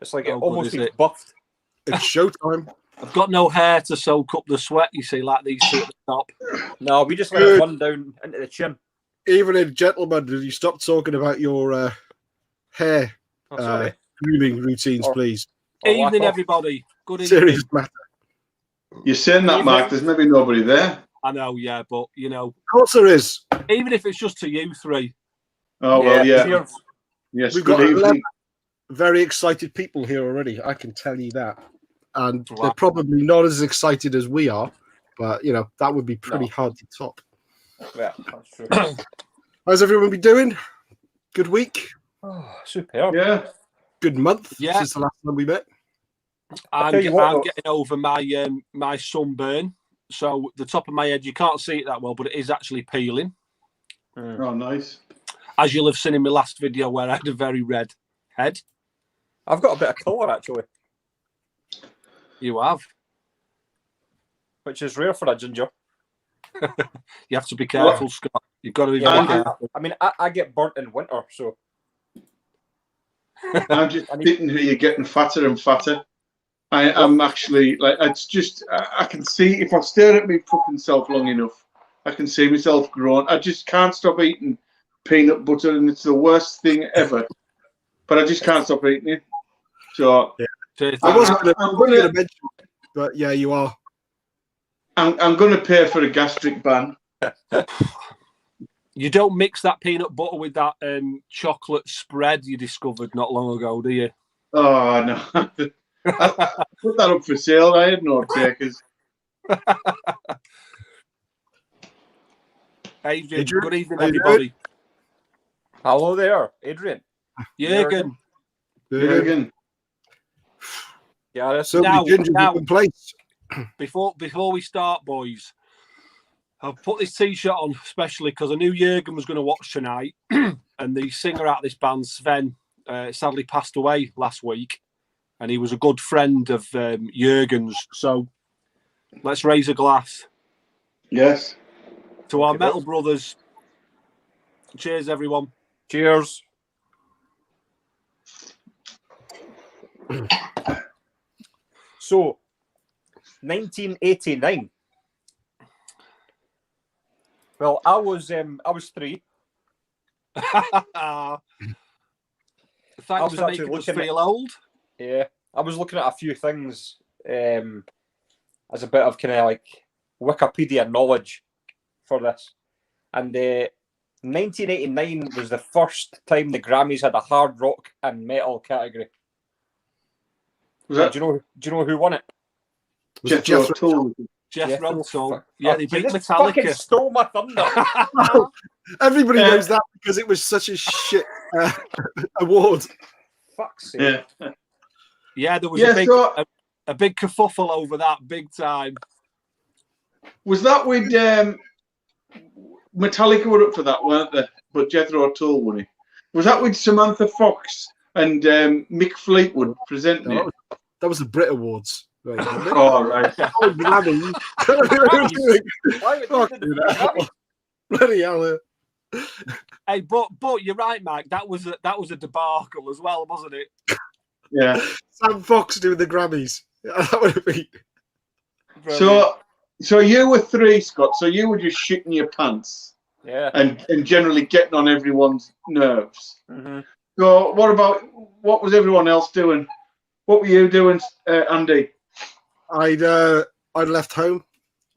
It's like it almost needs buffed. It's showtime. I've got no hair to soak up the sweat, you see, like these two at the top. No, we just let it run down into the chin. Even in gentlemen, did you stop talking about your hair grooming routines, please? Evening, everybody. Good evening. Serious matter. You're saying that, Mark. There's maybe nobody there. I know, yeah, but, you know. Of course there is. Even if it's just to you three. Oh, well, yeah. Cheers. Yes, we've good got evening. very excited people here already, I can tell you that. And they're probably not as excited as we are, but, you know, that would be pretty hard to top. Yeah, that's true. How's everyone been doing? Good week? Oh, superb. Yeah. Good month Yeah. since the last time we met. I'm getting over my sunburn. So the top of my head, you can't see it that well, but it is actually peeling. Oh, nice. As you'll have seen in my last video where I had a very red head. I've got a bit of colour, actually. You have. Which is rare for a ginger. You have to be careful, Scott. You've got to be very careful. I mean, I get burnt in winter, so... I'm just sitting here getting fatter and fatter. I'm actually, like, it's just, I can see, if I stare at me fucking self long enough, I can see myself growing. I just can't stop eating peanut butter, and it's the worst thing ever. But I just can't stop eating it. So, I wasn't going to mention it, but yeah, you are. I'm going to pay for a gastric ban. You don't mix that peanut butter with that chocolate spread you discovered not long ago, do you? Oh, no. I put that up for sale. I had no takers. Adrian, good evening, everybody. Hello there, Adrian. Jürgen. Yeah, so now, in place. Before we start, boys, I've put this t-shirt on especially because I knew Jürgen was going to watch tonight, and the singer out of this band, Sven, sadly passed away last week, and he was a good friend of Jürgen's. So let's raise a glass. Yes. To our metal brothers. Cheers, everyone. Cheers. So, 1989. Well, I was 3. Thanks for making us feel old. Yeah, I was looking at a few things as a bit of kind of like Wikipedia knowledge for this. And 1989 was the first time the Grammys had a hard rock and metal category. Do you know who won it? Jeff O'Toole. Jeff O'Toole. Yeah, they beat Metallica. Fucking stole my thunder. Everybody knows that because it was such a shit award. Fuck's sake. Yeah, there was a big kerfuffle over that, big time. Was that with Metallica were up for that, weren't they? But Jethro O'Toole won it. Was that with Samantha Fox and Mick Fleetwood presenting it? That was the Brit Awards. Right, oh, right. Bloody hell. Hey, but you're right, Mike. That was a debacle as well, wasn't it? Yeah. Sam Fox doing the Grammys. Yeah, that would have been. So you were 3, Scott. So you were just shitting your pants. Yeah. And generally getting on everyone's nerves. Mm-hmm. So what was everyone else doing? What were you doing, Andy? I'd left home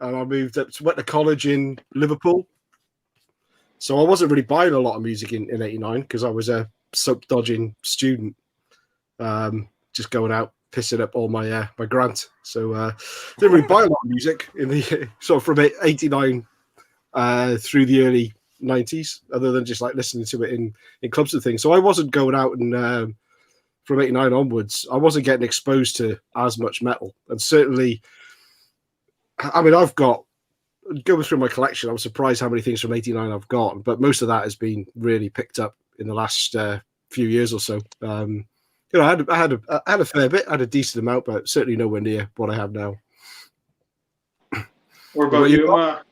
and I went to college in Liverpool. So I wasn't really buying a lot of music in 89 because I was a soap dodging student, just going out pissing up all my my grant. So didn't really buy a lot of music in the from 89 through the early 90s, other than just like listening to it in clubs and things. So I wasn't going out and from 89 onwards, I wasn't getting exposed to as much metal. And certainly, I mean, I've got, going through my collection, I was surprised how many things from 89 I've got, but most of that has been really picked up in the last few years or so. You know, I had a fair bit, I had a decent amount, but certainly nowhere near what I have now. What about you, Mark?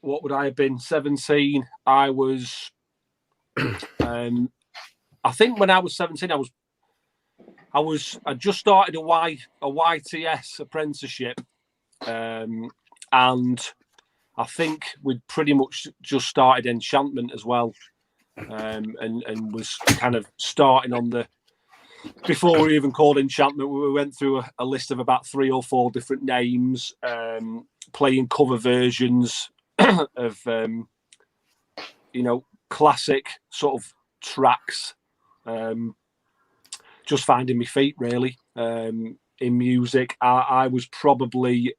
What would I have been? 17. I was I think when I was 17, I was I just started a YTS apprenticeship, and I think we'd pretty much just started Enchantment as well, and was kind of starting on the. Before we even called Enchantment, we went through a list of about 3 or 4 different names, playing cover versions of, classic sort of tracks. Just finding my feet, really, in music. I was probably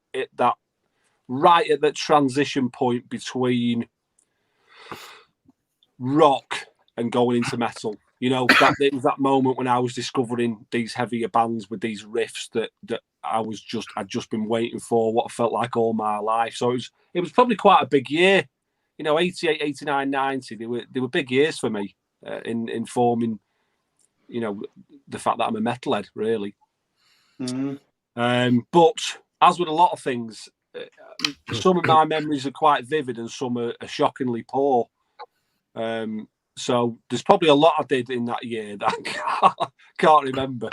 right at that transition point between rock and going into metal. It was that moment when I was discovering these heavier bands with these riffs that I'd just been waiting for, what felt like all my life. So it was probably quite a big year. 88, 89, 90, they were big years for me in forming, the fact that I'm a metalhead, really. But as with a lot of things, some of my memories are quite vivid and some are shockingly poor. So there's probably a lot I did in that year that I can't remember.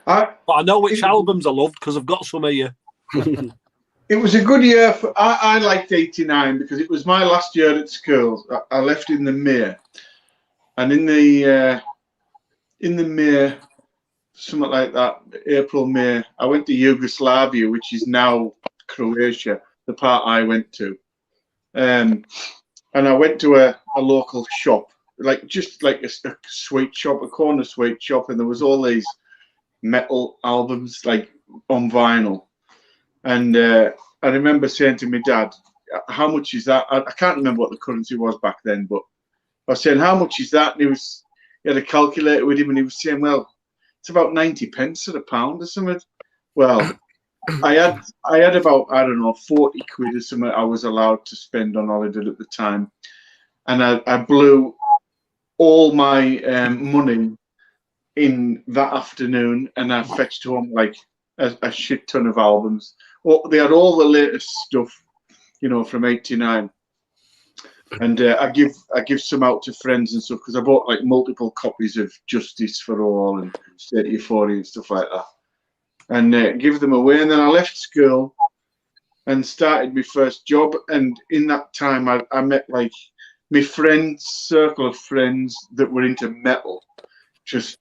But I know which albums I loved because I've got some here. It was a good year. I liked 89 because it was my last year at school. I left in the May. And in the May, something like that, April, May, I went to Yugoslavia, which is now Croatia, the part I went to. And I went to a local shop, just like a sweet shop, a corner sweet shop, and there was all these metal albums on vinyl. And I remember saying to my dad, "How much is that?" I can't remember what the currency was back then, but I was saying, "How much is that?" And he had a calculator with him, and he was saying, "Well, it's about 90 pence at a pound or something." Well, I had about, I don't know, 40 quid or something I was allowed to spend on holiday at the time. And I blew all my money in that afternoon, and I fetched home a shit ton of albums. They had all the latest stuff, from 89. And I give some out to friends and stuff because I bought multiple copies of Justice for All and State of Euphoria and stuff like that. And give them away. And then I left school and started my first job. And in that time, I met my circle of friends that were into metal, just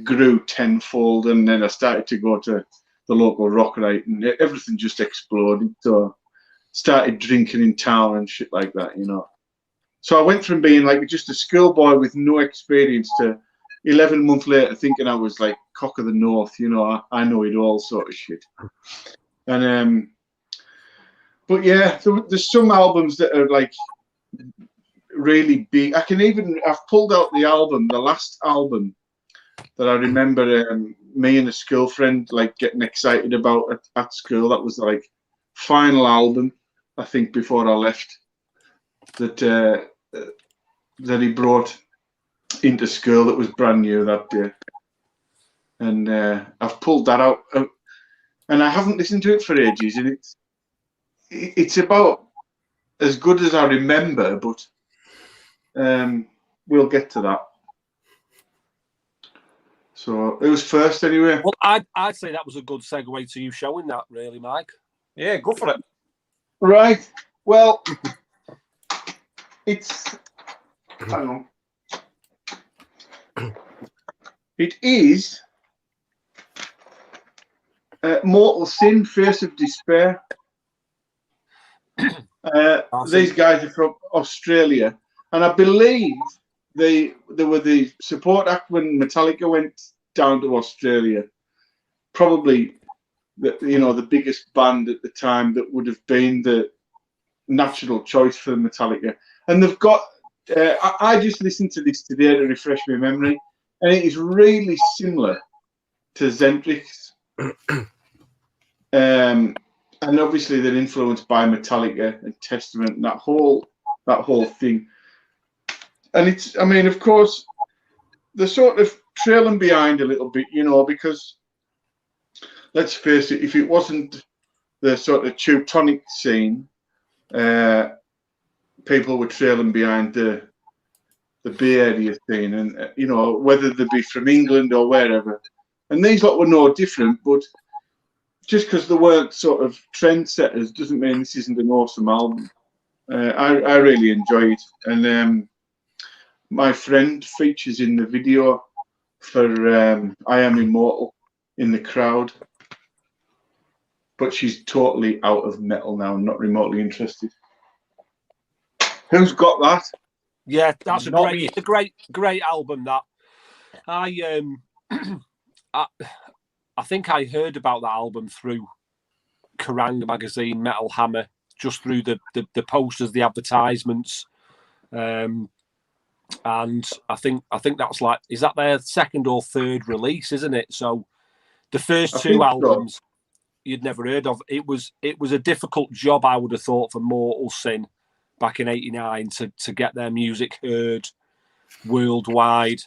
grew tenfold. And then I started to go to the local rock night, and everything just exploded. So started drinking in town and shit like that, So I went from being just a schoolboy with no experience to 11 months later thinking I was cock of the north, I know it all sort of shit. And but yeah, there's some albums that are really big. I've pulled out the last album that I remember me and a school friend getting excited about at school. That was final album, I think, before I left, that he brought into school that was brand new that day. And I've pulled that out, and I haven't listened to it for ages, and it's about as good as I remember, but we'll get to that. So it was first anyway. Well, I'd say that was a good segue to you showing that, really, Mike. Yeah, go for it. Right. Well, hang on. It is Mortal Sin, Face of Despair. These guys are from Australia, and I believe they were the support act when Metallica went down to Australia. Probably, the biggest band at the time that would have been the natural choice for Metallica. And they've got. I just listened to this today to refresh my memory, and it is really similar to Zentrix. And obviously they're influenced by Metallica and Testament and that whole thing. And of course, they're sort of trailing behind a little bit, because let's face it, if it wasn't the sort of Teutonic scene, people were trailing behind the the Bay Area scene, and you know, whether they be from England or wherever. And these lot were no different, but just because they weren't sort of trendsetters doesn't mean this isn't an awesome album. I really enjoy it, and my friend features in the video for I Am Immortal in the crowd, but she's totally out of metal now, not remotely interested. Who's got that? Yeah, that's Not me. it's a great album. That I I think I heard about that album through Kerrang magazine, Metal Hammer, just through the posters, the advertisements, and I think that's like, is that their second or third release, isn't it? So the first two albums you'd never heard of. It was a difficult job, I would have thought, for Mortal Sin back in '89 to get their music heard worldwide,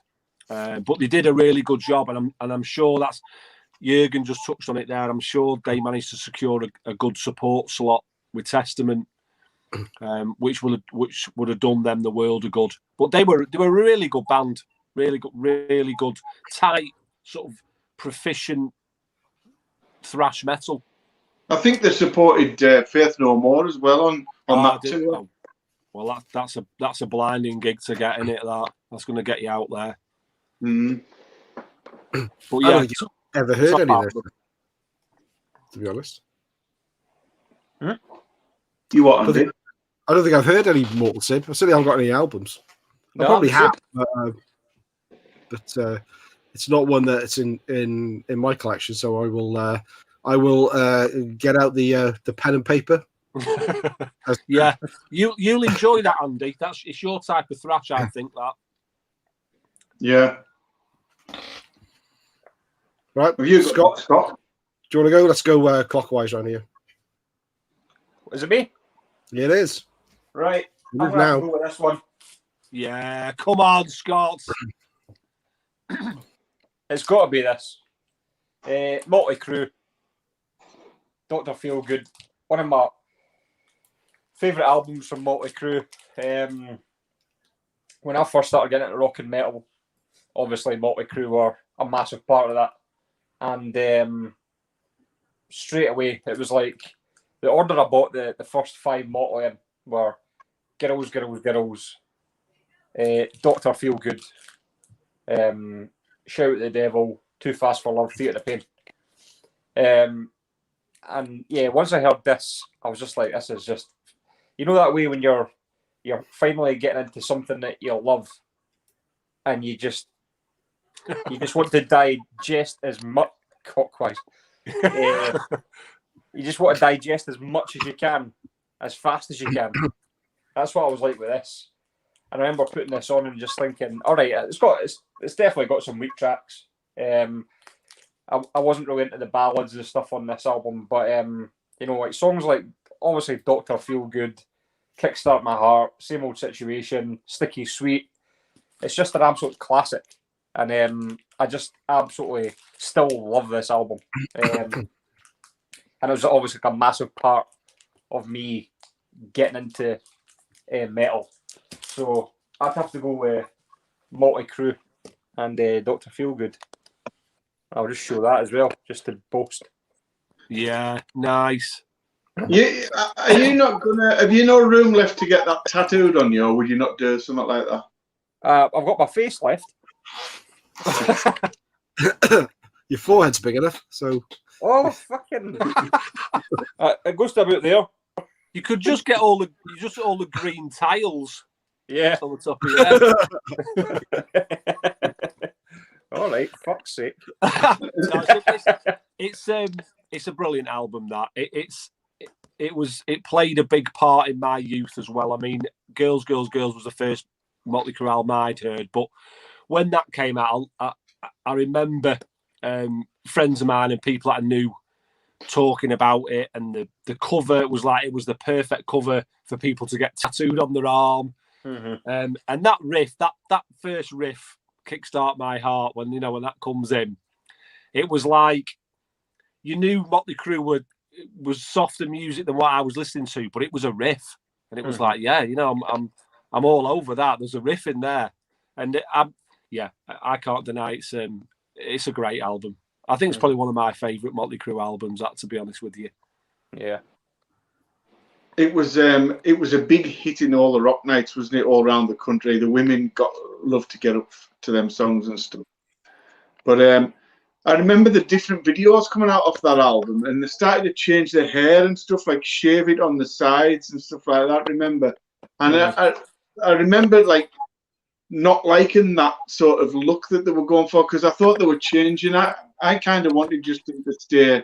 but they did a really good job, and I'm sure that's. Jürgen just touched on it there. I'm sure they managed to secure a good support slot with Testament, which would have done them the world of good. But they were a really good band, really good, tight, sort of proficient thrash metal. I think they supported Faith No More as well on that too. Oh, well, that's a blinding gig to get in it. That's going to get you out there. Mm. But yeah. Ever heard any of this, to be honest? You what, Andy? I don't think I've heard any Mortal Sin. I certainly haven't got any albums. I probably have, but it's not one that's in my collection. So I will get out the pen and paper. Yeah, you'll enjoy that, Andy. It's your type of thrash, I think. That. Yeah. Right, have you Scott? Do you want to go? Let's go clockwise around here. Is it me? Yeah, it is. Right. Move now. Go with this one. Yeah, come on, Scott. It's got to be this. Motley Crue. Dr. Feelgood. One of my favourite albums from Motley Crue. When I first started getting into rock and metal, obviously Motley Crue were a massive part of that. And straight away, it was like the order I bought the first 5 Motley in were Girls, Girls, Girls, Dr. Feelgood, Shout at the Devil, Too Fast for Love, Theatre of Pain. And yeah, once I heard this, I was just like, this is just, you know, that way when you're finally getting into something that you love, and you just want to digest as much clockwise. You just want to digest as much as you can, as fast as you can. That's what I was like with this. And I remember putting this on and just thinking, all right, it's definitely got some weak tracks. I wasn't really into the ballads and stuff on this album, but you know, like songs like obviously Dr. Feelgood, Kickstart My Heart, Same Old Situation, Sticky Sweet. It's just an absolute classic. And I just absolutely still love this album. And it was obviously a massive part of me getting into metal. So I'd have to go with Motley Crue and Dr. Feelgood. I'll just show that as well, just to boast. Yeah, nice. Yeah, are you not gonna? Have you no room left to get that tattooed on you, or would you not do something like that? I've got my face left. Your forehead's big enough, so. Oh, fucking! It goes to about there. You could just get all the green tiles. Yeah. On the top of your head. All right, fuck's sake. It's a brilliant album. That it played a big part in my youth as well. I mean, Girls, Girls, Girls was the first Motley Crue album I'd heard, but when that came out, I remember friends of mine and people that I knew talking about it, and the cover was like, it was the perfect cover for people to get tattooed on their arm. Mm-hmm. And that riff, that first riff, Kickstart My Heart, when that comes in, it was like you knew Motley Crue was softer music than what I was listening to, but it was a riff, and it was like, yeah, I'm all over that. There's a riff in there, And I can't deny it's a great album. I think it's probably one of my favourite Motley Crue albums. That, to be honest with you. Yeah. It was a big hit in all the rock nights, wasn't it? All around the country, the women loved to get up to them songs and stuff. But I remember the different videos coming out of that album, and they started to change their hair and stuff, like shave it on the sides and stuff like that. Remember, and I remember like not liking that sort of look that they were going for, because I thought they were changing. I kind of wanted just to stay,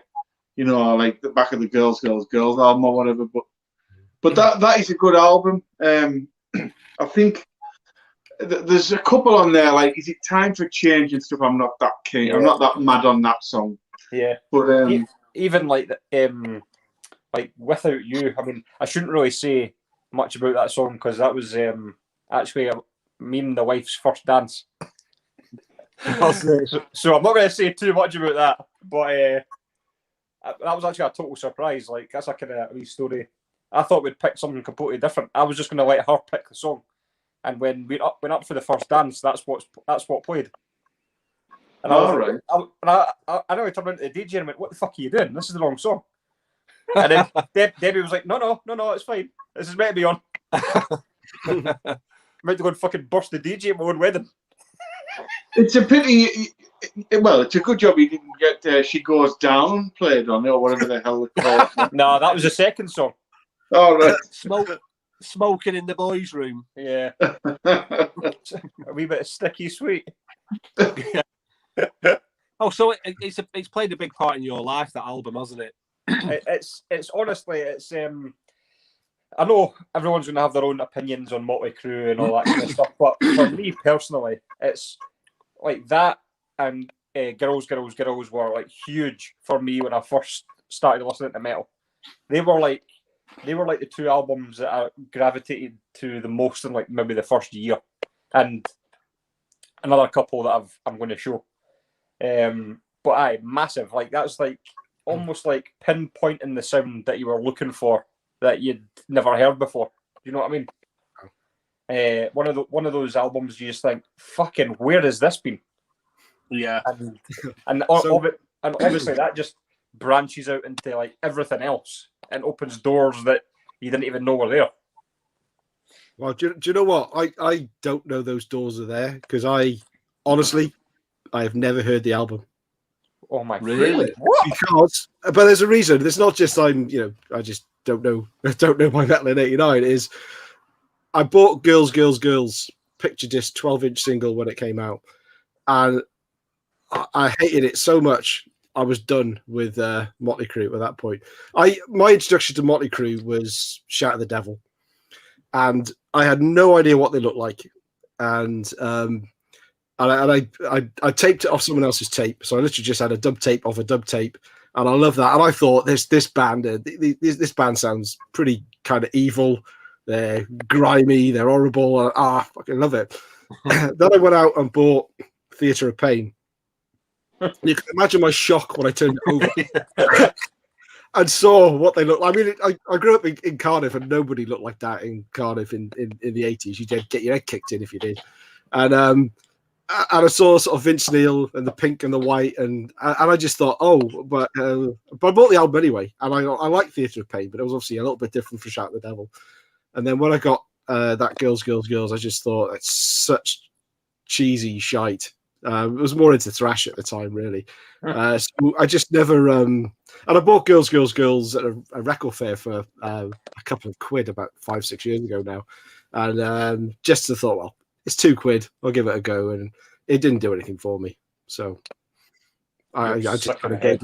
like the back of the girls album or whatever. But that is a good album. I think there's a couple on there, like Is It Time for Change and stuff. I'm not that keen. I'm not that mad on that song. Yeah. But even like Without You, I mean, I shouldn't really say much about that song because that was actually me and the wife's first dance. So I'm not going to say too much about that, but that was actually a total surprise. Like, that's a kind of wee story. I thought we'd pick something completely different. I was just going to let her pick the song, and when we went up for the first dance, that's what played. And I was I know I turned into the DJ and went, "What the fuck are you doing? This is the wrong song." And then Debbie was like, "No, it's fine. This is meant to be on." I'm meant to go and fucking burst the DJ at my own wedding. It's a pity. Well, it's a good job you didn't get She Goes Down played on it, or whatever the hell they call it. No, that was the second song. Oh, right. Smoking in the boys' room. Yeah. A wee bit of sticky sweet. Oh, so it's played a big part in your life, that album, hasn't it? It's honestly, I know everyone's going to have their own opinions on Motley Crue and all that kind of stuff, but for me personally, it's like that and Girls were like huge for me when I first started listening to metal. They were like the two albums that I gravitated to the most in like maybe the first year, and another couple that I'm going to show. But massive. Like that's like almost like pinpointing the sound that you were looking for that you'd never heard before. You know what I mean? One of those albums you just think, fucking, where has this been? Yeah. And obviously that just branches out into like everything else and opens doors that you didn't even know were there. Well, do you know what? I don't know those doors are there because I have never heard the album. Oh my! Really? Because, but there's a reason. It's not just I just don't know. I don't know my metal in '89. It is I bought Girls picture disc 12-inch single when it came out, and I hated it so much. I was done with Motley Crue at that point. My introduction to Motley Crue was Shout at the Devil, and I had no idea what they looked like, and I taped it off someone else's tape, so I literally just had a dub tape off a dub tape, and I love that. And I thought this band sounds pretty kind of evil. They're grimy, they're horrible. And, I fucking love it. Then I went out and bought Theatre of Pain. You can imagine my shock when I turned it over and saw what they looked like. I mean, I grew up in Cardiff, and nobody looked like that in Cardiff in the 80s. You did get your head kicked in if you did. And I saw sort of Vince Neil and the pink and the white, and I just thought, but I bought the album anyway, and I like Theatre of Pain, but it was obviously a little bit different from Shout at the Devil. And then when I got that Girls, I just thought it's such cheesy shite. It was more into thrash at the time, really. So I just never. And I bought Girls at a record fair for a couple of quid about 5-6 years ago now, and just thought, well, it's £2. I'll give it a go, and it didn't do anything for me. So I just kind of gave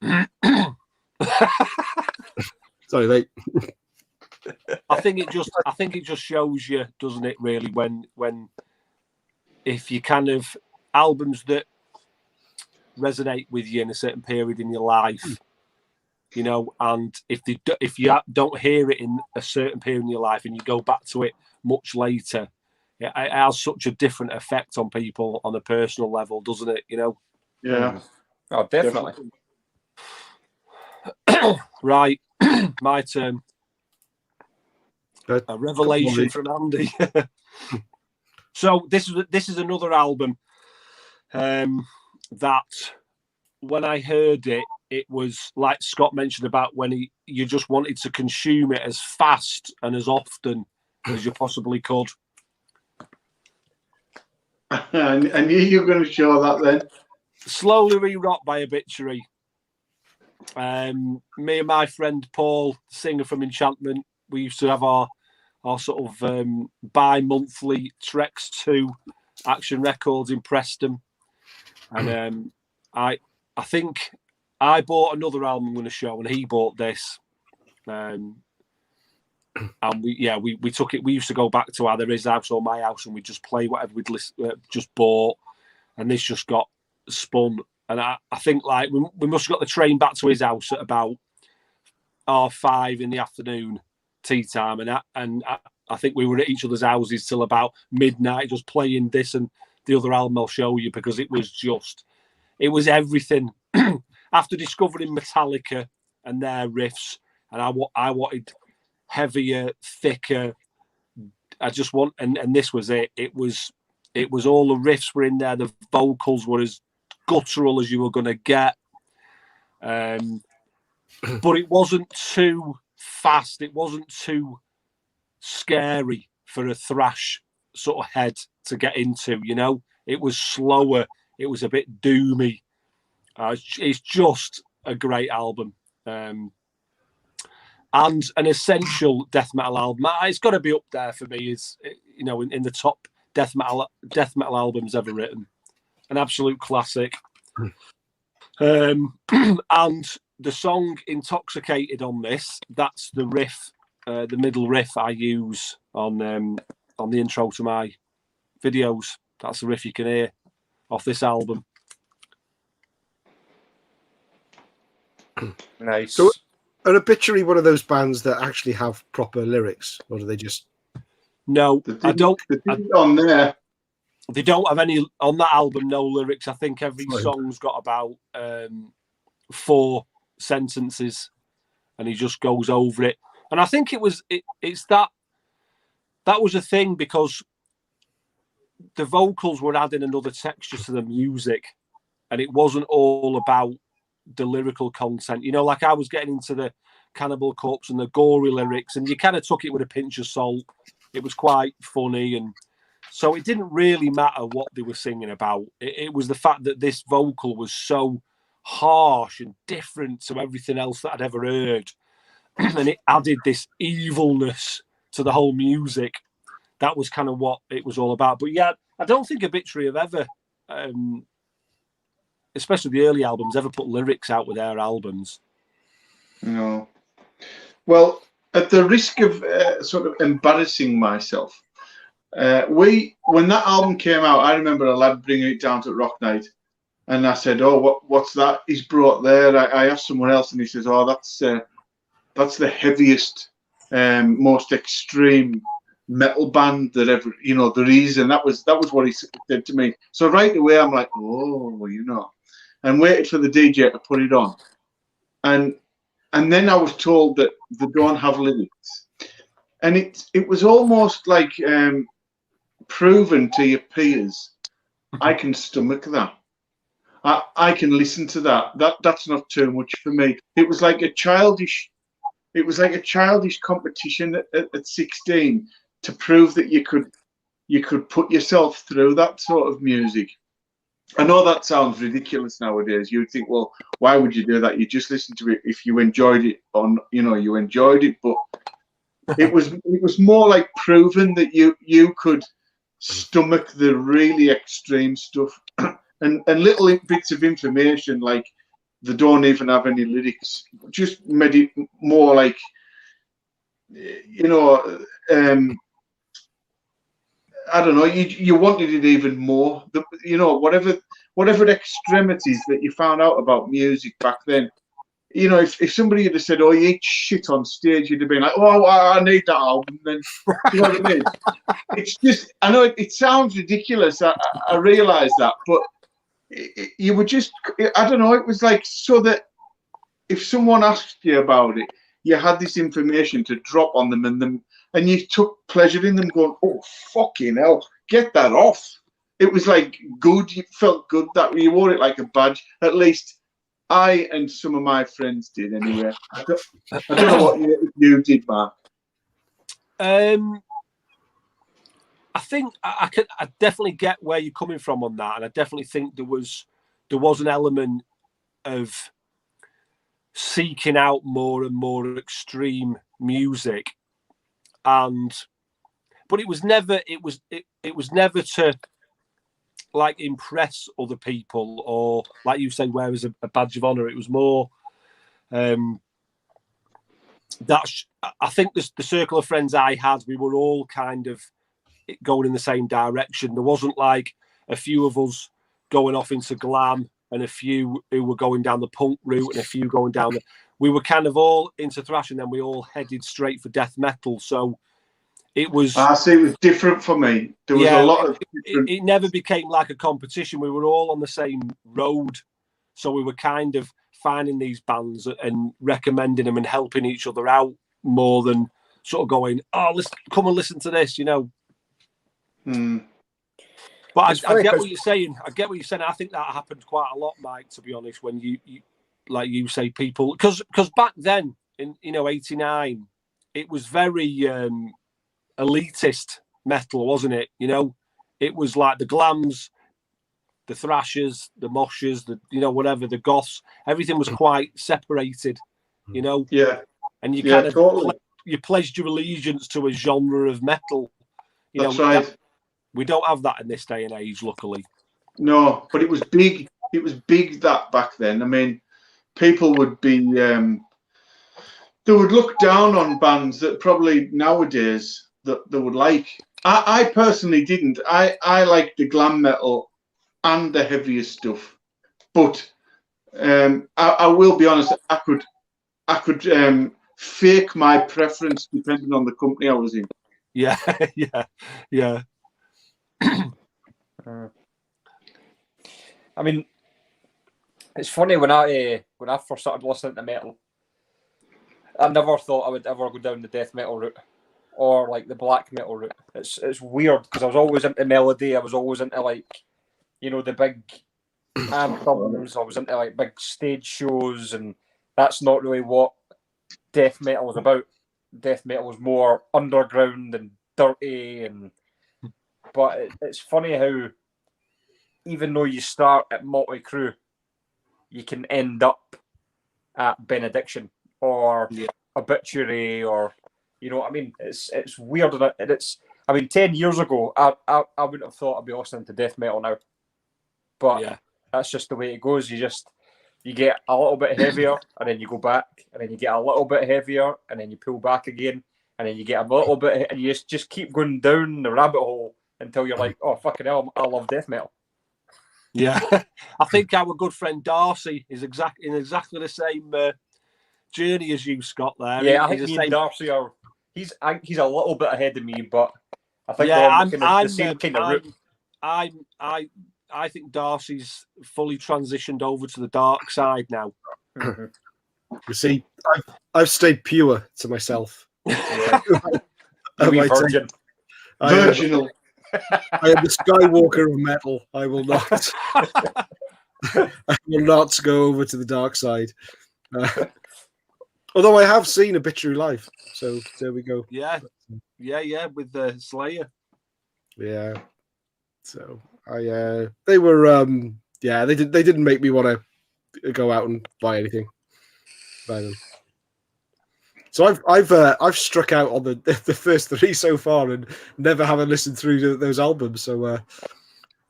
it. Sorry, mate. I think it just shows you, doesn't it? Really, when if you kind of albums that resonate with you in a certain period in your life, and if you don't hear it in a certain period in your life and you go back to it much later, it has such a different effect on people on a personal level, doesn't it? Yeah. Oh, definitely. Right, my turn. A revelation from Andy. So this is another album that when I heard it, it was like Scott mentioned about when you just wanted to consume it as fast and as often as you possibly could. I knew you were going to show that then. Slowly Re-Rocked by Obituary. Me and my friend Paul, singer from Enchantment, we used to have our sort of bi-monthly treks to Action Records in Preston. And I think I bought another album I'm going to show, and he bought this. And we took it. We used to go back to either his house or my house, and we'd just play whatever we'd just bought. And this just got spun. And I think like we must have got the train back to his house at about 5:30 in the afternoon, tea time, and I think we were at each other's houses till about midnight, just playing this and the other album I'll show you, because it was everything. After discovering Metallica and their riffs, and I wanted heavier, thicker. I just want, and this was it. It was all the riffs were in there. The vocals were as guttural as you were going to get, but it wasn't too fast. It wasn't too scary for a thrash sort of head to get into. You know, it was slower. It was a bit doomy. It's just a great album, and an essential death metal album. It's got to be up there for me. Is, you know, in the top death metal albums ever written. An absolute classic. And the song Intoxicated on this, that's the riff, the middle riff I use on the intro to my videos. That's the riff you can hear off this album. Nice. So, are Obituary one of those bands that actually have proper lyrics, or do they just... No, I don't. On there. They don't have any on that album. No lyrics. I think every song's got about 4 sentences, and he just goes over it. And I think it's that was a thing, because the vocals were adding another texture to the music, and it wasn't all about the lyrical content. You know, like I was getting into the Cannibal Corpse and the gory lyrics, and you kind of took it with a pinch of salt. It was quite funny, and so it didn't really matter what they were singing about. It was the fact that this vocal was so harsh and different to everything else that I'd ever heard. And it added this evilness to the whole music. That was kind of what it was all about. But yeah, I don't think Obituary have ever, especially the early albums, ever put lyrics out with their albums. No. Well, at the risk of sort of embarrassing myself, when that album came out, I remember a lad bringing it down to Rock Night, and I said, "Oh, what's that he's brought there?" I asked someone else, and he says, "Oh, that's the heaviest, most extreme metal band that ever, you know, there is." And that was what he said to me. So right away, I'm like, "Oh, well, you know," and waited for the DJ to put it on, and then I was told that they don't have lyrics, and it was almost like proven to your peers, I can stomach that. I can listen to that. That's not too much for me. It was like a childish competition at 16 to prove that you could put yourself through that sort of music. I know that sounds ridiculous nowadays. You'd think, well, why would you do that? You just listen to it if you enjoyed it, or you know, you enjoyed it. But it was more like proving that you could stomach the really extreme stuff, and little bits of information like they don't even have any lyrics, just made it more like, you know, I don't know, you wanted it even more. You know, whatever extremities that you found out about music back then, you know, if somebody had said, "Oh, you eat shit on stage," you'd have been like, "Oh, I need that album." Then, you know what I mean? It's just, I know it sounds ridiculous. I realise that, but you were just, I don't know. It was like so that if someone asked you about it, you had this information to drop on them, and you took pleasure in them going, "Oh, fucking hell, get that off. It was like good. You felt good that you wore it like a badge. At least I and some of my friends did anyway. I don't know what you did, Mark. I think I definitely get where you're coming from on that, and I definitely think there was an element of seeking out more and more extreme music, but it was never to like impress other people or, like you say, wear as a badge of honor. It was more I think the circle of friends I had, we were all kind of going in the same direction. There wasn't like a few of us going off into glam and a few who were going down the punk route and a few going down we were kind of all into thrash, and then we all headed straight for death metal. So it was... I see, it was different for me. There was a lot of different... It never became like a competition. We were all on the same road. So we were kind of finding these bands and recommending them and helping each other out more than sort of going, oh, let's come and listen to this, you know. But I get what you're saying. I get what you're saying. I think that happened quite a lot, Mike, to be honest, when you like you say, people... Because back then, in 89, it was very... elitist metal, wasn't it? You know, it was like the glams, the thrashers, the moshers, the whatever, the goths. Everything was quite separated, you know. Yeah. And you kind of you pledged your allegiance to a genre of metal. That's right. We don't have that in this day and age, luckily. No, but it was big. It was big that back then. I mean, people would be they would look down on bands that probably nowadays that they would like. I personally didn't. I liked the glam metal and the heavier stuff, but I will be honest. I could fake my preference depending on the company I was in. Yeah, yeah. I mean, it's funny when I first started listening to metal, I never thought I would ever go down the death metal route or like the black metal route. It's weird because I was always into melody. I was always into like, the big anthems. I was into like big stage shows, and that's not really what death metal was about. Death metal was more underground and dirty, but it's funny how even though you start at Motley Crue, you can end up at Benediction or Obituary, or you know what I mean. It's weird, and it's. I mean, 10 years ago, I wouldn't have thought I'd be listening to death metal now, but that's just the way it goes. You get a little bit heavier, and then you go back, and then you get a little bit heavier, and then you pull back again, and then you get a little bit, and you just keep going down the rabbit hole until you're like, oh fucking hell, I love death metal. Yeah, I think our good friend Darcy is in exactly the same journey as you, Scott. There, yeah, I think me and Darcy are. He's a little bit ahead of me, but I think we're on the same kind of route. I think Darcy's fully transitioned over to the dark side now. You see, I've stayed pure to myself. Virgin. Virginal. I am the Skywalker of metal. I will not. I will not go over to the dark side. Although I have seen Obituary live, so there we go. Yeah, with the Slayer. Yeah. So they were they didn't make me want to go out and buy anything by them. So I've struck out on the first three so far and never having listened through those albums. So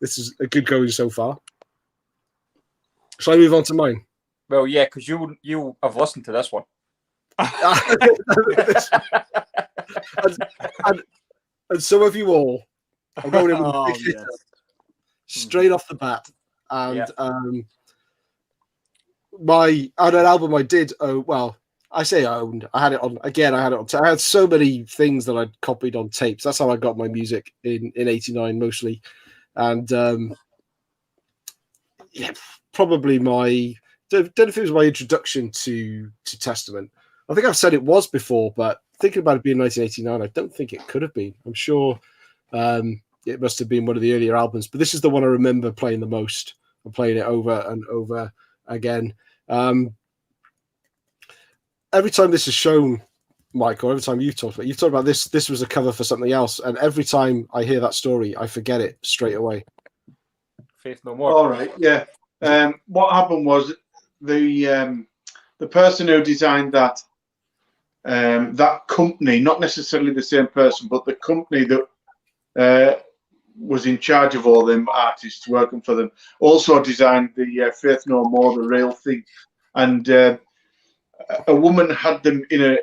this is a good going so far. Shall I move on to mine? Well, yeah, because you have listened to this one. and so have you all. I'm going in with a big hitter straight off the bat. And an album I did I say owned. I had it on again. I had so many things that I'd copied on tapes. That's how I got my music in '89 mostly, and probably my. Don't know if it was my introduction to Testament. I think I've said it was before, but thinking about it being 1989, I don't think it could have been. I'm sure it must have been one of the earlier albums. But this is the one I remember playing the most and playing it over and over again. Every time this is shown, Mike, or every time you've talked about this, this was a cover for something else. And every time I hear that story, I forget it straight away. Faith No More. All right, yeah. What happened was the person who designed that company, not necessarily the same person, but the company that was in charge of all them artists working for them, also designed the Faith No More, the rail thing, and a woman had them in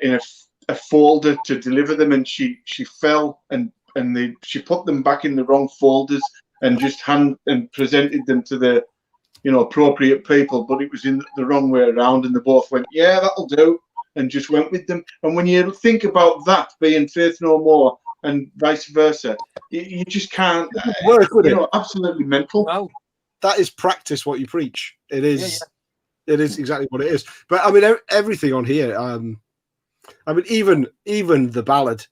a folder to deliver them, and she fell and she put them back in the wrong folders and just presented them to the appropriate people, but it was in the wrong way around, and they both went, yeah, that'll do, and just went with them. And when you think about that being Faith No More and vice versa, you just can't work with it. Absolutely mental. Oh, that is practice what you preach. It is. Yeah. It is exactly what it is. But I mean, everything on here. I mean, even the ballad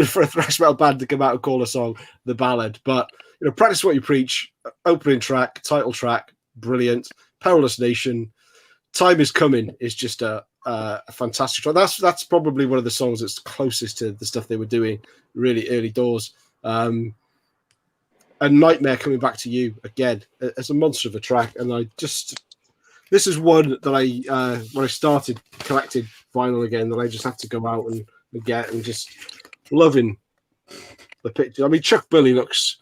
for a thrash metal band to come out and call a song the ballad. But practice what you preach. Opening track, title track, brilliant. Perilous Nation, Time Is Coming is just a fantastic track. That's probably one of the songs that's closest to the stuff they were doing really early doors. And Nightmare Coming Back to You again as a monster of a track. And this is one that I when I started collecting vinyl again that I just have to go out and get, and just loving the picture. I mean, Chuck Billy looks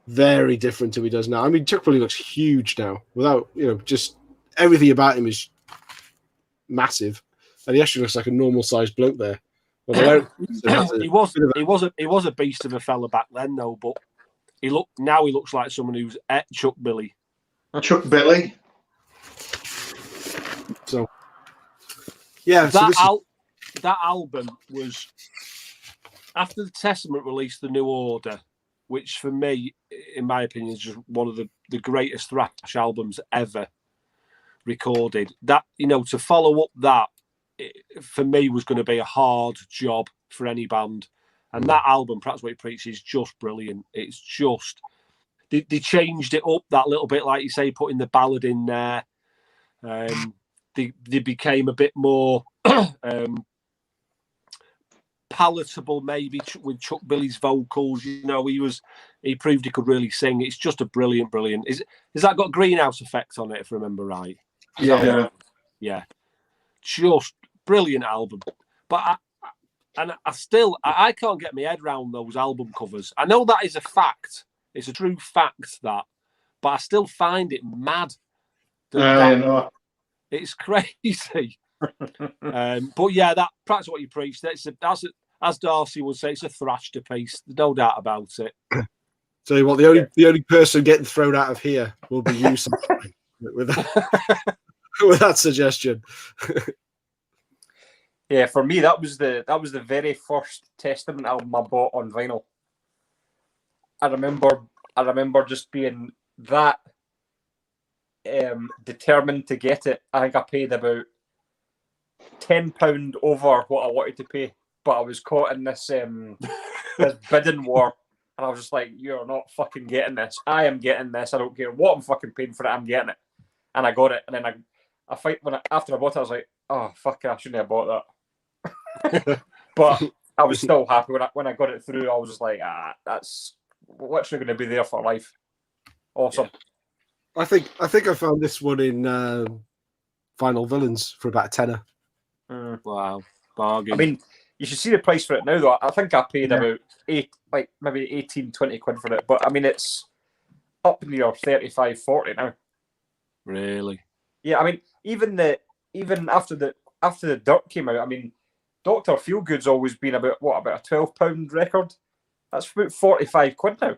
very different to what he does now. I mean, Chuck Billy looks huge now. Without just everything about him is massive, and he actually looks like a normal sized bloke there. Well, he was a beast of a fella back then, though. But he looks like someone who's at Chuck Billy. Chuck Billy. So, yeah. That album was after the Testament released the New Order, which for me, in my opinion, is just one of the greatest thrash albums ever recorded. That to follow up that for me was going to be a hard job for any band, and that album, Perhaps What You Preach, is just brilliant. It's just they changed it up that little bit, like you say, putting the ballad in there. They became a bit more palatable, maybe, with Chuck Billy's vocals. He proved he could really sing. It's just a brilliant. Is that got Greenhouse Effect on it, if I remember right? Yeah. Just brilliant album. But I can't get my head around those album covers. I know that is a fact. It's a true fact, that, but I still find it mad. It's crazy. But yeah, that Practice What You Preach. That's as Darcy would say, it's a thrashter piece. There's no doubt about it. Tell you what, the only person getting thrown out of here will be you with that suggestion. Yeah, for me, that was the very first Testament album I bought on vinyl. I remember just being that determined to get it. I think I paid about £10 over what I wanted to pay, but I was caught in this this bidding war, and I was just like, "You're not fucking getting this. I am getting this. I don't care what I'm fucking paying for it. I'm getting it." And I got it, and then after I bought it, I was like, "Oh fuck, I shouldn't have bought that." But I was still happy when I got it through. I was just like, that's literally going to be there for life. Awesome. Yeah. I think I found this one in Vinyl Villains for about a tenner. Wow, bargain. I mean, you should see the price for it now, though. I think I paid about maybe 18, 20 quid for it. But I mean, it's up near 35, 40 now. Really? Yeah, I mean, even after the Dirt came out, I mean, Dr. Feelgood's always been about a £12 record. That's about 45 quid now.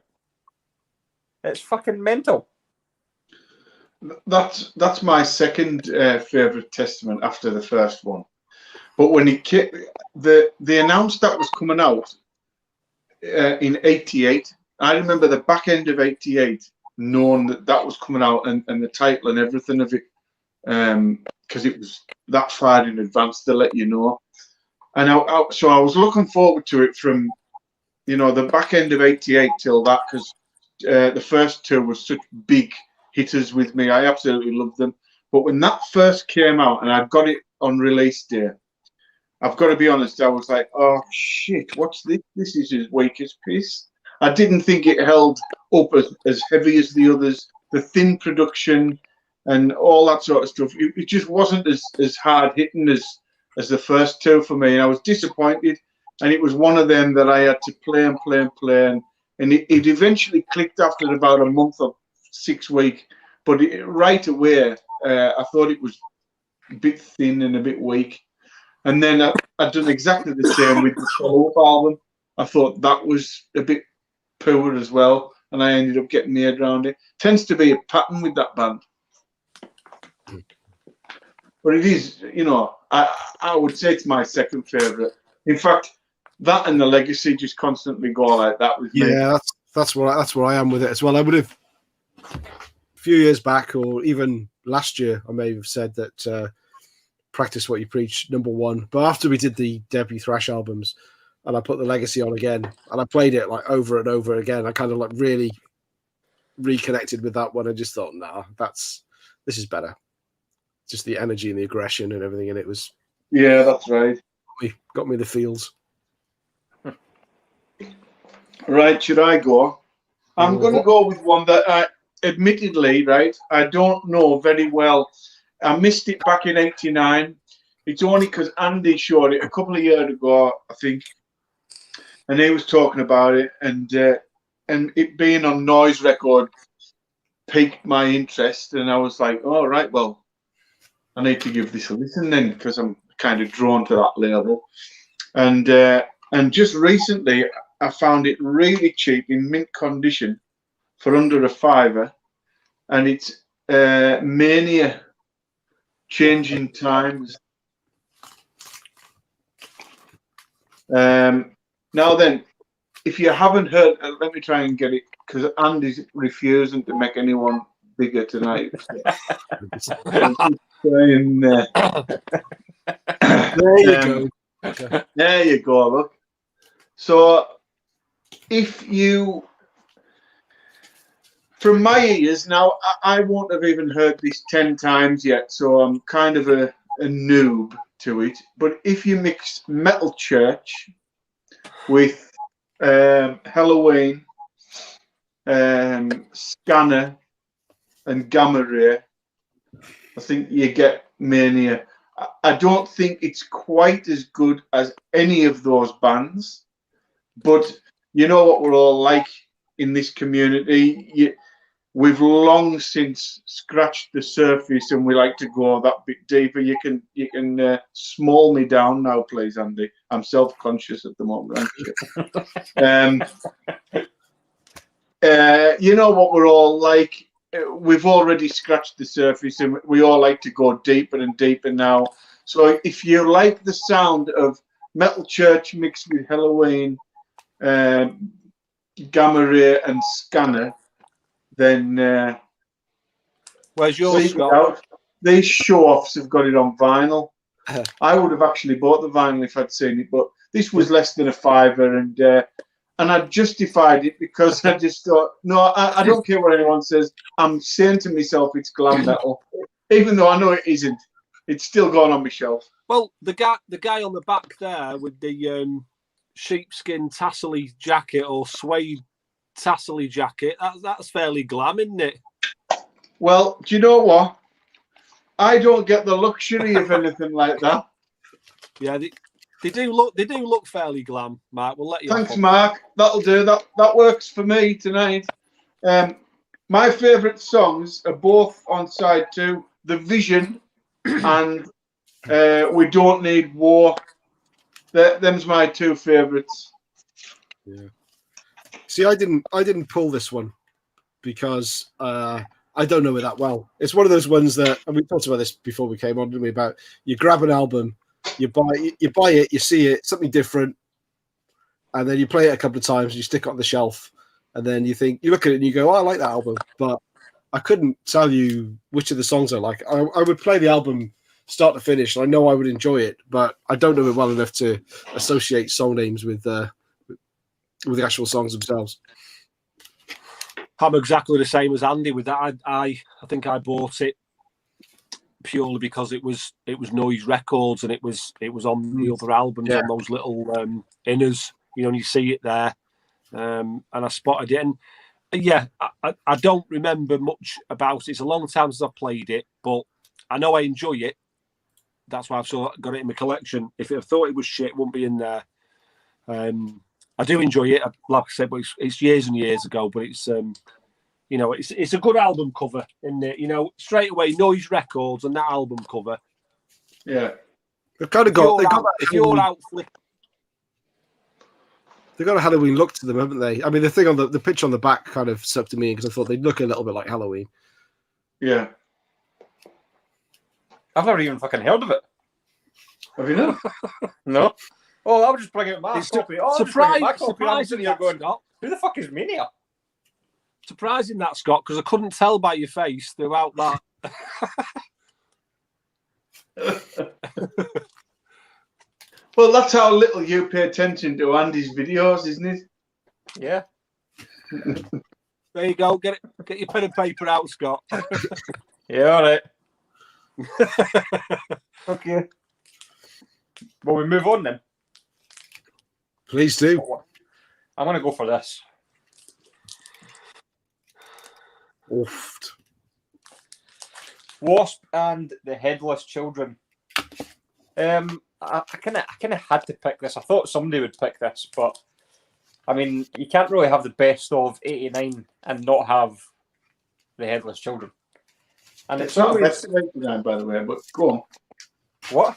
It's fucking mental. That's my second favourite Testament after the first one. But when they announced that was coming out in '88, I remember the back end of '88 knowing that was coming out and the title and everything of it, because it was that far in advance to let you know. And so I was looking forward to it from the back end of '88 till that, because the first two were such big hitters with me. I absolutely loved them. But when that first came out and I got it on release day, I've got to be honest, I was like, oh shit, what's this? This is as weak as piss. I didn't think it held up as heavy as the others. The thin production and all that sort of stuff. It just wasn't as hard hitting as the first two for me. And I was disappointed. And it was one of them that I had to play and play and play. And it eventually clicked after about a month or 6 weeks. But right away, I thought it was a bit thin and a bit weak. And then I'd done exactly the same with the follow-up album. I thought that was a bit poor as well. And I ended up getting my head around it. Tends to be a pattern with that band. But it is, I would say it's my second favourite. In fact, that and The Legacy just constantly go like that with me. Yeah, that's where I am with it as well. I would have, a few years back or even last year, I may have said that Practice What You Preach, #1. But after we did the debut thrash albums and I put The Legacy on again and I played it like over and over again, I kind of like really reconnected with that one and just thought, nah, this is better. Just the energy and the aggression and everything in it was. Yeah, that's right. Got me the feels. Right, should I go? I'm going to go with one that I, admittedly, right, I don't know very well. I missed it back in '89. It's only because Andy showed it a couple of years ago, I think, and he was talking about it, and it being on Noise Record piqued my interest, and I was like, oh, right, well, I need to give this a listen then, because I'm kind of drawn to that label. And just recently, I found it really cheap in mint condition for under $5, and it's Mania, Changing Times. Now then, if you haven't heard, let me try and get it, because Andy's refusing to make anyone bigger tonight. There you go. Okay. There you go, look. So, if you, from my ears, now I won't have even heard this 10 times yet, so I'm kind of a noob to it. But if you mix Metal Church with Halloween, Scanner, and Gamma Ray, I think you get Mania. I don't think it's quite as good as any of those bands, but you know what we're all like in this community. We've long since scratched the surface, and we like to go that bit deeper. You can small me down now, please, Andy. I'm self-conscious at the moment. You know what we're all like. We've already scratched the surface, and we all like to go deeper and deeper now. So if you like the sound of Metal Church mixed with Halloween, Gamma Ray, and Scanner, then where's yours, Scott? These show-offs have got it on vinyl. I would have actually bought the vinyl if I'd seen it, but this was less than $5, and I justified it because I just thought, no, I don't care what anyone says. I'm saying to myself it's glam metal, even though I know it isn't. It's still going on my shelf. Well, the guy on the back there with the sheepskin tassely jacket or suede tassely jacket, that's fairly glam, isn't it? Well, do you know what? I don't get the luxury of anything like that. Yeah, they do look fairly glam, Mark. We'll let you. Thanks, Mark. That'll do. That works for me tonight. My favourite songs are both on side 2, The Vision and We Don't Need War. Them's my 2 favourites. Yeah. See, I didn't pull this one because I don't know it that well. It's one of those ones that, and we talked about this before we came on, didn't we? About you grab an album, you buy it, you see it, something different, and then you play it a couple of times, you stick it on the shelf, and then you look at it and you go, oh, I like that album, but I couldn't tell you which of the songs I like. I would play the album start to finish, and I know I would enjoy it, but I don't know it well enough to associate song names with with the actual songs themselves? I'm exactly the same as Andy with that. I think I bought it purely because it was Noise Records and it was on the other albums on those little inners, and you see it there, and I spotted it. And yeah, I don't remember much about it. It's a long time since I've played it, but I know I enjoy it. That's why I've sort of got it in my collection. If I thought it was shit, it wouldn't be in there. I do enjoy it, like I said, but it's years and years ago. But it's it's a good album cover, isn't it? Straight away, Noise Records and that album cover. Yeah, they've kind of got. If you're out flipping. They've got a Halloween look to them, haven't they? I mean, the thing on the picture on the back kind of stuck to me because I thought they'd look a little bit like Halloween. Yeah. I've never even fucking heard of it. Have you not? No. Oh, I'll just bring out my copy. Oh, surprising you're going, Scott. Who the fuck is Mania? Surprising that, Scott, because I couldn't tell by your face throughout that. Well, that's how little you pay attention to Andy's videos, isn't it? Yeah. There you go. Get your pen and paper out, Scott. Yeah, all right. Okay. Well, we move on then. Please do. I'm going to go for this. Oofed. Wasp and the Headless Children. I kind of had to pick this. I thought somebody would pick this, but I mean, you can't really have the best of '89 and not have the Headless Children. And it's not best of '89, by the way. But go on. What?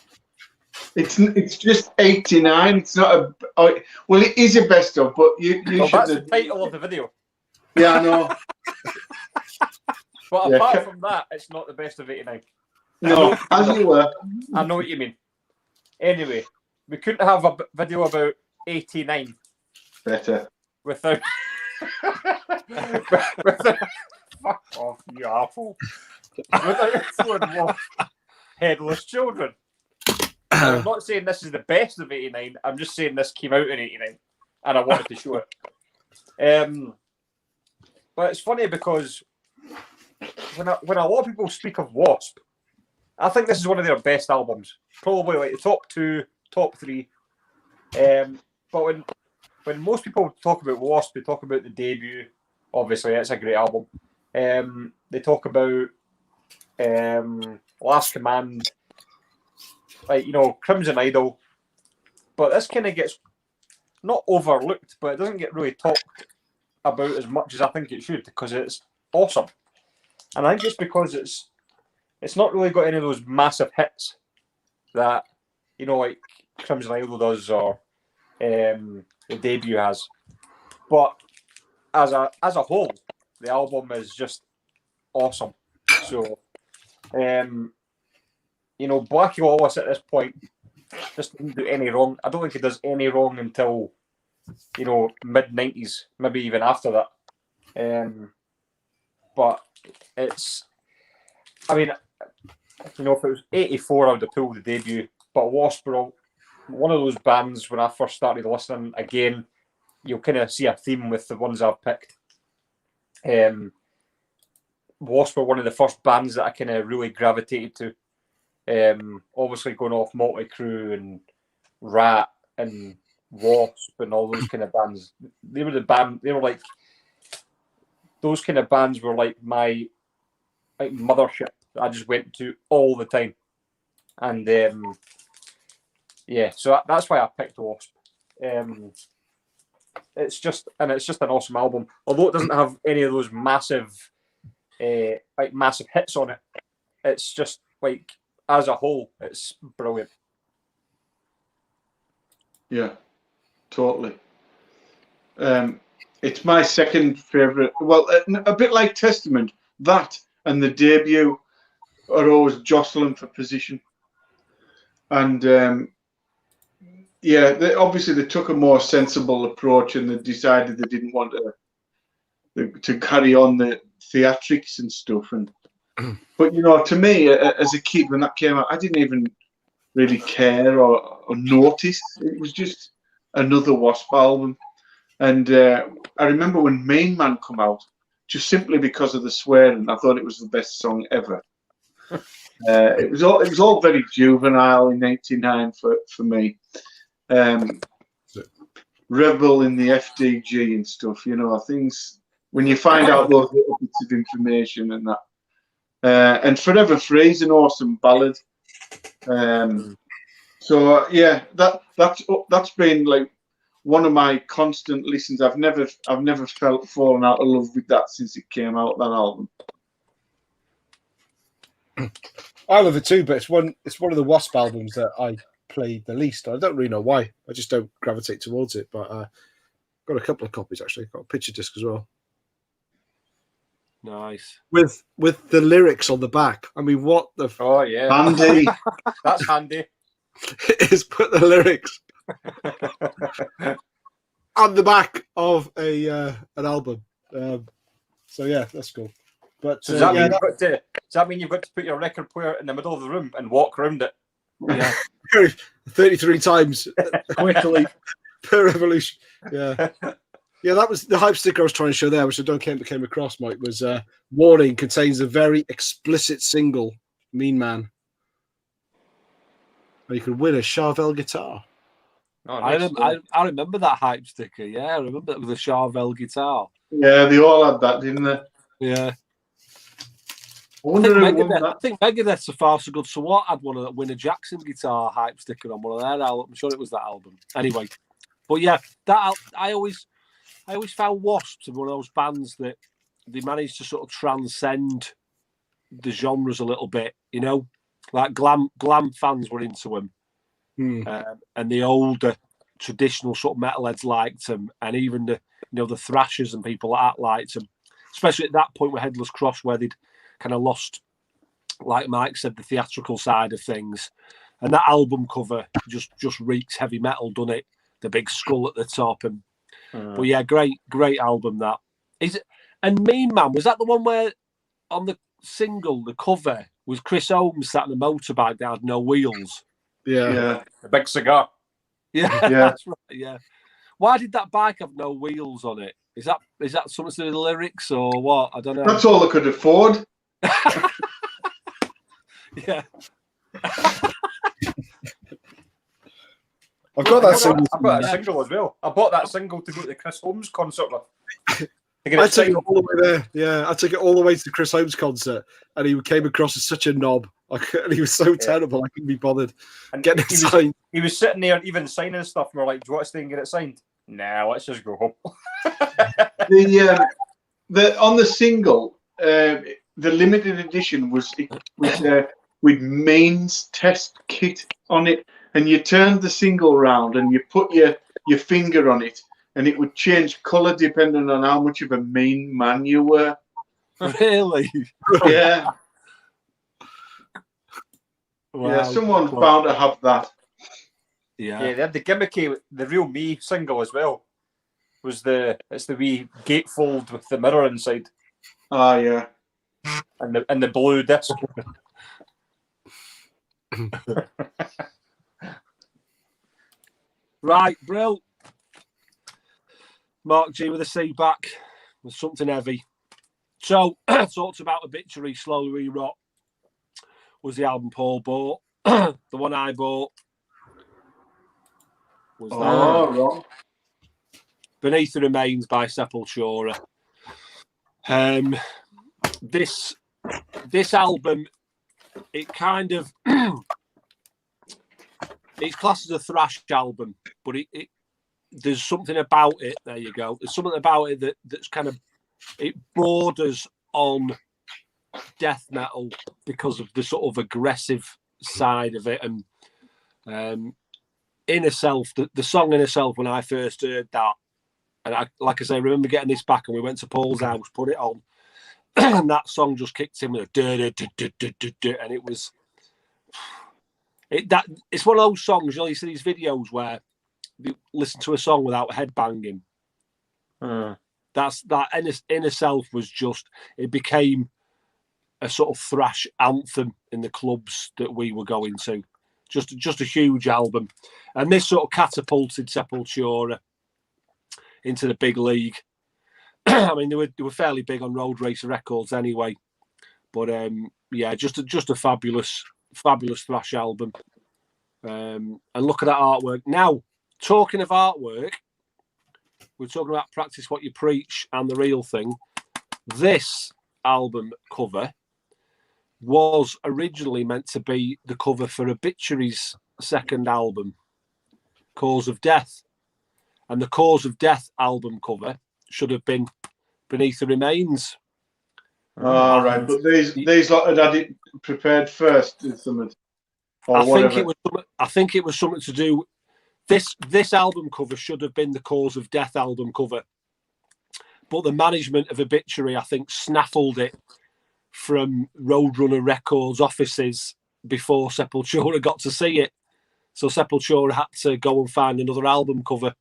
It's just '89. It's not a. Well, it is a best of, but you should. That's the title of the video. Yeah, I know. But apart from that, it's not the best of '89. No, as you were. I know what you mean. Anyway, we couldn't have a video about '89 better without. Fuck off, you asshole! Without Headless Children. I'm not saying this is the best of '89. I'm just saying this came out in '89, and I wanted to show it. But it's funny because when a lot of people speak of Wasp, I think this is one of their best albums. Probably like the top 2, top 3. But when most people talk about Wasp, they talk about the debut. Obviously, it's a great album. They talk about Last Command, like Crimson Idol. But this kind of gets not overlooked, but it doesn't get really talked about as much as I think it should because it's awesome. And I think it's because it's not really got any of those massive hits that like Crimson Idol does or the debut has. But as a whole, the album is just awesome. So Blackie Lawless at this point just didn't do any wrong. I don't think he does any wrong until mid-90s, maybe even after that. But it's, I mean, if it was 84, I would have pulled the debut. But Wasp were one of those bands when I first started listening. Again, you'll kind of see a theme with the ones I've picked. Wasp were one of the first bands that I kind of really gravitated to. Obviously, going off Motley Crue and Rat and Wasp and all those kind of bands. They were the band. They were like those kind of bands were like my mothership. I just went to all the time, and so that's why I picked Wasp. It's just an awesome album. Although it doesn't have any of those massive hits on it, it's just like as a whole, it's brilliant. Yeah, totally. It's my second favorite. Well, a bit like Testament, that and the debut are always jostling for position. And obviously they took a more sensible approach and they decided they didn't want to carry on the theatrics and stuff. And but to me, as a kid when that came out, I didn't even really care or notice. It was just another Wasp album. And I remember when Main Man come out, just simply because of the swearing, I thought it was the best song ever. It was all very juvenile in '89 for me. Rebel in the FDG and stuff, you know, things when you find out those little bits of information and that. And Forever Free is an awesome ballad. So yeah, that's been like one of my constant listens. I've never fallen out of love with that since it came out, that album. I love it too, but it's one of the Wasp albums that I play the least. I don't really know why. I just don't gravitate towards it. But got a couple of copies actually. Got a picture disc as well. Nice. With the lyrics on the back. I mean, what the? Oh yeah, Handy. That's handy. Is put the lyrics on the back of an album. So yeah, that's cool. But So does that mean you've got to put your record player in the middle of the room and walk around it? Yeah. 33 times Quickly. per revolution. Yeah. Yeah, that was the hype sticker I was trying to show there, which I don't came across, Mike, was warning contains a very explicit single, Mean Man. And you could win a Charvel guitar. Oh, nice. I remember that hype sticker. Yeah, I remember it with the Charvel guitar. Yeah, they all had that, didn't they? Yeah. I I think Megadeth's a Far So Good So What had one of that Winner Jackson guitar hype sticker on one of their albums. I'm sure it was that album. Anyway, but yeah, that I always found Wasps one of those bands that they managed to sort of transcend the genres a little bit. You know, like glam fans were into them, and the older traditional sort of metalheads liked them, and even the thrashers and people like that liked them. Especially at that point with Headless Cross, where they'd kind of lost, like Mike said, the theatrical side of things. And that album cover just reeks heavy metal, doesn't it? The big skull at the top. But yeah, great album that. Is it? And Mean Man, was that the one where on the single, the cover, was Chris Holmes sat on a motorbike that had no wheels? Yeah. The big cigar. Yeah, that's right, yeah. Why did that bike have no wheels on it? Is that something to do with the lyrics or what? I don't know. That's all I could afford. Yeah. I've got that single. I've got that single as well. I bought that single to go to the Chris Holmes concert with. I took it all the way there. Yeah, I took it all the way to the Chris Holmes concert, and he came across as such a knob. And he was so terrible, I couldn't be bothered getting it signed. He was sitting there even signing stuff, and we're like, "Do you want to stay and get it signed?" Nah, let's just go home. The on the single, the limited edition was with mains test kit on it, and you turned the single round and you put your finger on it, and it would change colour depending on how much of a mean man you were. Really? Yeah. Wow. Yeah, someone bound to have that. Yeah. Yeah, they had the gimmicky, the Real Me single as well. It's the wee gatefold with the mirror inside. Ah, yeah. And the blue disc. Right, Brill. Mark G with a C back with something heavy. So, talked about Obituary, Slow Re-Rot was the album Paul bought. The one I bought was wrong. Beneath the Remains by Sepultura. This album, it kind of it's classed as a thrash album, but it there's something about it. There you go. There's something about it that's kind of it borders on death metal because of the sort of aggressive side of it. And Inner Self, the song Inner Self, when I first heard that, and I remember getting this back, and we went to Paul's house, put it on, and that song just kicked in with a and it was it's one of those songs, you see these videos where you listen to a song without headbanging. That Inner Self was just, it became a sort of thrash anthem in the clubs that we were going to. Just a huge album. And this sort of catapulted Sepultura into the big league. I mean, they were fairly big on Road Racer Records anyway. But yeah, just a fabulous thrash album. And look at that artwork. Now, talking of artwork, we're talking about Practice What You Preach and The Real Thing. This album cover was originally meant to be the cover for Obituary's second album, Cause of Death. And the Cause of Death album cover should have been Beneath the Remains. Oh, right. But these lot had it prepared first, did something. Or I think it was something to do. This album cover should have been the Cause of Death album cover, but the management of Obituary, I think, snaffled it from Roadrunner Records offices before Sepultura got to see it. So Sepultura had to go and find another album cover,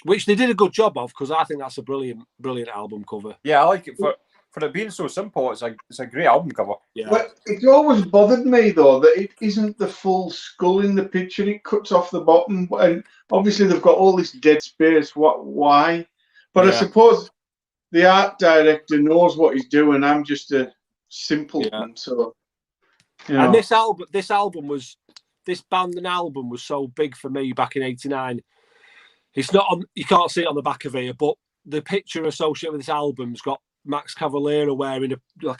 which they did a good job of, because I think that's a brilliant album cover. Yeah, I like it for it being so simple. It's a great album cover. Yeah. Well, it always bothered me though that it isn't the full skull in the picture. It cuts off the bottom, and obviously they've got all this dead space. Why? But I suppose the art director knows what he's doing. I'm just a simpleton, so. You know. And this band and album was so big for me back in '89. It's not on. You can't see it on the back of here, but the picture associated with this album's got Max Cavalera wearing a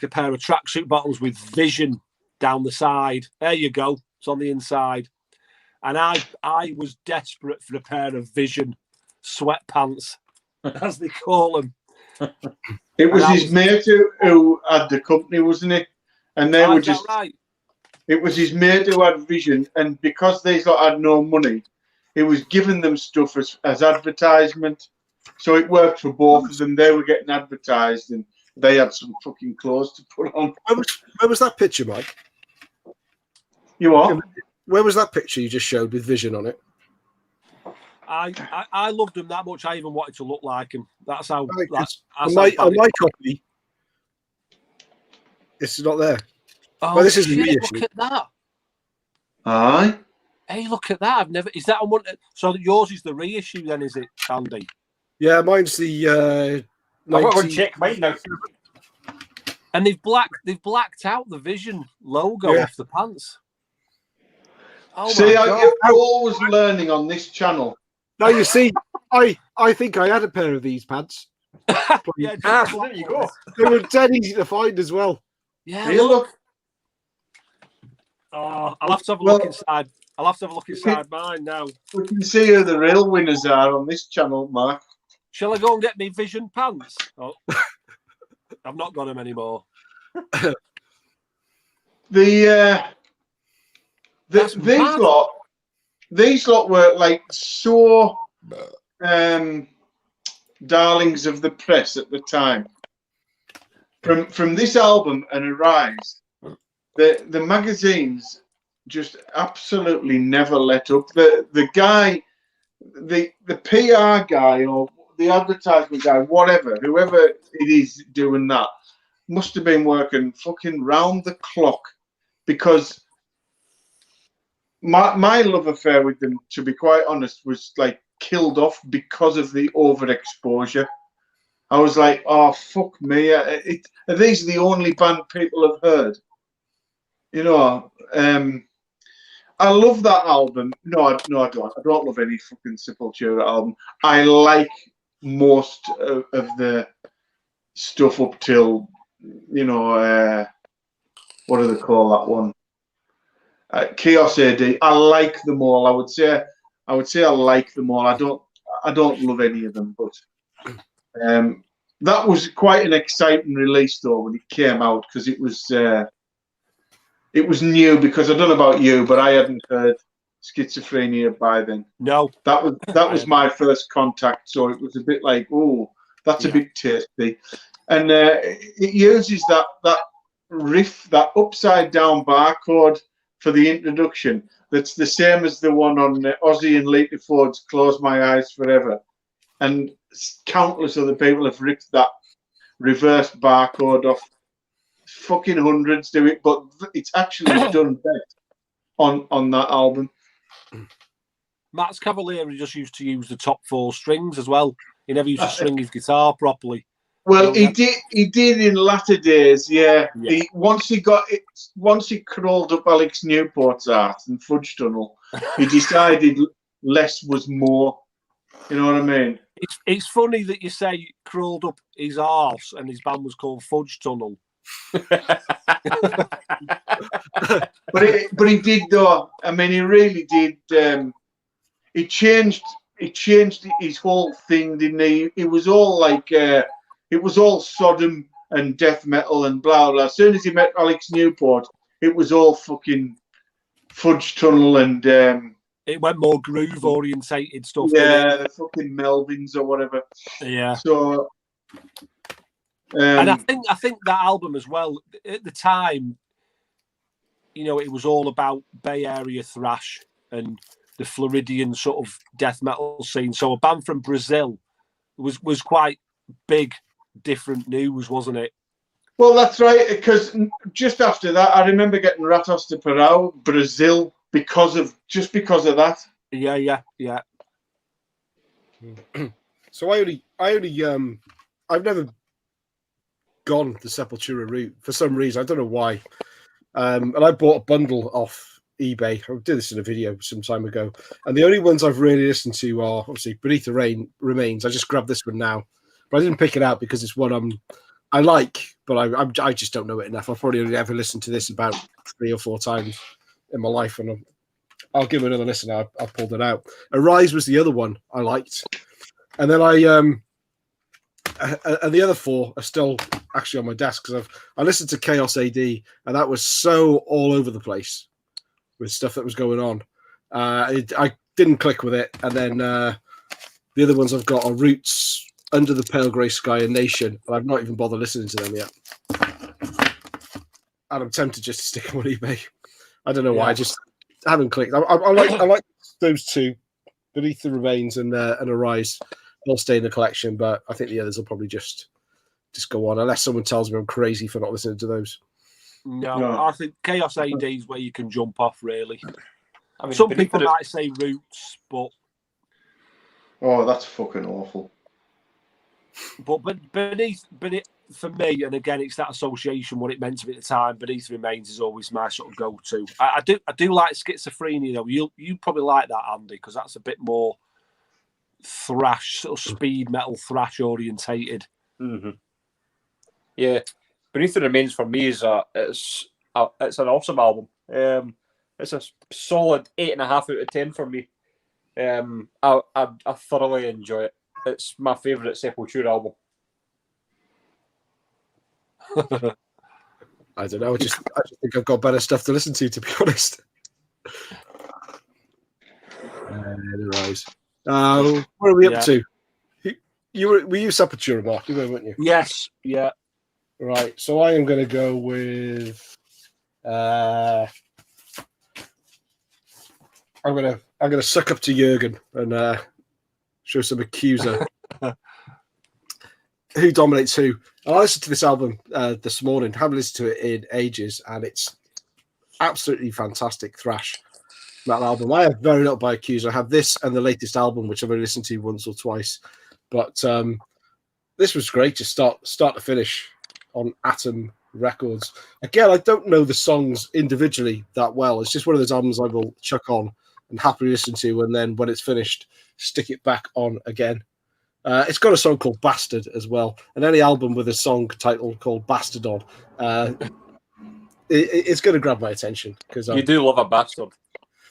pair of tracksuit bottoms with Vision down the side. There you go. It's on the inside. And I was desperate for a pair of Vision sweatpants, as they call them. It was his mate who had the company, wasn't it? And they were just right. It was his mate who had Vision, and because they had no money, he was giving them stuff as advertisement. So it worked for both of them. They were getting advertised, and they had some fucking clothes to put on. Where was that picture, Mike? You what? Where was that picture you just showed with Vision on it? I loved him that much. I even wanted to look like him. That's how. On my copy, it's not there. Oh, well, this is shit, reissue. Look at that. Aye. Hey, look at that. I've never. Is that on one? So yours is the reissue, then, is it, Andy? Yeah, mine's the. I've got to check mine now. And they've blacked out the Vision logo off the pants. Oh, see, I'm always learning on this channel. Now you see, I think I had a pair of these pants. Yeah, there you go. They were dead easy to find as well. Yeah, look. Oh, I'll have to have a look inside. I'll have to have a look inside mine now. We can see who the real winners are on this channel, Mark. Shall I go and get me Vision pants? Oh, I've not got them anymore. These lot were like so darlings of the press at the time. From this album and Arise, the magazines just absolutely never let up. The guy, the PR guy or the advertisement guy, whoever it is doing that, must have been working fucking round the clock, because my love affair with them, to be quite honest, was like killed off because of the overexposure. I was like, oh, fuck me. Are these the only band people have heard? You know, I love that album. No, I don't. I don't love any fucking Sepultura album. I like most of the stuff up till, you know, what do they call that one? Chaos AD. I like them all. I would say I like them all. I don't love any of them, but that was quite an exciting release though when it came out, because it was new. Because I don't know about you, but I hadn't heard Schizophrenia by then. No, that was my first contact, so it was a bit like, oh, that's a bit tasty. And it uses that riff, that upside down barcode for the introduction. That's the same as the one on Ozzy and Lita Ford's "Close My Eyes Forever," and countless other people have ripped that reverse barcode off. Fucking hundreds do it, but it's actually done best on that album. Max Cavalieri just used to use the top 4 strings as well. He never used to string his guitar properly. Well, he did in latter days, yeah. Yeah. Once he crawled up Alex Newport's art and Fudge Tunnel, he decided less was more. You know what I mean? It's funny that you say crawled up his arse and his band was called Fudge Tunnel. But he did though. I mean, he really did. He changed his whole thing, didn't he? It was all like it was all Sodom and death metal and blah blah. As soon as he met Alex Newport, it was all fucking Fudge Tunnel and it went more groove orientated stuff. Yeah, the fucking Melvins or whatever. Yeah. So. And I think that album as well, at the time, you know, it was all about Bay Area thrash and the Floridian sort of death metal scene. So a band from Brazil was quite big, different news, wasn't it? Well, that's right, because just after that, I remember getting Ratos de Parau, Brazil, because of that. Yeah. So I've never gone the Sepultura route for some reason. I don't know why. And I bought a bundle off eBay. I did this in a video some time ago. And the only ones I've really listened to are obviously Beneath the Remains. I just grabbed this one now. But I didn't pick it out because it's one I like, but I just don't know it enough. I've probably only ever listened to this about 3 or 4 times in my life. And I'll give it another listen. I pulled it out. Arise was the other one I liked. And then and the other 4 are still actually on my desk because I listened to Chaos AD, and that was so all over the place with stuff that was going on. I didn't click with it, and then the other ones I've got are Roots, Under the Pale Grey Sky, and Nation, and I've not even bothered listening to them yet. And I'm tempted just to stick them on eBay. I don't know why. I just haven't clicked. I like those 2, Beneath the Remains and Arise. They'll stay in the collection, but I think the others will probably just go on, unless someone tells me I'm crazy for not listening to those. No. I think Chaos AD is where you can jump off, really. I mean, some people might say Roots, but that's fucking awful. But beneath for me, and again, it's that association, what it meant to me at the time. Beneath Remains is always my sort of go-to. I do like Schizophrenia though. You probably like that, Andy, because that's a bit more thrash, sort of speed metal thrash orientated. Mm-hmm. Yeah, Beneath the Remains for me is it's an awesome album. It's a solid 8.5 out of 10 for me. I thoroughly enjoy it. It's my favourite Sepultura album. I don't know. I just think I've got better stuff to listen to be honest. Anyways, what are we up to? Were you Sepultura, Mark? You were, weren't you? Yes. Yeah. Right. So I am going to go with. I'm gonna suck up to Jürgen and show some accuser. Who dominates who? I listened to this album this morning. Haven't listened to it in ages, and it's absolutely fantastic thrash metal album. I have very little by Accuser. I have this and the latest album, which I've only listened to once or twice. But this was great to start to finish on Atom Records. Again, I don't know the songs individually that well. It's just one of those albums I will chuck on and happily listen to, and then when it's finished, stick it back on again. It's got a song called Bastard as well, and any album with a song title called Bastard on, it's going to grab my attention because you do love a bastard.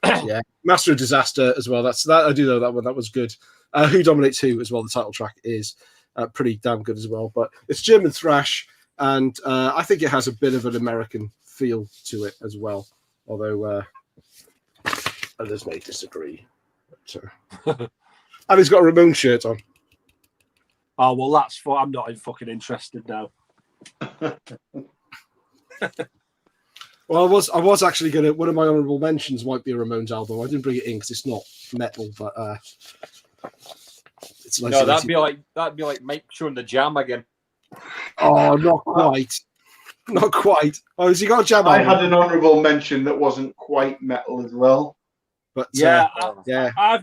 Yeah, Master of Disaster as well. That I do know that one. That was good. Who Dominates Who as well. The title track is pretty damn good as well. But it's German thrash, and I think it has a bit of an American feel to it as well. Although others may disagree. But, and he's got a Ramon shirt on. Oh well, that's fun. I'm not fucking interested now. Well, I was actually gonna. One of my honourable mentions might be a Ramones album. I didn't bring it in because it's not metal, but it's nice. No, that'd be like Mike showing the Jam again. Oh, not quite, not quite. Oh, has he got a Jam? I had an honourable mention that wasn't quite metal as well. But Yeah, yeah, I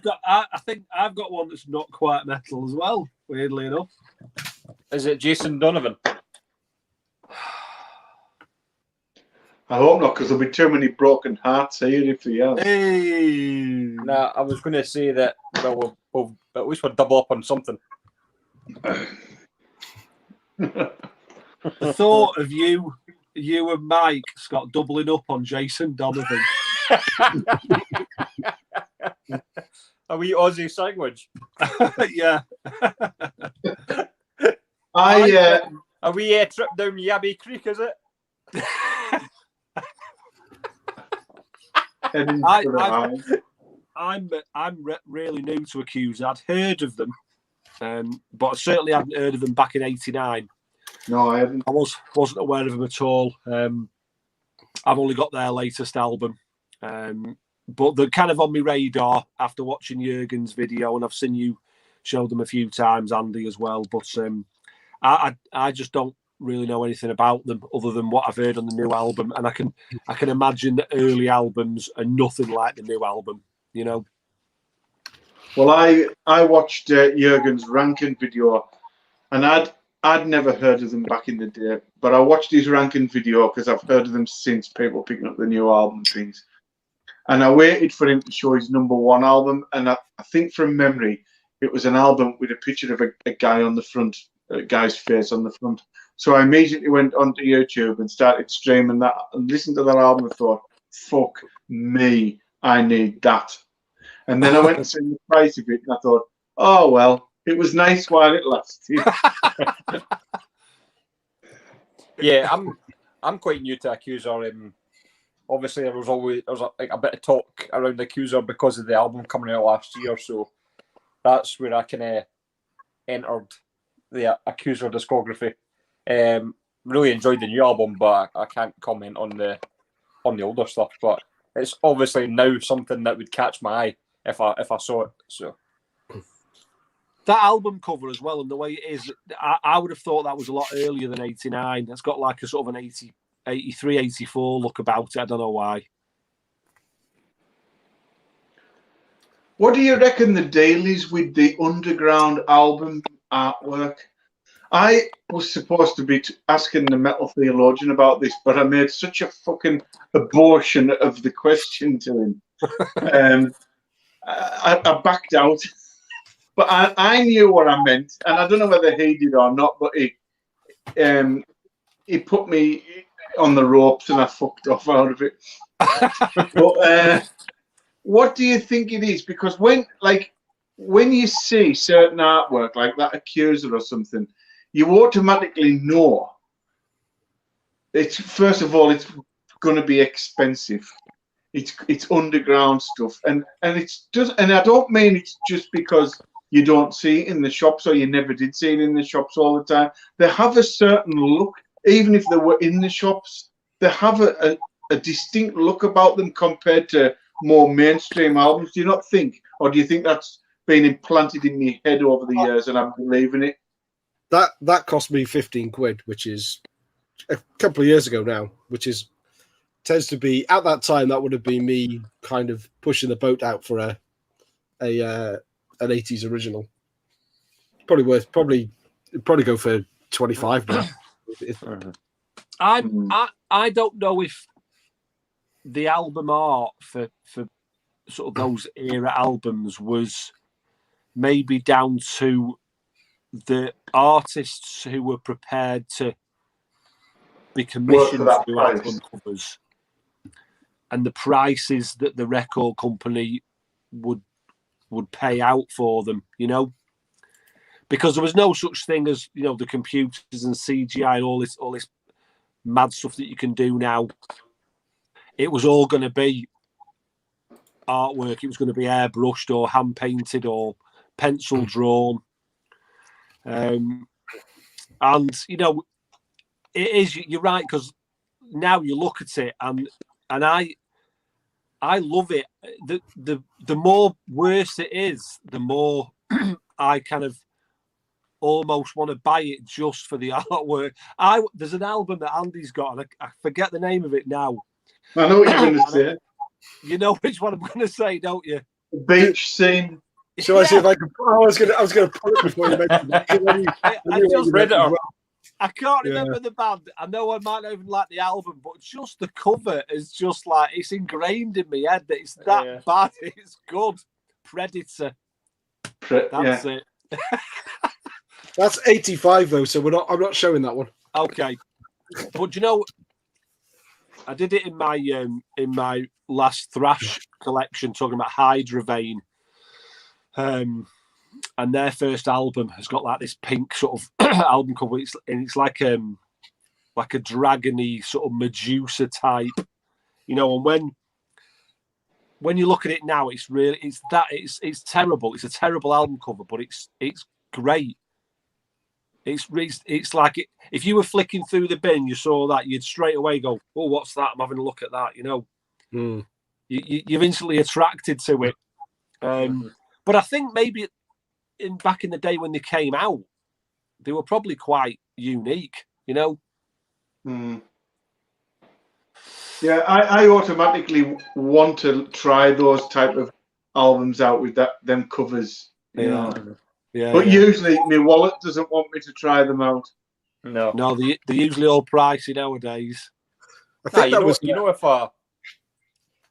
think I've got one that's not quite metal as well. Weirdly enough, Is it Jason Donovan? I hope not, because there'll be too many broken hearts here if he has. hey, Nah, I was going to say that. Well, we'll at least we'll double up on something. the thought of you and Mike, Scott, doubling up on Jason Donovan. A wee Aussie sandwich. Yeah. A wee trip down Yabby Creek, is it? I'm really new to Accuser. I'd heard of them, but I certainly hadn't heard of them back in '89. No, I haven't. I wasn't aware of them at all. I've only got their latest album, but they're kind of on my radar after watching Jürgen's video, and I've seen you show them a few times, Andy, as well. But I just don't really know anything about them other than what I've heard on the new album, and I can imagine the early albums are nothing like the new album, you know. Well, I watched Jürgen's Rankin video, and I'd never heard of them back in the day, but I watched his Rankin video because I've heard of them since people picking up the new album things. And I waited for him to show his #1 album, and I think from memory, it was an album with a picture of a guy on the front, a guy's face on the front. So I immediately went onto YouTube and started streaming that and listened to that album and thought, fuck me, I need that. And then I went and seen the price of it, and I thought, oh, well, it was nice while it lasted. Yeah, I'm quite new to Accuser. Obviously, there was a bit of talk around Accuser because of the album coming out last year, so that's where I kind of entered the Accuser discography. Really enjoyed the new album, but I can't comment on the older stuff. But it's obviously now something that would catch my eye if I saw it. So that album cover as well, and the way it is, I would have thought that was a lot earlier than '89. It's got like a sort of an 83, 84 look about it. I don't know why. What do you reckon the deal is with the underground album artwork? I was supposed to be asking the metal theologian about this, but I made such a fucking abortion of the question to him. I backed out. But I knew what I meant, and I don't know whether he did or not, but he put me on the ropes and I fucked off out of it. But what do you think it is? Because when you see certain artwork like that Accuser or something, you automatically know it's, first of all, it's going to be expensive. It's underground stuff, and it's just, and I don't mean it's just because you don't see it in the shops or you never did see it in the shops all the time. They have a certain look, even if they were in the shops. They have a distinct look about them compared to more mainstream albums. Do you not think, or do you think that's been implanted in my head over the years and I'm believing it? That cost me 15 quid, which is a couple of years ago now, which is tends to be at that time that would have been me kind of pushing the boat out for an 80s original. Probably go for 25 now. I don't know if the album art for sort of those era albums was maybe down to the artists who were prepared to be commissioned to do album covers and the prices that the record company would pay out for them, you know, because there was no such thing as, you know, the computers and CGI and all this mad stuff that you can do now. It was all going to be artwork. It was going to be airbrushed or hand painted or pencil drawn. And you know, it is. You're right, because now you look at it and I love it. The more worse it is, the more I kind of almost want to buy it just for the artwork. There's an album that Andy's got, and I forget the name of it now. I know what you're going to say. You know which one I'm going to say, don't you? The beach scene. Shall I see if I can? I was going to put it before you mentioned it. I can't remember the band. I know I might not even like the album, but just the cover is just like it's ingrained in my head that it's that bad. It's good. Predator. That's it. That's 85 though, so I'm not showing that one. Okay, but you know, I did it in my last thrash collection, talking about Hydra Vein. And their first album has got like this pink sort of album cover. It's like a dragony sort of Medusa type, you know. And when you look at it now, it's terrible. It's a terrible album cover, but it's great. It's like if you were flicking through the bin, you saw that, you'd straight away go, "Oh, what's that? I'm having a look at that." You know, you're instantly attracted to it. But I think maybe back in the day when they came out, they were probably quite unique, you know. Yeah, I automatically want to try those type of albums out with them covers, you know. Yeah. But usually my wallet doesn't want me to try them out. No, they're usually all pricey nowadays. I think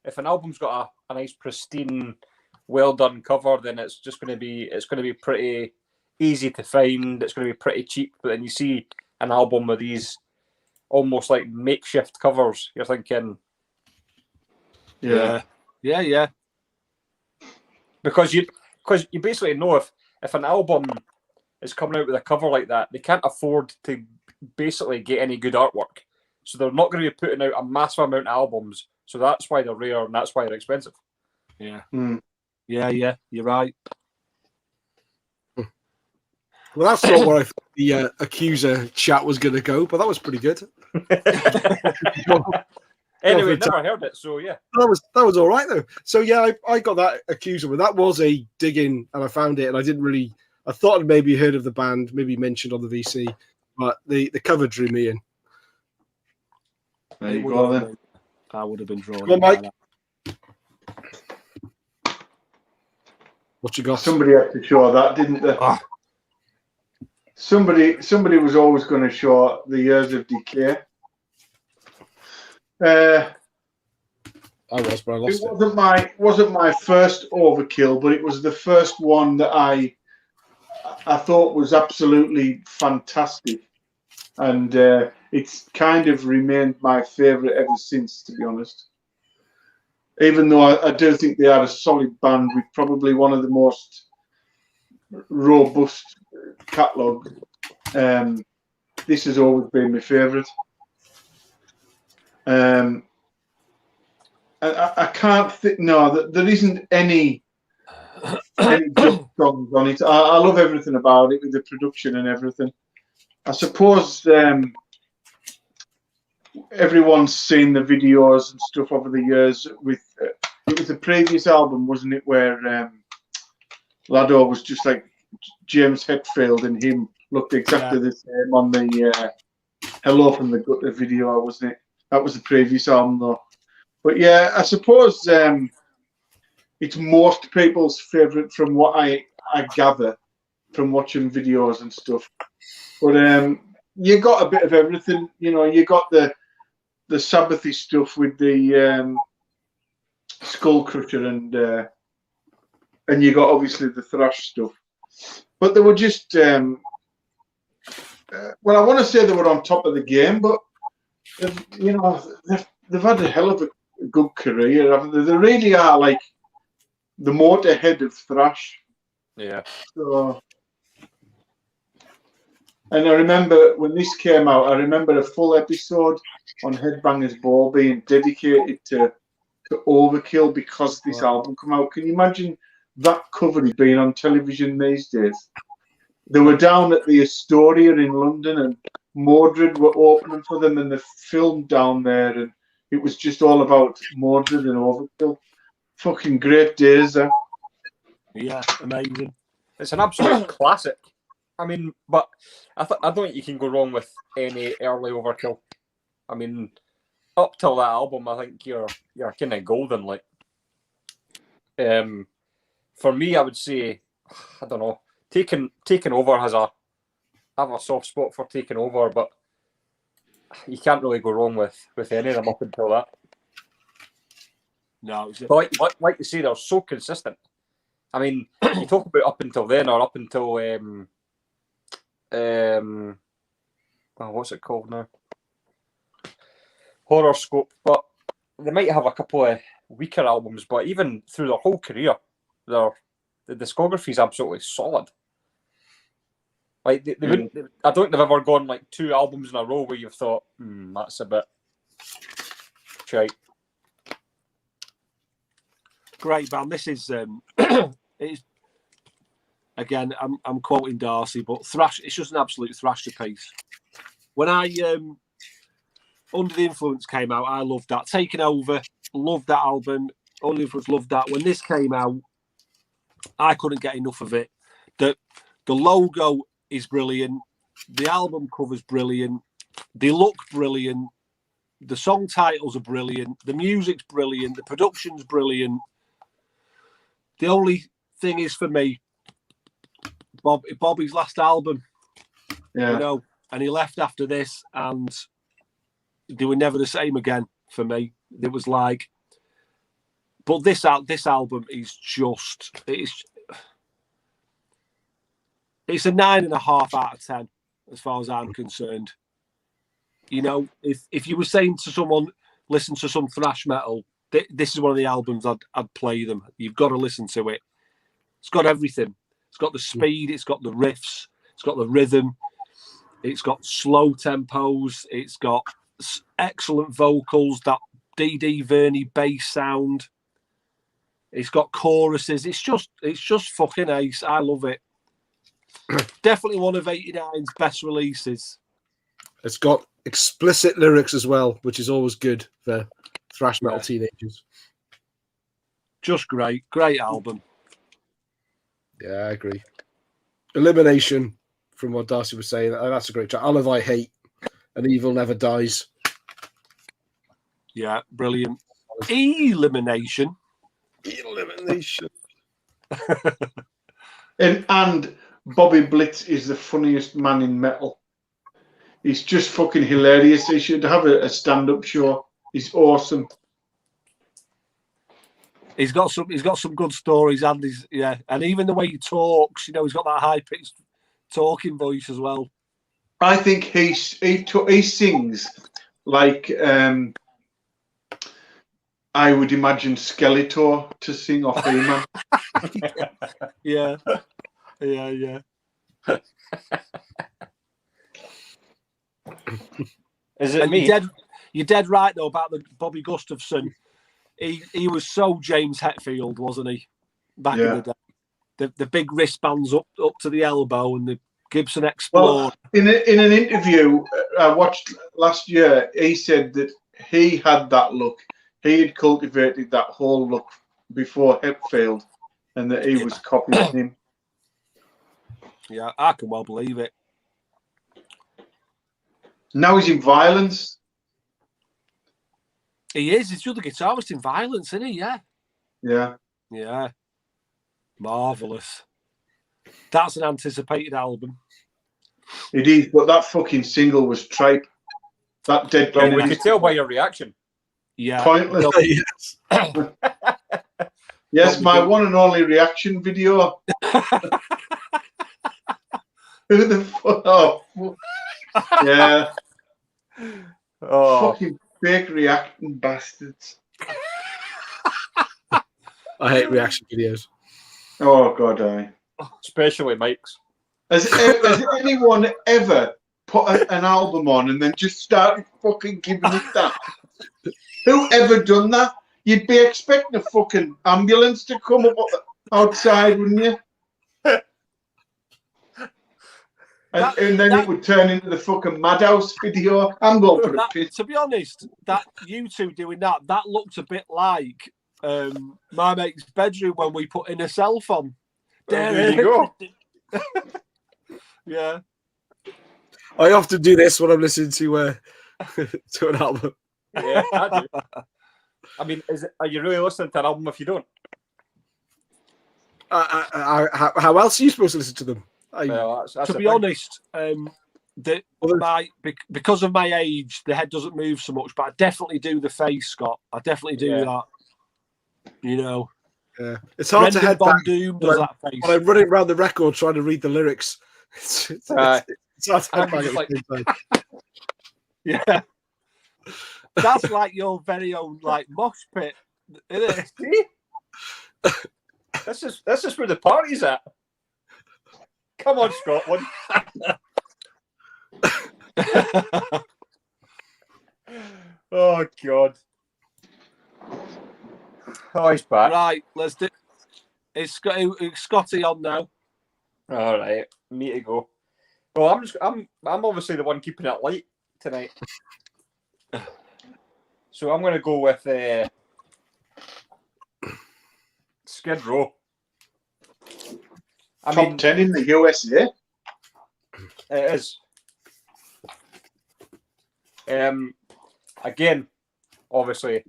if an album's got a nice pristine, well done cover, then it's going to be pretty easy to find. It's going to be pretty cheap. But then you see an album with these almost like makeshift covers, you're thinking, yeah. Because you basically know if an album is coming out with a cover like that, they can't afford to basically get any good artwork, so they're not going to be putting out a massive amount of albums. So that's why they're rare and that's why they're expensive. Yeah. Yeah, you're right. Well, that's not where I thought the Accuser chat was going to go, but that was pretty good. Anyway, never heard it, so yeah. That was all right though. So yeah, I got that Accuser, but that was a dig-in, and I found it, and I thought I'd maybe heard of the band, maybe mentioned on the VC, but the cover drew me in. There you go then. I would have been drawn. Well, Mike, what you got? Somebody had to show that, didn't they? Somebody was always going to show the Years of Decay. I was, but I lost it. It wasn't my first Overkill, but it was the first one that I thought was absolutely fantastic, and it's kind of remained my favourite ever since, to be honest. Even though I do think they are a solid band with probably one of the most robust catalogue, this has always been my favourite. I can't think. No, there isn't any good songs on it. I love everything about it, with the production and everything. I suppose everyone's seen the videos and stuff over the years. With it was the previous album, wasn't it, where Lado was just like James Hetfield, and him looked exactly the same on the Hello from the Gutter video, wasn't it? That was the previous album, though. But yeah, I suppose it's most people's favourite from what I gather from watching videos and stuff. But you got a bit of everything, you know. You got the Sabbathy stuff with the Skull Crusher, and you got obviously the thrash stuff. But they were just well, I want to say they were on top of the game, but you know, they've had a hell of a good career, haven't they? They really are like the Motorhead of thrash. Yeah. So, and I remember when this came out, I remember a full episode on Headbangers Ball being dedicated to Overkill because this album came out. Can you imagine that coverage being on television these days? They were down at the Astoria in London, and Mordred were opening for them, and they filmed down there, and it was just all about Mordred and Overkill. Fucking great days, eh? Yeah, amazing. It's an absolute classic. I mean, but I don't think you can go wrong with any early Overkill. I mean, up till that album, I think you're kind of golden. Like, for me, I would say, I don't know, Taking Over has I have a soft spot for Taking Over, but you can't really go wrong with any of them up until that. No, but like you say, they're so consistent. I mean, you talk about up until then or up until what's it called now? Horoscope, but they might have a couple of weaker albums, but even through their whole career, the discography is absolutely solid. Like they wouldn't. I don't think they've ever gone like 2 albums in a row where you've thought, that's a bit shite. Great band. This is it's again. I'm quoting Darcy, but thrash. It's just an absolute thrasher piece. When I Under the Influence came out, I loved that. Taking Over, loved that album. Under the Influence, loved that. When this came out, I couldn't get enough of it. The logo is brilliant. The album cover's brilliant. They look brilliant. The song titles are brilliant. The music's brilliant. The production's brilliant. The only thing is for me, Bobby's last album, and he left after this, and they were never the same again for me. It was like, but this album is just it's a 9.5 out of 10 as far as I'm concerned. You know, if you were saying to someone, listen to some thrash metal, this is one of the albums I'd play them. You've got to listen to it. It's got everything. It's got the speed. It's got the riffs. It's got the rhythm. It's got slow tempos. It's got excellent vocals. That D.D. Verney bass sound. It's got choruses. It's just fucking ace. I love it. Definitely one of 89's best releases. It's got explicit lyrics as well, which is always good for thrash metal teenagers. Just great album. Yeah, I agree. Elimination, from what Darcy was saying, that's a great track. All of I Hate, and Evil Never Dies. Yeah, brilliant. Elimination. And Bobby Blitz is the funniest man in metal. He's just fucking hilarious. He should have a stand-up show. He's awesome. He's got some good stories, and and even the way he talks, you know, he's got that high-pitched talking voice as well. I think he sings like I would imagine Skeletor to sing off He-Man. Yeah. Is it and me? You're dead right though about the Bobby Gustafson. He was so James Hetfield, wasn't he? Back in the day, the big wristbands up to the elbow and the Gibson Explorer. Well, in an interview I watched last year, he said that he had that look. He had cultivated that whole look before Hetfield, and that he was copying him. Yeah, I can well believe it. Now he's in Violence. He is. He's the other guitarist in Violence, isn't he? Yeah. Yeah. Marvellous. That's an anticipated album. It is, but that fucking single was tripe. That Dead Well, Kennedy. we could tell by your reaction. Yeah. Pointless. Yes. Yes, my one and only reaction video. Who the fuck? Oh, yeah. Oh, Fucking fake reacting bastards. I hate reaction videos. Oh, God, especially Mike's. Has anyone ever put an album on and then just started fucking giving it that? Who ever done that? You'd be expecting a fucking ambulance to come up outside, wouldn't you? And then it would turn into the fucking Madhouse video. I'm going for a piss. To be honest, that you two doing that looked a bit like my mate's bedroom when we put in a cell phone. There you go. Yeah. I often do this when I'm listening to to an album. Yeah, I do. I mean, are you really listening to an album if you don't? How else are you supposed to listen to them? Well, that's to be honest, because of my age, the head doesn't move so much, but I definitely do the face, Scott. I definitely do that. You know, yeah, it's hard to head back. Doom does that face. When I'm running around the record trying to read the lyrics, it's hard to head back at the same time. Yeah, that's like your very own like mosh pit, isn't it? This is where the party's at. Come on, Scotland. Oh God. Oh, he's back. Right, let's do. It's Scotty on now. All right, me to go. Well, I'm obviously the one keeping it light tonight. So I'm going to go with Skid Row. Top 10 in the USA. It is. Again, obviously,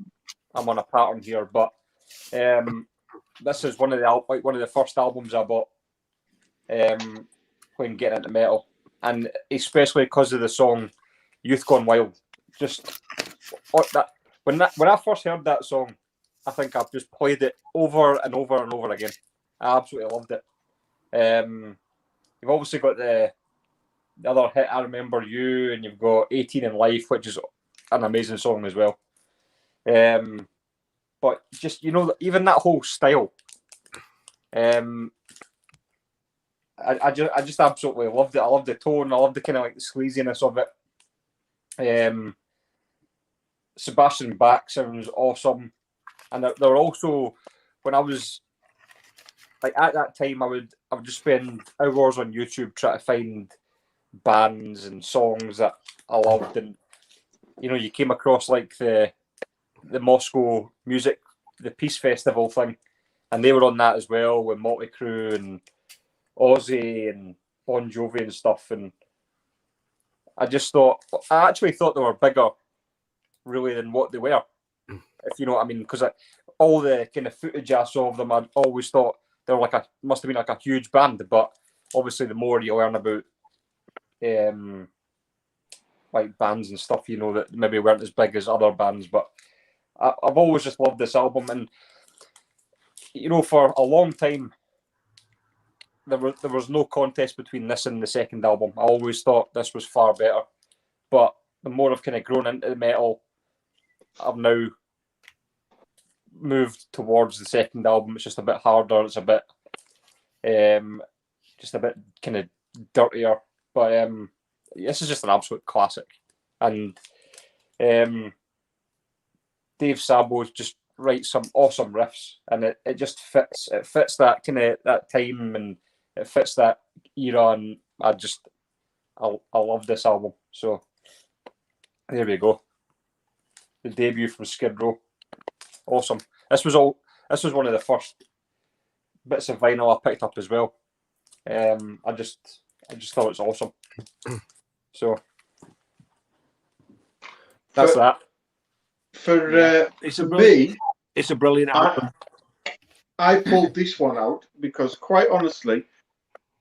I'm on a pattern here, but this is one of the first albums I bought when getting into metal, and especially because of the song "Youth Gone Wild." Just when I first heard that song, I think I've just played it over and over and over again. I absolutely loved it. You've obviously got the other hit, "I Remember You," and you've got 18 in Life, which is an amazing song as well. But just, even that whole style, I just absolutely loved it. I loved the tone. I loved the kind of like the sleaziness of it. Sebastian Bach sounds awesome, and there were also, when I was like at that time, I would just spend hours on YouTube trying to find bands and songs that I loved, and you came across like the Moscow music, the Peace Festival thing, and they were on that as well with Motley Crue and Ozzy and Bon Jovi and stuff, and I actually thought they were bigger really than what they were, if you know what I mean, because all the kind of footage I saw of them, I always thought they were must have been like a huge band, but obviously the more you learn about like bands and stuff, that maybe weren't as big as other bands, but I've always just loved this album, and for a long time there was no contest between this and the second album. I always thought this was far better, but the more I've kind of grown into the metal, I've now moved towards the second album. It's just a bit harder. It's a bit, just a bit kind of dirtier. But this is just an absolute classic. And Dave Sabo just writes some awesome riffs, and it just fits. It fits that kind of that time, and it fits that era. And I love this album. So there we go. The debut from Skid Row. Awesome. This was one of the first bits of vinyl I picked up as well. I just thought it's awesome. So that's that. It's a brilliant album. I pulled this one out because, quite honestly,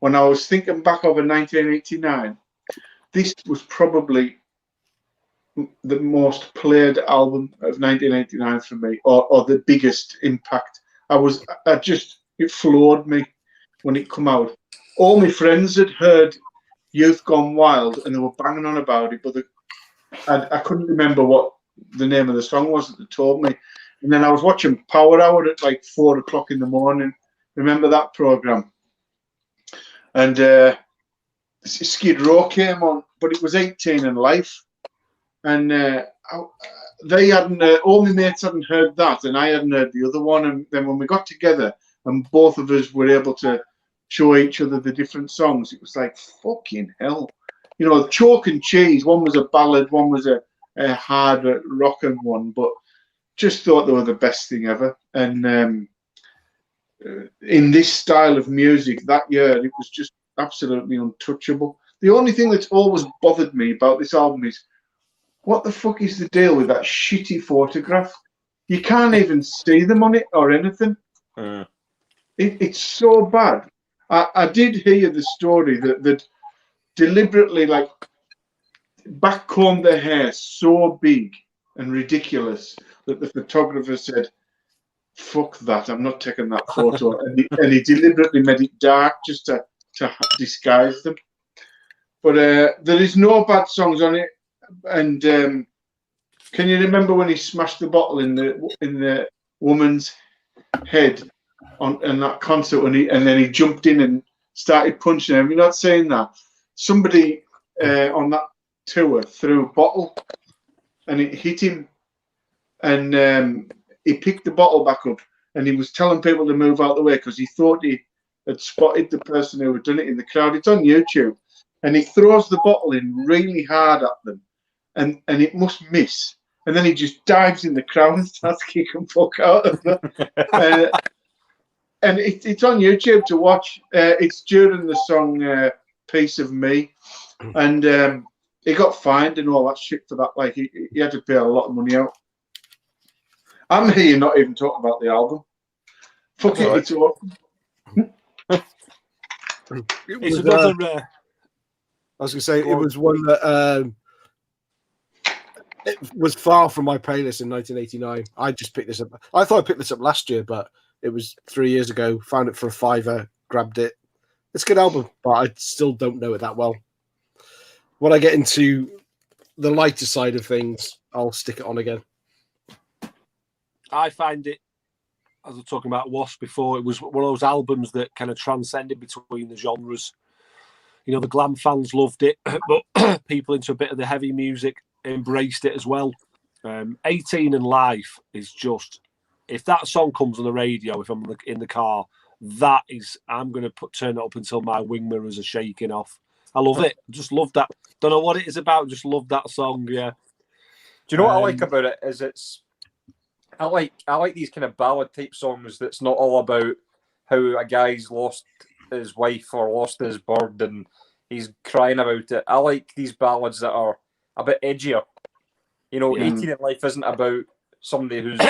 when I was thinking back over 1989, this was probably the most played album of 1989 for me, or the biggest impact. It floored me when it come out. All my friends had heard Youth Gone Wild and they were banging on about it, but I couldn't remember what the name of the song was that they told me. And then I was watching Power Hour at like 4 o'clock in the morning. Remember that program? And Skid Row came on, but it was 18 in Life. And they hadn't, all my mates hadn't heard that, and I hadn't heard the other one. And then when we got together and both of us were able to show each other the different songs, it was like, fucking hell. Chalk and Cheese, one was a ballad, one was a hard rockin' one, but just thought they were the best thing ever. And in this style of music that year, it was just absolutely untouchable. The only thing that's always bothered me about this album is what the fuck is the deal with that shitty photograph? You can't even see them on it or anything. It's so bad. I did hear the story that deliberately like backcombed their hair so big and ridiculous that the photographer said, "Fuck that! I'm not taking that photo," and he deliberately made it dark just to disguise them. But there is no bad songs on it. And can you remember when he smashed the bottle in the woman's head on that concert and then he jumped in and started punching her? You're not saying that somebody on that tour threw a bottle and it hit him, and he picked the bottle back up and he was telling people to move out the way because he thought he had spotted the person who had done it in the crowd. It's on YouTube, and he throws the bottle in really hard at them, and it must miss, and then he just dives in the crowd and starts kicking fuck out of them. And it's on YouTube to watch. It's during the song "Piece of Me," and he got fined and all that shit for that. Like he had to pay a lot of money out. I'm here not even talking about the album. Fuck it, it's awesome. It's another. I was going to say it was one that it was far from my playlist in 1989. I just picked this up. I thought I picked this up last year, but it was 3 years ago. Found it for a £5, grabbed it. It's a good album, but I still don't know it that well. When I get into the lighter side of things, I'll stick it on again. I find it, as I was talking about Wasp before, it was one of those albums that kind of transcended between the genres. You know, the glam fans loved it, but people into a bit of the heavy music embraced it as well. 18 and Life is just, if that song comes on the radio, if I'm in the car, that is, I'm going to turn it up until my wing mirrors are shaking off. I love it. Just love that. Don't know what it is about, just love that song, yeah. Do you know what I like about it? Is I like these kind of ballad type songs that's not all about how a guy's lost his wife or lost his bird and he's crying about it. I like these ballads that are a bit edgier. You know, 18 in Life isn't about somebody who's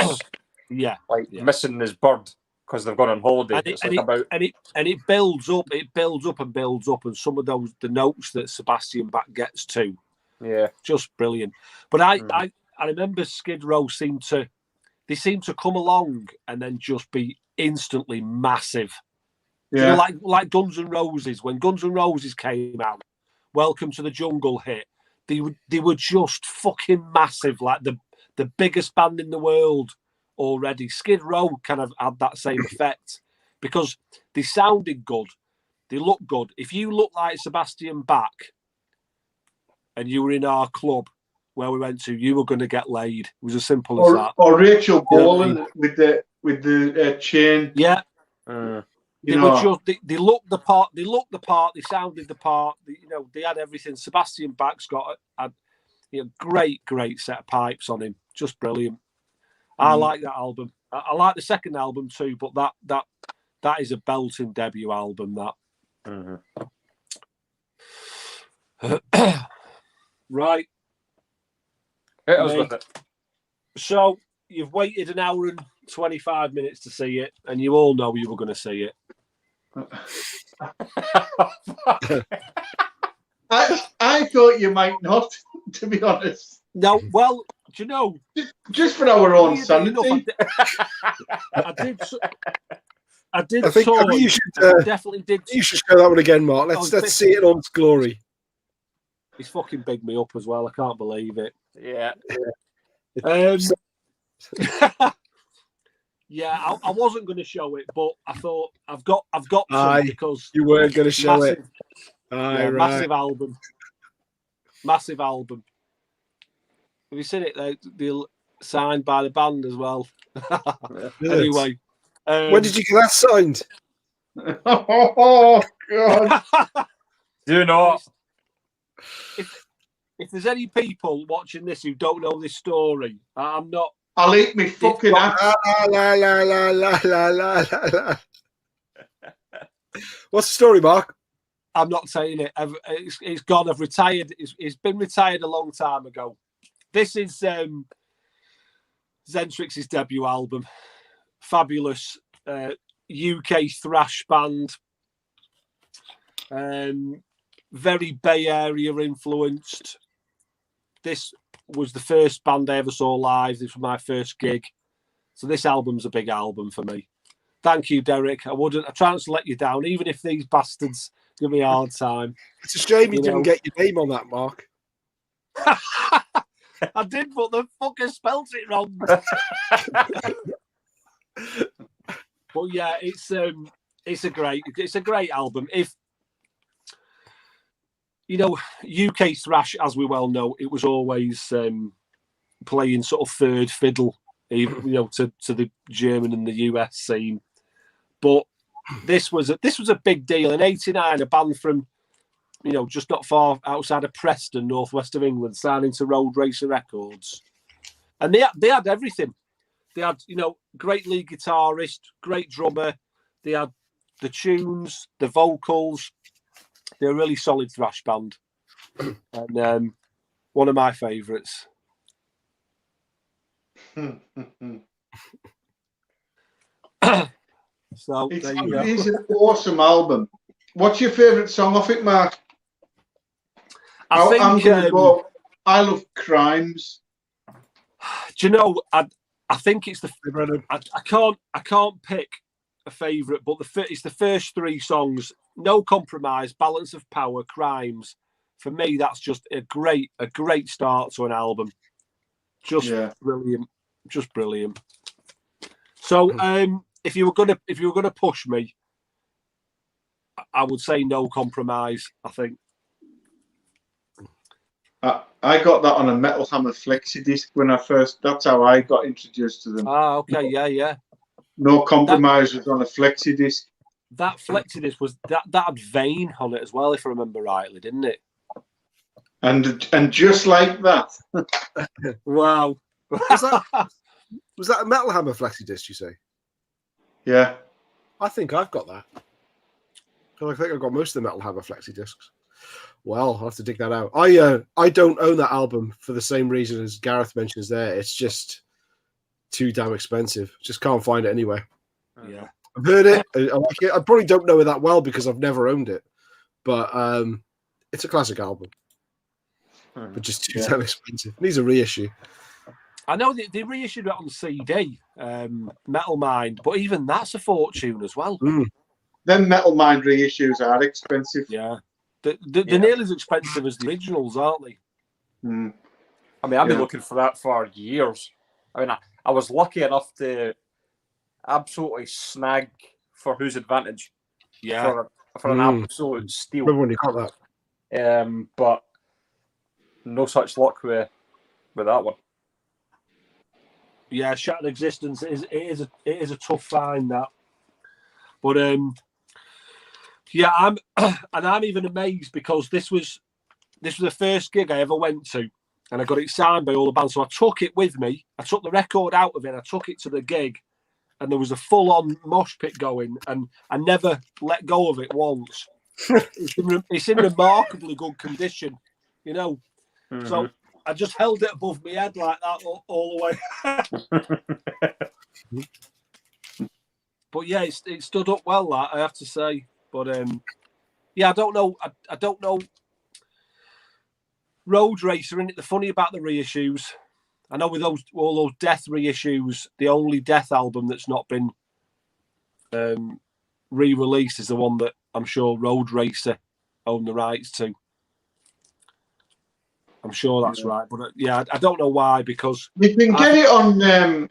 missing his bird because they've gone on holiday. And it builds up, and some of the notes that Sebastian Bach gets to, just brilliant. But I remember Skid Row seemed to come along and then just be instantly massive. Yeah. You know, like Guns N' Roses. When Guns N' Roses came out, Welcome to the Jungle hit, they were just fucking massive, like the biggest band in the world already. Skid Row kind of had that same effect because they sounded good, they looked good. If you look like Sebastian Bach and you were in our club where we went to, you were going to get laid. It was as simple as that. Or Rachel Bolan with the chain. Yeah. They looked the part. They looked the part. They sounded the part. They had everything. Sebastian Bach's got a great set of pipes on him. Just brilliant. I like that album. I like the second album too, but that is a belting debut album. That. Right. I was with it. So you've waited an hour and 25 minutes to see it, and you all know you were going to see it. I thought you might not, to be honest. No, well, do you know? Just for our own sanity. I think you should definitely did. You should show that one again, Mark. Let's see it in all its glory. He's fucking bigged me up as well. I can't believe it. Yeah. Yeah, I wasn't going to show it, but I thought I've got to because you weren't going to show it. Right. Massive album. Have you seen it? They're signed by the band as well. Anyway, when did you get that signed? Oh God! Do not. If there's any people watching this who don't know this story, I'm not. I'll eat me fucking ass. What's the story, Mark? I'm not saying it. It's gone. I've retired. It's been retired a long time ago. This is Zentrix's debut album. Fabulous UK thrash band. Very Bay Area influenced. This was the first band I ever saw live. This was my first gig. So this album's a big album for me. Thank you, Derek. I try not to let you down, even if these bastards give me a hard time. It's a shame you didn't get your name on that, Mark. I did, but the fucker spelt it wrong. But yeah, it's a great album. If UK thrash, as we well know, it was always playing sort of third fiddle, even to the German and the US scene. But this was a big deal in '89. A band from just not far outside of Preston, northwest of England, signing to Road Racer Records, and they had everything. They had great lead guitarist, great drummer. They had the tunes, the vocals. They're a really solid thrash band, and one of my favourites. So it's an awesome album. What's your favourite song off it, Mark? I'm going to go I Love Crimes. Do you know? I think it's I can't pick a favourite, but it's the first three songs. No Compromise, Balance of Power, Crimes. For me, that's just a great start to an album. Brilliant, just brilliant. So, if you were gonna push me, I would say No Compromise. I think I got that on a Metal Hammer flexi disc when I first. That's how I got introduced to them. Ah, okay, yeah. No Compromise was on a flexi disc. That flexi disc was that had Vein on it as well, if I remember rightly, didn't it? And just like that. Wow. Was that a Metal Hammer flexi disc? You say? Yeah. I think I've got that. I think I've got most of the Metal Hammer flexi discs. Well, I'll have to dig that out. I don't own that album for the same reason as Gareth mentions there. It's just too damn expensive. Just can't find it anywhere. Yeah. I've heard it. I like it. I probably don't know it that well because I've never owned it. But it's a classic album. But just too damn expensive. Needs a reissue. I know they reissued it on CD, Metal Mind, but even that's a fortune as well. Then Metal Mind reissues are expensive. Yeah. They're nearly as expensive as the originals, aren't they? I mean, I've been looking for that for years. I mean, I was lucky enough to absolutely snag For Whose Advantage. Yeah. For an absolute steal. Remember when you got that? But no such luck with that one. Yeah, Shattered Existence it is a tough find, that. But yeah, I'm even amazed because this was the first gig I ever went to, and I got it signed by all the bands. So I took it with me. I took the record out of it. I took it to the gig, and there was a full-on mosh pit going, and I never let go of it once. It's in remarkably good condition, So I just held it above my head like that all the way. But yeah, it stood up well, that I have to say. But yeah, I don't know. I don't know. Road Racer, isn't it? The funny about the reissues, I know with all those Death reissues, the only Death album that's not been re-released is the one that I'm sure Road Racer own the rights to. I'm sure that's right, but yeah, I don't know why, because you can get it on.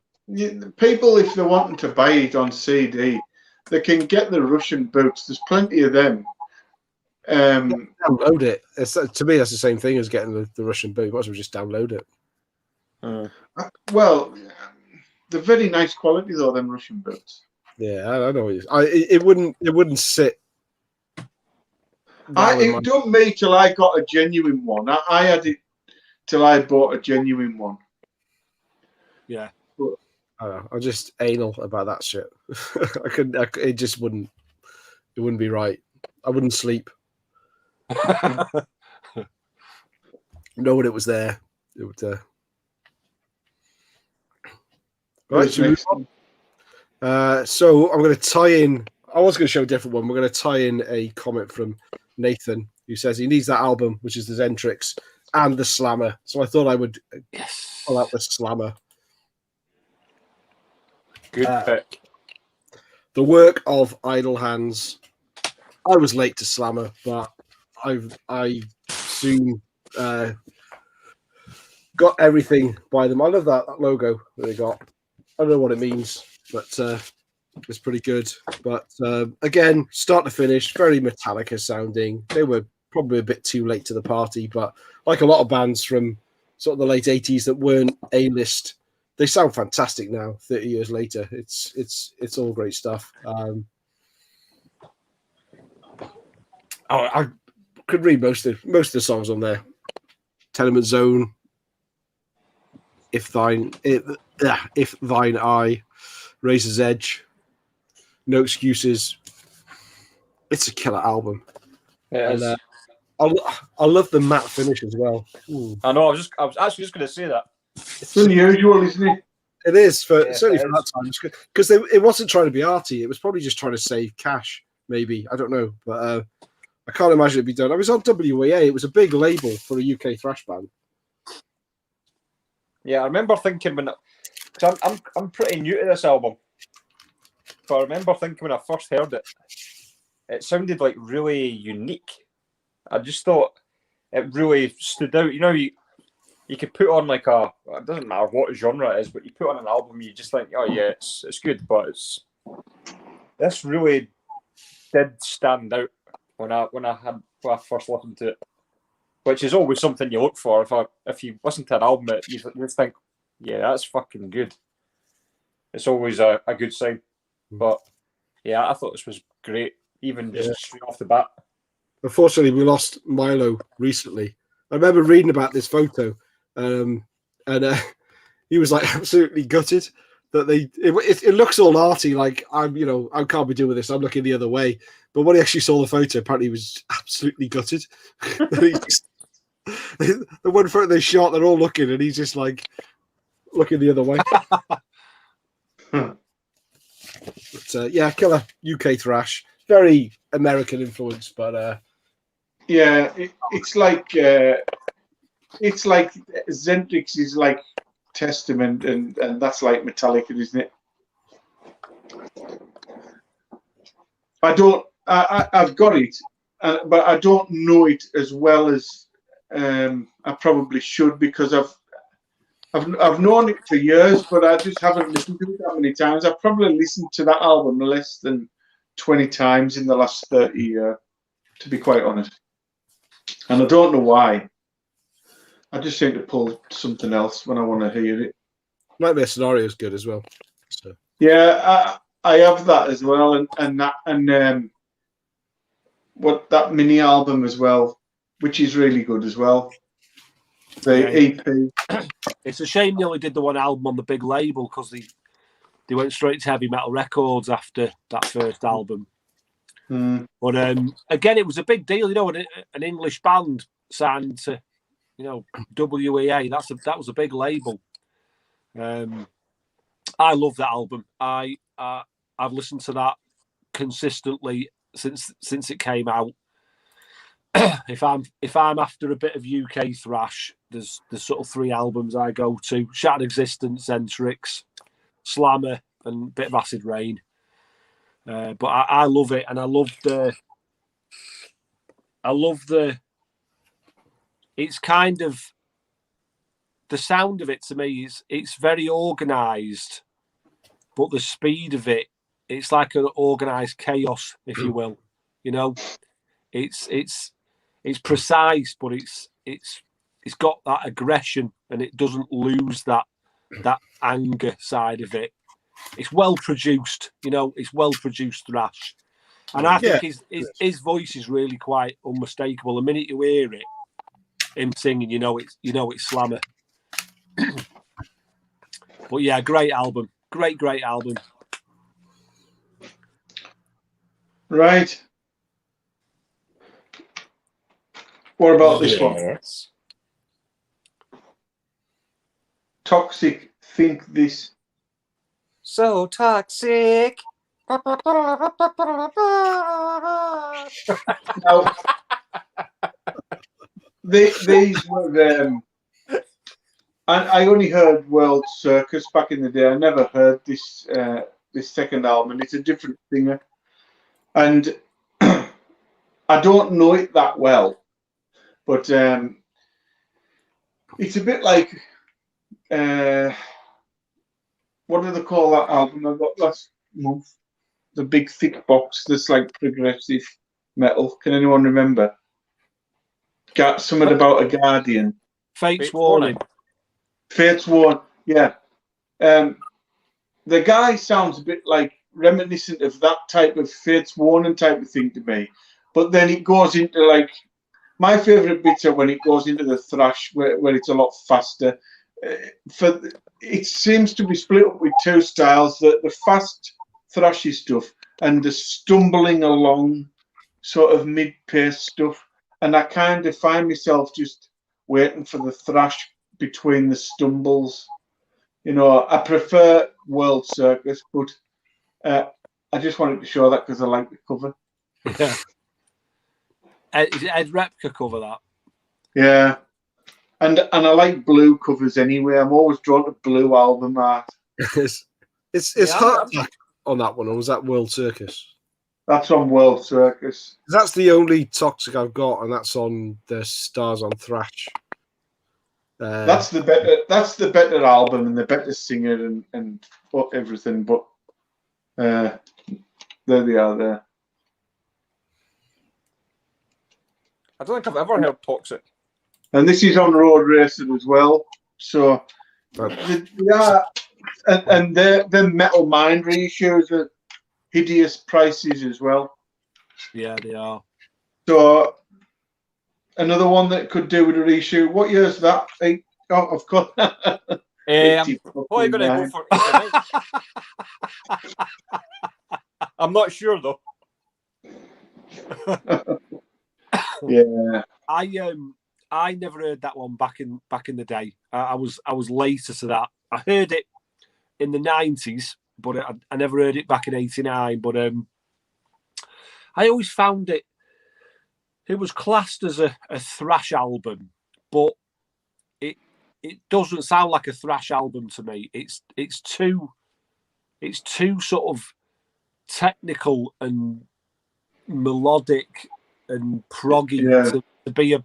People, if they're wanting to buy it on CD, they can get the Russian boots. There's plenty of them. Download it. To me, that's the same thing as getting the Russian boot. Might as well just download it. Well, they're very nice quality though. Them Russian boots. Yeah, I know. It wouldn't sit. It done me till I got a genuine one. I had it till I bought a genuine one. Yeah. But, I don't know. I'm just anal about that shit. It just wouldn't. It wouldn't be right. I wouldn't sleep. Knowing it was there, it would. Right, Who's so, next? so I'm going to tie in. I was going to show a different one. We're going to tie in a comment from Nathan who says he needs that album, which is the Zentrix and the Slammer. So I thought I would pull out the Slammer. Good pick. The work of Idle Hands. I was late to Slammer, but I soon got everything by them. I love that logo that they got. I don't know what it means, but it's pretty good. But again, start to finish, very Metallica sounding. They were probably a bit too late to the party, but like a lot of bands from sort of the late 80s that weren't A-list, they sound fantastic now, 30 years later. It's all great stuff. I could read most of the songs on there. Tenement Zone, If Thine Eye, Razor's Edge, No Excuses. It's a killer album. And, I love the matte finish as well. Ooh. I know. I was actually just going to say that. It's unusual, isn't it? It is certainly for that time, because it wasn't trying to be arty. It was probably just trying to save cash. Maybe, I don't know, but I can't imagine it'd be done. I was on WEA. It was a big label for a UK thrash band. Yeah, I remember thinking cause I'm pretty new to this album, but I remember thinking when I first heard it, it sounded like really unique. I just thought it really stood out. You know, you could put on like it doesn't matter what genre it is, but you put on an album, you just think, oh yeah, it's good, but this really did stand out when I first listened to it, which is always something you look for. If you listen to an album, you just think, yeah, that's fucking good. It's always a good sign. But yeah, I thought this was great, even just straight off the bat. Unfortunately, we lost Milo recently. I remember reading about this photo, and he was like absolutely gutted that it looks all arty, like I can't be doing this. I'm looking the other way. But when he actually saw the photo, apparently he was absolutely gutted. The one photo they shot, they're all looking, and he's just like looking the other way. But yeah, killer UK thrash, very American influence, but yeah, it's like Zentrix is like Testament, and that's like Metallica, isn't it? I've got it, but I don't know it as well as I probably should, because I've known it for years, but I just haven't listened to it that many times. I've probably listened to that album less than 20 times in the last 30 years, to be quite honest. And I don't know why. I just seem to pull something else when I want to hear it. Nightmare Scenario is good as well. So. Yeah, I have that as well, and what that mini album as well, which is really good as well. The EP. It's a shame they only did the one album on the big label, because they went straight to Heavy Metal Records after that first album. But again, it was a big deal, an English band signed to, WEA. That was a big label. I love that album. I've listened to that consistently since it came out. If I'm after a bit of UK thrash, there's sort of 3 albums I go to: Shattered Existence, Zentrix, Slammer, and a bit of Acid Rain. But I love it, and I love the. It's kind of the sound of it to me it's very organised, but the speed of it's like an organised chaos, if you will. It's precise, but it's got that aggression, and it doesn't lose that anger side of it. It's well produced, it's well produced thrash, and I think his voice is really quite unmistakable. The minute you hear it, him singing, it's Slammer. But yeah, great album, great album. Right. What about this one? Toxic Think This. So toxic. Now, these were. I only heard World Circus back in the day. I never heard this this second album. It's a different singer, and I don't know it that well. But it's a bit like what do they call that album I got last month? The big thick box that's like progressive metal. Can anyone remember? Got something about a guardian. Fate's Warning. Fate's Warning. Yeah. The guy sounds a bit like reminiscent of that type of Fate's Warning type of thing to me. But then it goes into like my favourite bits are when it goes into the thrash where it's a lot faster. It seems to be split up with two styles: the fast thrashy stuff and the stumbling along sort of mid-pace stuff. And I kind of find myself just waiting for the thrash between the stumbles. You know, I prefer World Circus, but I just wanted to show that because I like the cover. Yeah. Is it Ed Repka cover that? Yeah. And I like blue covers anyway. I'm always drawn to blue album art. It's Heart Attack on that one, or was that World Circus? That's on World Circus. That's the only Toxic I've got, and that's on the Stars on Thrash. That's the better album and the better singer and everything. But there they are there. I don't think I've ever heard Toxic. And this is on Road Racing as well. So yeah, and their Metal Mind reissues are hideous prices as well. Yeah, they are. So another one that could do with a reissue. What year is that? Oh, of course. What are you going to go for? I'm not sure though. Yeah. I never heard that one back in the day. I was later to that. I heard it in the 90s, but I never heard it back in '89. But I always found it was classed as a thrash album, but it doesn't sound like a thrash album to me. It's too sort of technical and melodic and proggy to be a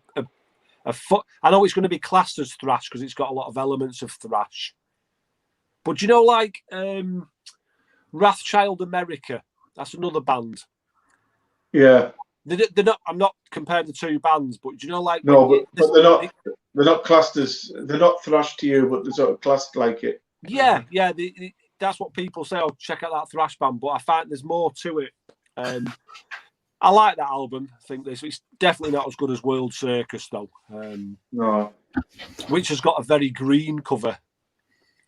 I know it's going to be classed as thrash because it's got a lot of elements of thrash. But you know, like Wrathchild America, that's another band. Yeah. They're not. I'm not comparing the two bands, but do you know, like no, but they're not classed as they're not thrash to you, but they're sort of classed like it. Yeah, yeah. That's what people say. Oh, check out that thrash band, but I find there's more to it. I like that album. I think it's definitely not as good as World Circus, though. No. Which has got a very green cover.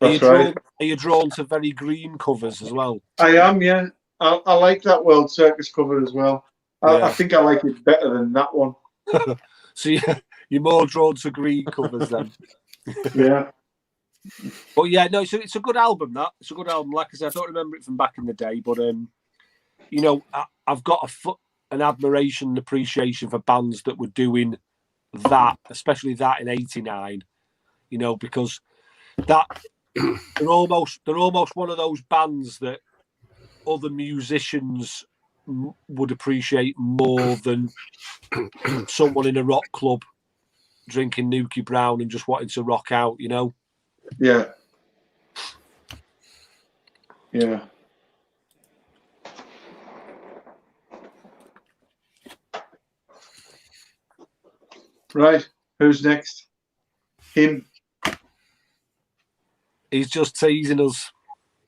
That's right. Are you drawn to very green covers as well? I am, yeah. I like that World Circus cover as well. Yeah. I think I like it better than that one. So you're more drawn to green covers then? Yeah. But yeah, no, so it's a good album, that. It's a good album. Like I said, I don't remember it from back in the day, but, you know, I've got an admiration and appreciation for bands that were doing that, especially that in '89, you know, because that they're almost one of those bands that other musicians would appreciate more than someone in a rock club drinking Nuki Brown and just wanting to rock out, you know? Yeah. Yeah. Right. Who's next? Him. He's just teasing us.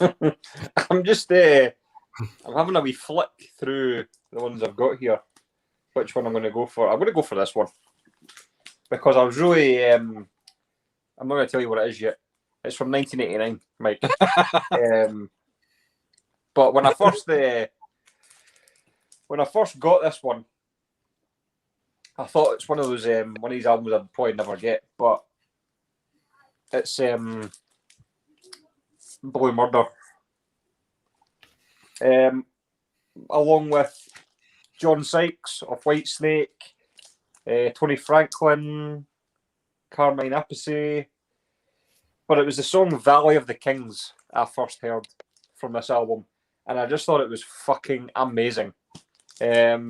I'm just I'm having a wee flick through the ones I've got here. Which one I'm going to go for? I'm going to go for this one because I was really. I'm not going to tell you what it is yet. It's from 1989, Mike. But when I first got this one, I thought it's one of those one of these albums I'd probably never get. But it's Blue Murder. along with John Sykes of Whitesnake, Tony Franklin, Carmine Appice. But it was the song Valley of the Kings I first heard from this album, and I just thought it was fucking amazing. The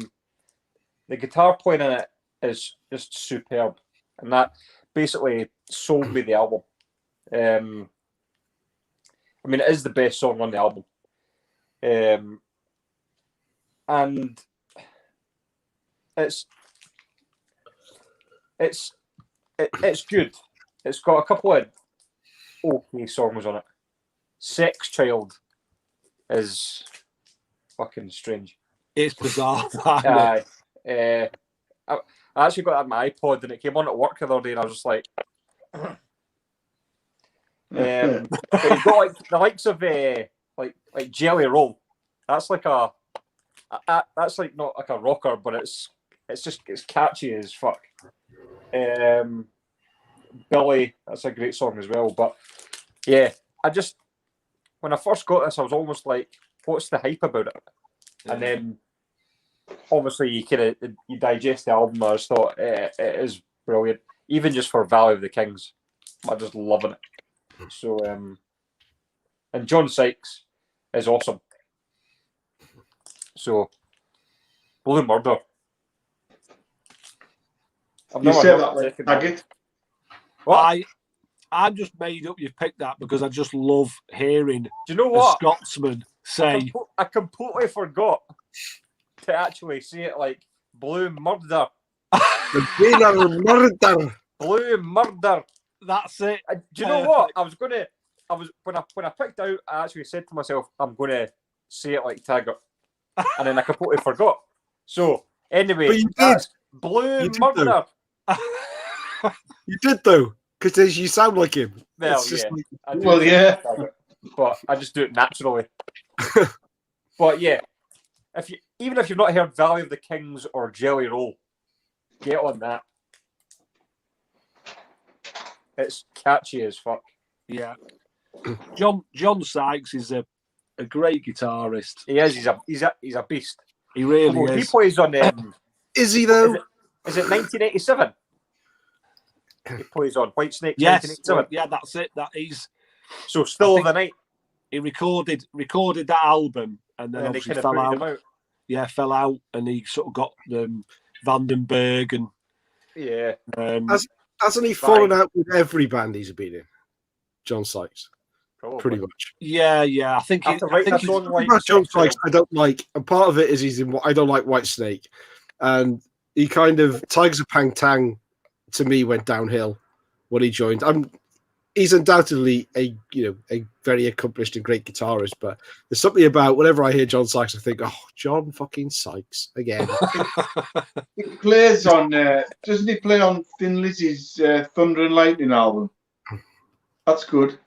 guitar playing in it is just superb, and that basically sold me the album. I mean, it is the best song on the album. And it's good. It's got a couple of okay songs on it. Sex Child is fucking strange. It's bizarre. I actually got that on my iPod and it came on at work the other day and I was just like but you've got like the likes of like Jelly Roll. That's like that's like not like a rocker, but it's catchy as fuck. Billy, that's a great song as well. But yeah, when I first got this, I was almost like, what's the hype about it? And then obviously you digest the album. I just thought it is brilliant, even just for Valley of the Kings. I'm just loving it. So and John Sykes is awesome. So Blue Murder. You say that like faggot. I'm just made up you've picked that because I just love hearing Do you know what? a Scotsman say... I completely forgot to actually say it like Blue Murder. Blue Murder. That's it. Do you know what? When I picked out, I actually said to myself, I'm going to say it like Taggart. And then I completely forgot. So, anyway, but you did. Blue Murder. You did, though. Because you sound like him. Well, yeah. But I just do it naturally. But yeah, even if you've not heard Valley of the Kings or Jelly Roll, get on that. It's catchy as fuck. Yeah. John Sykes is a great guitarist. He is. He's a beast. He really is. He plays on. Is he though? Is it 1987? He plays on Whitesnake. Yes. 1987. Yeah, that's it. That he's so Still of the Night. He recorded that album and then obviously fell out. Yeah, fell out, and he sort of got Vandenberg and yeah. Hasn't he fallen out with every band he's been in? John Sykes, Probably. pretty much. Yeah. I think John Sykes I don't like, and part of it is I don't like Whitesnake, and he kind of Tigers of Pang Tang to me went downhill when he joined. He's undoubtedly a very accomplished and great guitarist, but there's something about whenever I hear John Sykes, I think, oh, John fucking Sykes again. He plays on, doesn't he play on Thin Lizzy's Thunder and Lightning album? That's good.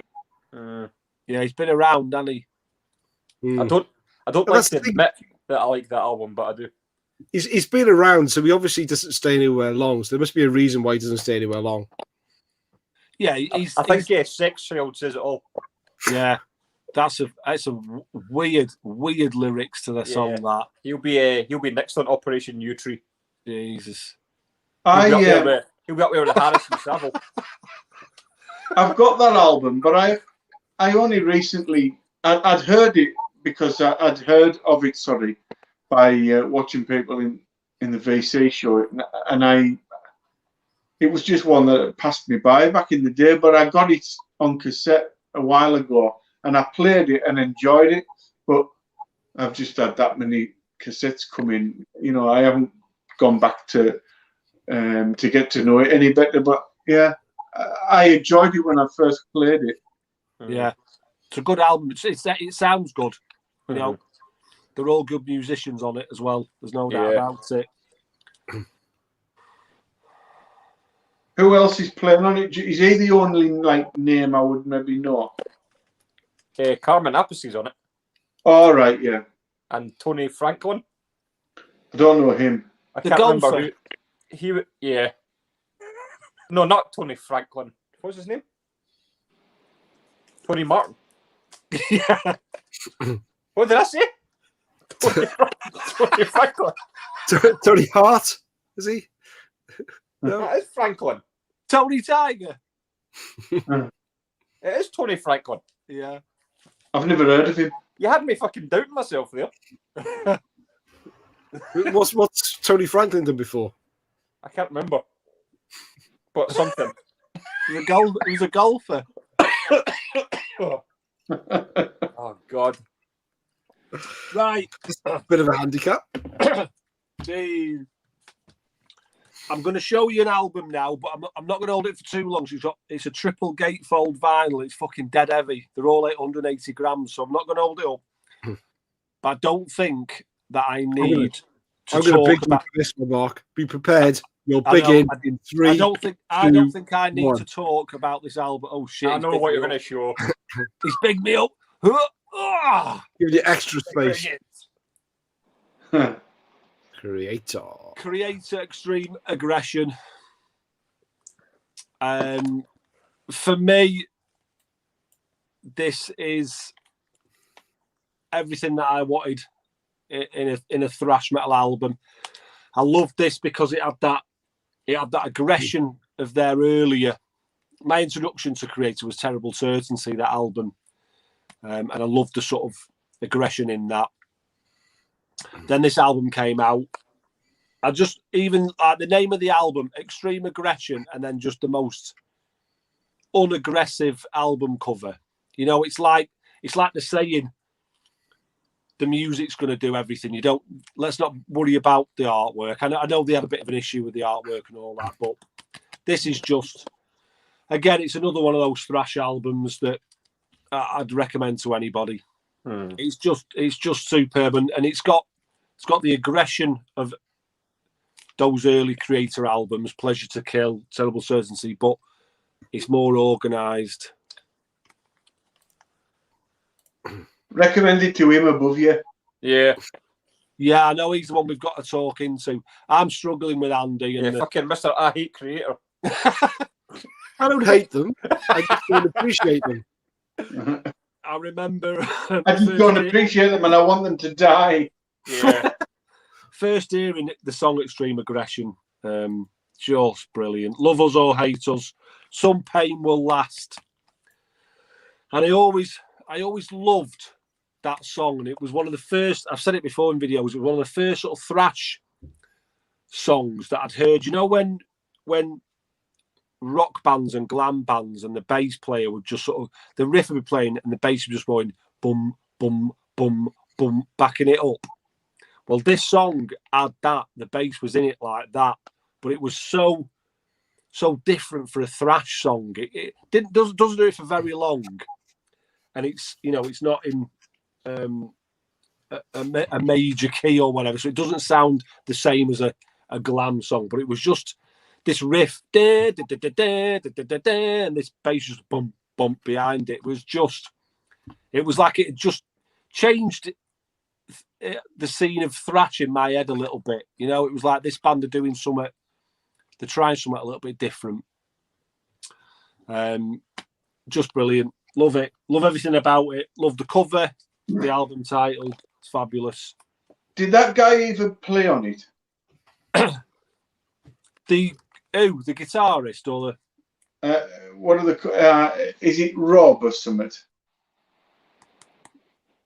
Yeah, he's been around, hasn't he? I don't like to admit that I like that album, but I do. He's been around, so he obviously doesn't stay anywhere long. So there must be a reason why he doesn't stay anywhere long. Yeah, I think Sex Child says it all. Yeah, that's a weird lyrics to the song. That he'll be next on Operation U Tree. Jesus, he'll be up there with the Harrison Savile. I've got that album, but I only recently I'd heard it because I'd heard of it. Sorry, by watching people in the VC show, and it was just one that passed me by back in the day, but I got it on cassette a while ago and I played it and enjoyed it. But I've just had that many cassettes come in. I haven't gone back to get to know it any better. But yeah, I enjoyed it when I first played it. Yeah, it's a good album. It sounds good. They're all good musicians on it as well. There's no doubt about it. Who else is playing on it? Is he the only name I would maybe know? Carmine Appice's on it. All right, yeah. And Tony Franklin. I don't know him. I can't remember who. Yeah. No, not Tony Franklin. What's his name? Tony Martin. Yeah. What did I say? Tony Franklin. Tony Hart, is he? No. That is Franklin. Tony Tiger. It is Tony Franklin. Yeah. I've never heard of him. You had me fucking doubting myself there. What's Tony Franklin done before? I can't remember. But something. He was a golfer. Oh, God. Right. Bit of a handicap. Dude. I'm going to show you an album now, but I'm not going to hold it for too long. It's a triple gatefold vinyl. It's fucking dead heavy. They're all 880 grams, so I'm not going to hold it up. But I don't think that I need to talk about this, Mark. Be prepared. You'll begin in 3. I don't think I need 1. to talk about this album. Oh shit! I know what you're going to show. He's bigged me up. Give you extra space. Creator Extreme Aggression. For me, this is everything that I wanted in a thrash metal album. I loved this because it had that aggression of their earlier. My introduction to Creator was Terrible Certainty, that album, and I loved the sort of aggression in that. Then this album came out. I just even the name of the album, Extreme Aggression, and then just the most unaggressive album cover. You know, it's like the saying, the music's going to do everything. Let's not worry about the artwork. I know they had a bit of an issue with the artwork and all that, but this is just, again, it's another one of those thrash albums that I'd recommend to anybody. It's just superb, and it's got the aggression of those early Creator albums, Pleasure to Kill, Terrible Certainty, but it's more organised. Recommend it to him above you. Yeah. Yeah, I know he's the one we've got to talk into. I'm struggling with Andy. And fucking Mr. I Hate Creator. I don't hate them. I just don't appreciate them. I remember. I just don't appreciate them and I want them to die. Yeah. First hearing the song Extreme Aggression, just brilliant. Love us or hate us, some pain will last. And I always loved that song, and it was one of the first, I've said it before in videos, it was one of the first sort of thrash songs that I'd heard. You know, when rock bands and glam bands and the bass player would just sort of, the riff would be playing and the bass would just going bum, bum, bum, bum, backing it up. Well, this song had that. The bass was in it like that, but it was so different for a thrash song. It doesn't do it for very long, and it's not in a major key or whatever, so it doesn't sound the same as a glam song. But it was just this riff, da, da, da, da, da, da, da, da, and this bass just bump bump behind it. It was like it just changed the scene of thrash in my head a little bit. You know, it was like this band are doing something, they're trying something a little bit different. Just brilliant. Love it. Love everything about it. Love the cover, the album title. It's fabulous. Did that guy even play on it? The guitarist or the What are the? Is it Rob or something?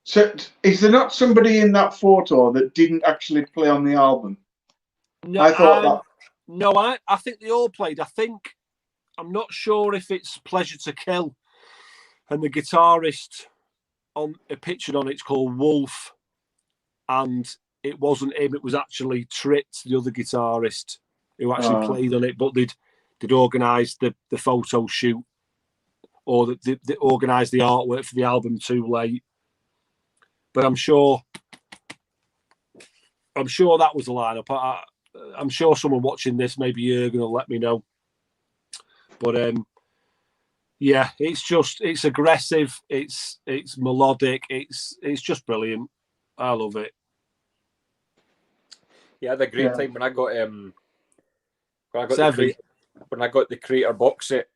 So, is there not somebody in that photo that didn't actually play on the album? No, I thought that. I think they all played. I'm not sure if it's Pleasure to Kill, and the guitarist on a picture on it's called Wolf, and it wasn't him. It was actually Tritz, the other guitarist, who actually played on it. But they'd organised the photo shoot, or they organised the artwork for the album too late. But I'm sure that was the lineup. I'm sure someone watching this, maybe Jürgen, will let me know. But yeah, it's aggressive, it's melodic, it's just brilliant. I love it. Yeah, I had a great time when I got the Creator box set.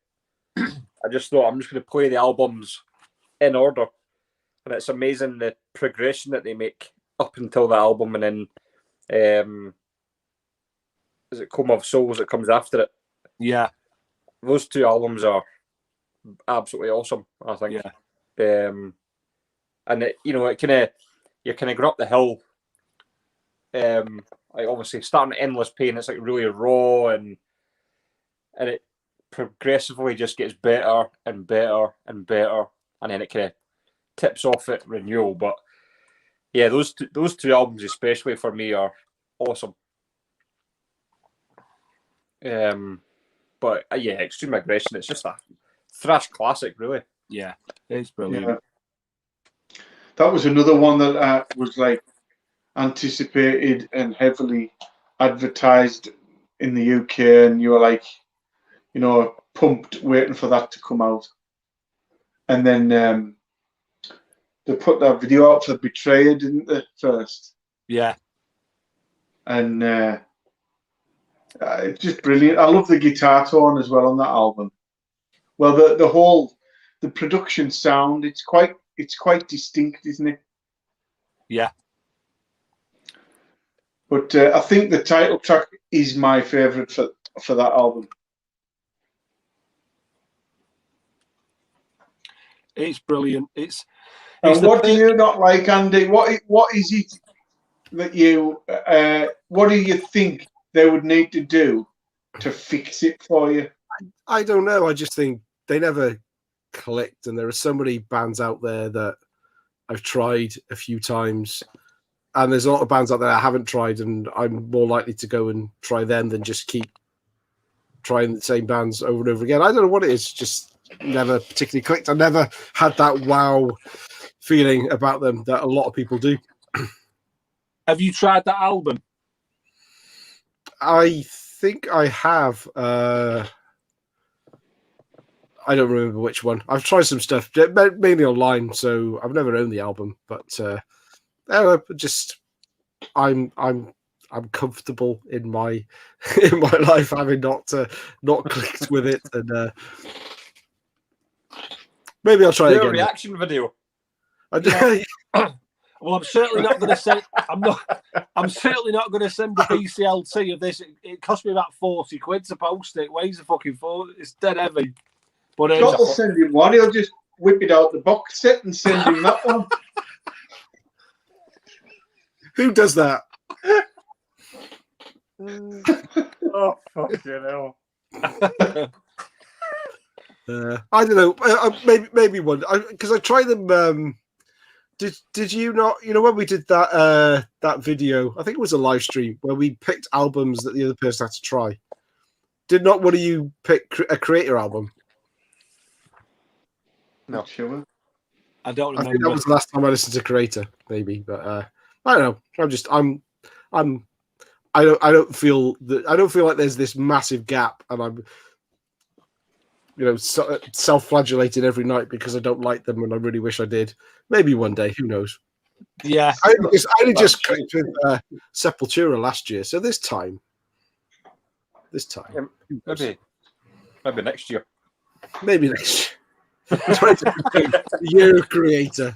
I just thought I'm just going to play the albums in order, and it's amazing the progression that they make. up until the album, and then is it Coma of Souls that comes after it? Yeah. Those two albums are absolutely awesome, I think. Yeah. And it, you know, it you kind of go up the hill. Like obviously starting Endless Pain, it's like really raw, and it progressively just gets better and better and better, and then it kind of tips off at Renewal. But yeah, those two albums especially for me are awesome. But yeah, Extreme Aggression, it's just a thrash classic, really. Yeah, it's brilliant. Yeah. That was another one that was like anticipated and heavily advertised in the UK, and you were like, you know, pumped waiting for that to come out. And then they put that video out for Betrayer, didn't they, first? Yeah. And it's just brilliant. I love the guitar tone as well on that album. Well, the production sound, it's quite distinct, isn't it? Yeah. But I think the title track is my favourite for that album. It's brilliant. It's and what do you not like, Andy? What is it that you what do you think they would need to do to fix it for you? I don't know. I just think they never clicked, and there are so many bands out there that I've tried a few times, and there's a lot of bands out there I haven't tried, and I'm more likely to go and try them than just keep trying the same bands over and over again. I don't know what it is, just never particularly clicked. I never had that wow feeling about them that a lot of people do. Have you tried that album? I think I have. I don't remember which one. I've tried some stuff, mainly online, so I've never owned the album. But just I'm comfortable in my life having not clicked with it, and maybe I'll try Do again. A reaction video. Well, I'm certainly not going to send. I'm certainly not going to send the PCLT of this. It cost me about 40 quid to post it. It weighs a fucking 40. It's dead heavy. But Scott will send him one. He'll just whip it out the box set and send him that one. Who does that? Oh, fucking hell. I don't know. Maybe one, because I tried them. Did you not? You know, when we did that video, I think it was a live stream where we picked albums that the other person had to try. Did not one of you pick a Creator album? No, sure. I don't remember. I think that was the last time I listened to Creator, maybe. But I don't know. I don't feel like there's this massive gap, and I'm, you know, self-flagellating every night because I don't like them, and I really wish I did. Maybe one day, who knows? Yeah, I only just clicked with Sepultura last year, so this time, Maybe next year. maybe next year. 2015, year Creator.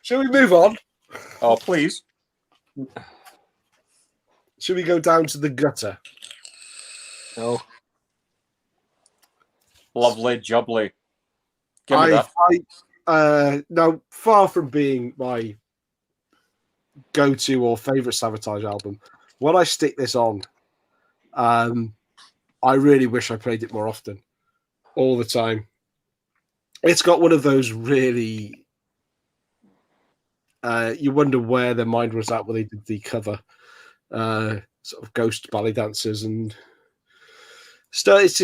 Shall we move on? Oh, please. Should we go down to the gutter? Oh, Lovely jubbly. Give me that. Now, far from being my go-to or favorite Sabotage album, when I stick this on, I really wish I played it more often, all the time. It's got one of those really, you wonder where their mind was at when they did the cover, sort of ghost ballet dancers and stuff. It's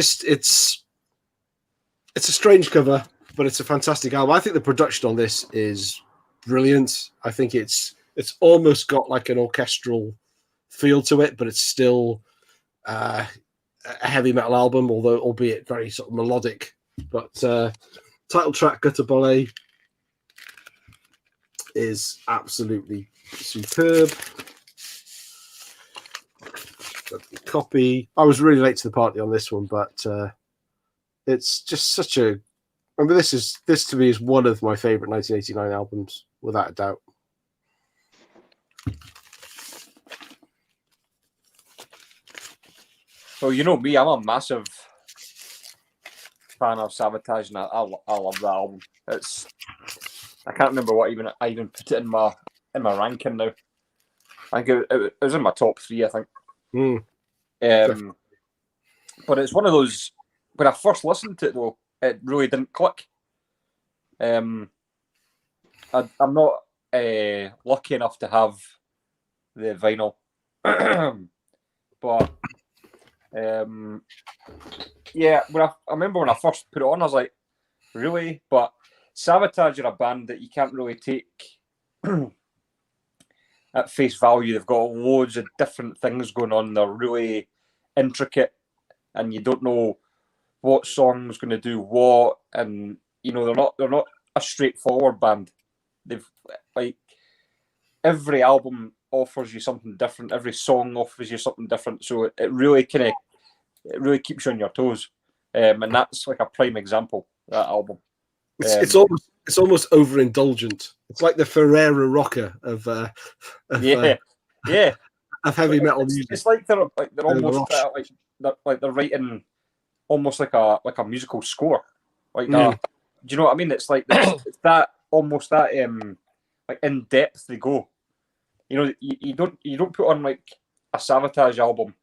a strange cover, but it's a fantastic album. I think the production on this is brilliant. I think it's almost got like an orchestral feel to it, but it's still a heavy metal album, although albeit very sort of melodic. But title track Gutter Ballet is absolutely superb. Copy. I was really late to the party on this one, but it's just such a. I mean, this to me is one of my favorite 1989 albums without a doubt. Well, you know me, I'm a massive fan of Sabotage, and I love that album. I can't remember what I even put it in my ranking now. I think it was in my top 3, I think. But it's one of those, when I first listened to it though, it really didn't click. I'm not lucky enough to have the vinyl, but yeah, I remember when I first put it on, I was like, really? But Sabotage are a band that you can't really take at face value. They've got loads of different things going on. They're really intricate, and you don't know what song's going to do what. And you know, they're not a straightforward band. They've like every album offers you something different. Every song offers you something different. So it really keeps you on your toes. And that's like a prime example, that album. It's almost overindulgent. It's like the Ferrera rocker of heavy metal music. It's like they're almost they're writing almost like a musical score. Like do you know what I mean? It's like it's that almost that like in depth they go. You know, you don't put on like a Sabotage album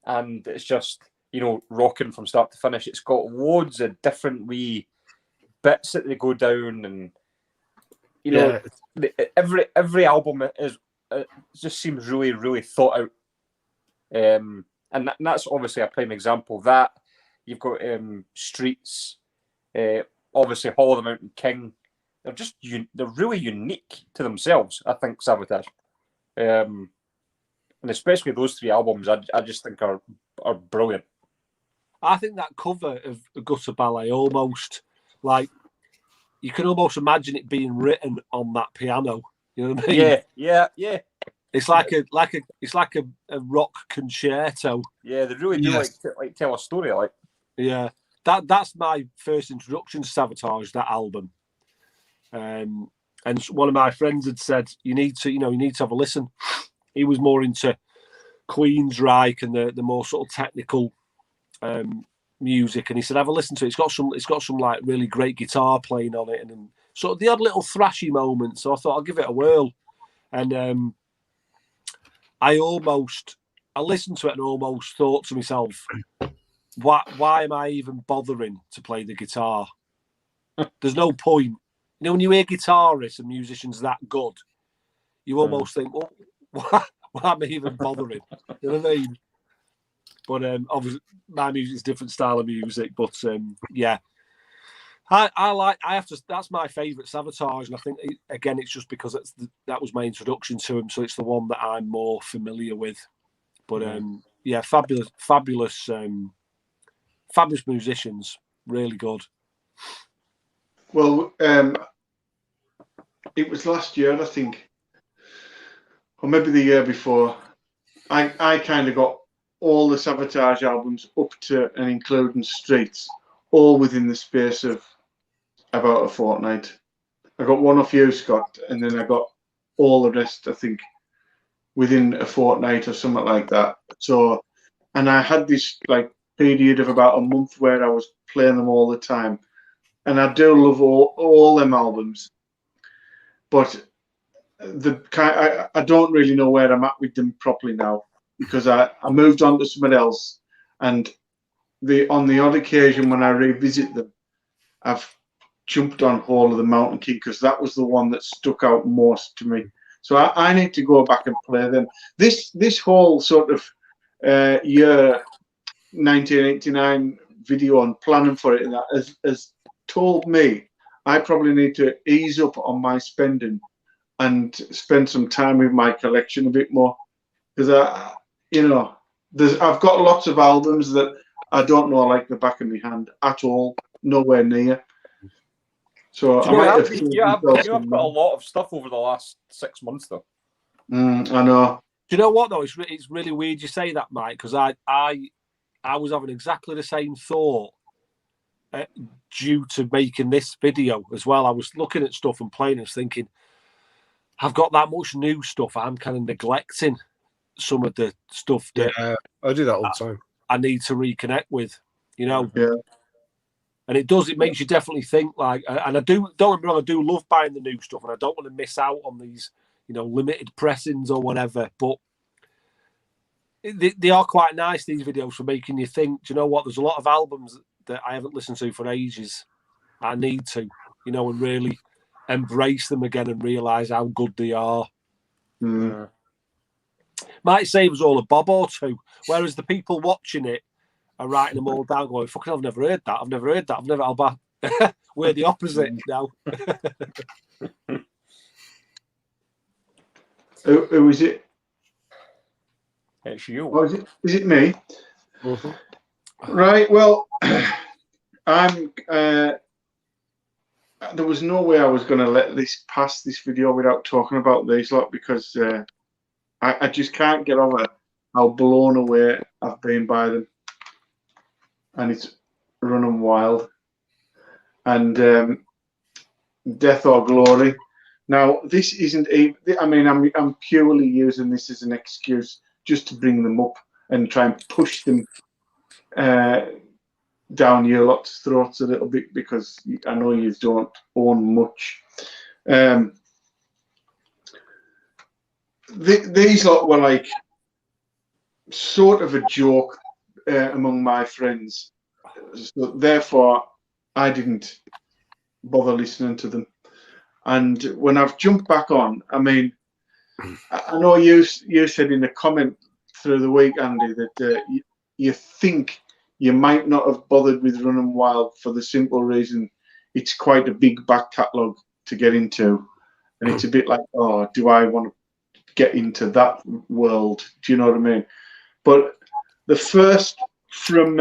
and it's just, you know, rocking from start to finish. It's got loads of different wee bits that they go down, and you know, every album just seems really, really thought out. And that's obviously a prime example. That you've got Streets, obviously Hall of the Mountain King. They're just they're really unique to themselves, I think, Sabotage. And especially those 3 albums, I just think are brilliant. I think that cover of Gutter Ballet almost, like, you can almost imagine it being written on that piano. You know what I mean? Yeah. It's like a rock concerto. Yeah, they really do like tell a story. Like, yeah, that's my first introduction to Sabotage, that album. And one of my friends had said, you need to have a listen. He was more into Queensryche and the more sort of technical music, and he said, have a listen to it. It's got some like really great guitar playing on it, and sort of the odd little thrashy moments. So I thought I'll give it a whirl, and I listened to it and almost thought to myself, why am I even bothering to play the guitar? There's no point. You know, when you hear guitarists and musicians that good, you almost think, well, why am I even bothering? You know what I mean? But obviously, my music's a different style of music. But yeah, that's my favourite Sabotage, and I think again it's just because that was my introduction to him, so it's the one that I'm more familiar with. But yeah, fabulous musicians, really good. Well, it was last year, I think, or maybe the year before. I kind of got all the Sabotage albums up to and including Streets, all within the space of about a fortnight. I got one off you, Scott, and then I got all the rest, I think, within a fortnight or something like that. So, and I had this like period of about a month where I was playing them all the time. And I do love all them albums, but I don't really know where I'm at with them properly now, because I moved on to something else, and on the odd occasion when I revisit them, I've jumped on Hall of the Mountain King because that was the one that stuck out most to me. So I need to go back and play them. This whole sort of year 1989 video and planning for it and that has told me I probably need to ease up on my spending and spend some time with my collection a bit more, because I've got lots of albums that I don't know like the back of my hand at all, nowhere near. So you have got a lot of stuff over the last 6 months, though. I know. Do you know what though? It's really weird you say that, Mike, because I was having exactly the same thought due to making this video as well. I was looking at stuff and playing and thinking, I've got that much new stuff. I'm kind of neglecting some of the stuff that I do that all the time. I need to reconnect with, you know. Yeah. And it makes you definitely think, like, and don't get me wrong, I do love buying the new stuff, and I don't want to miss out on these, you know, limited pressings or whatever. But they are quite nice, these videos, for making you think, do you know what? There's a lot of albums that I haven't listened to for ages. I need to, you know, and really embrace them again and realise how good they are. Mm. Might save us all a bob or two, whereas the people watching it are writing them all down, going, "Fucking, I've never heard that. I've never heard that. I've never." We're the opposite now. Who is it? It's you. Oh, is it me? Mm-hmm. Right. Well, I'm. There was no way I was going to let this pass this video without talking about these lot, because I just can't get over how blown away I've been by them, and it's Running Wild and Death or Glory. Now, this isn't even. I mean, I'm purely using this as an excuse just to bring them up and try and push them down your lot's throats a little bit, because I know you don't own much. These lot were like sort of a joke among my friends, so therefore I didn't bother listening to them. And when I've jumped back on, I mean, I know you said in a comment through the week, Andy, that you think you might not have bothered with Running Wild for the simple reason it's quite a big back catalogue to get into. And it's a bit like, oh, do I want to get into that world? Do you know what I mean? But the first, from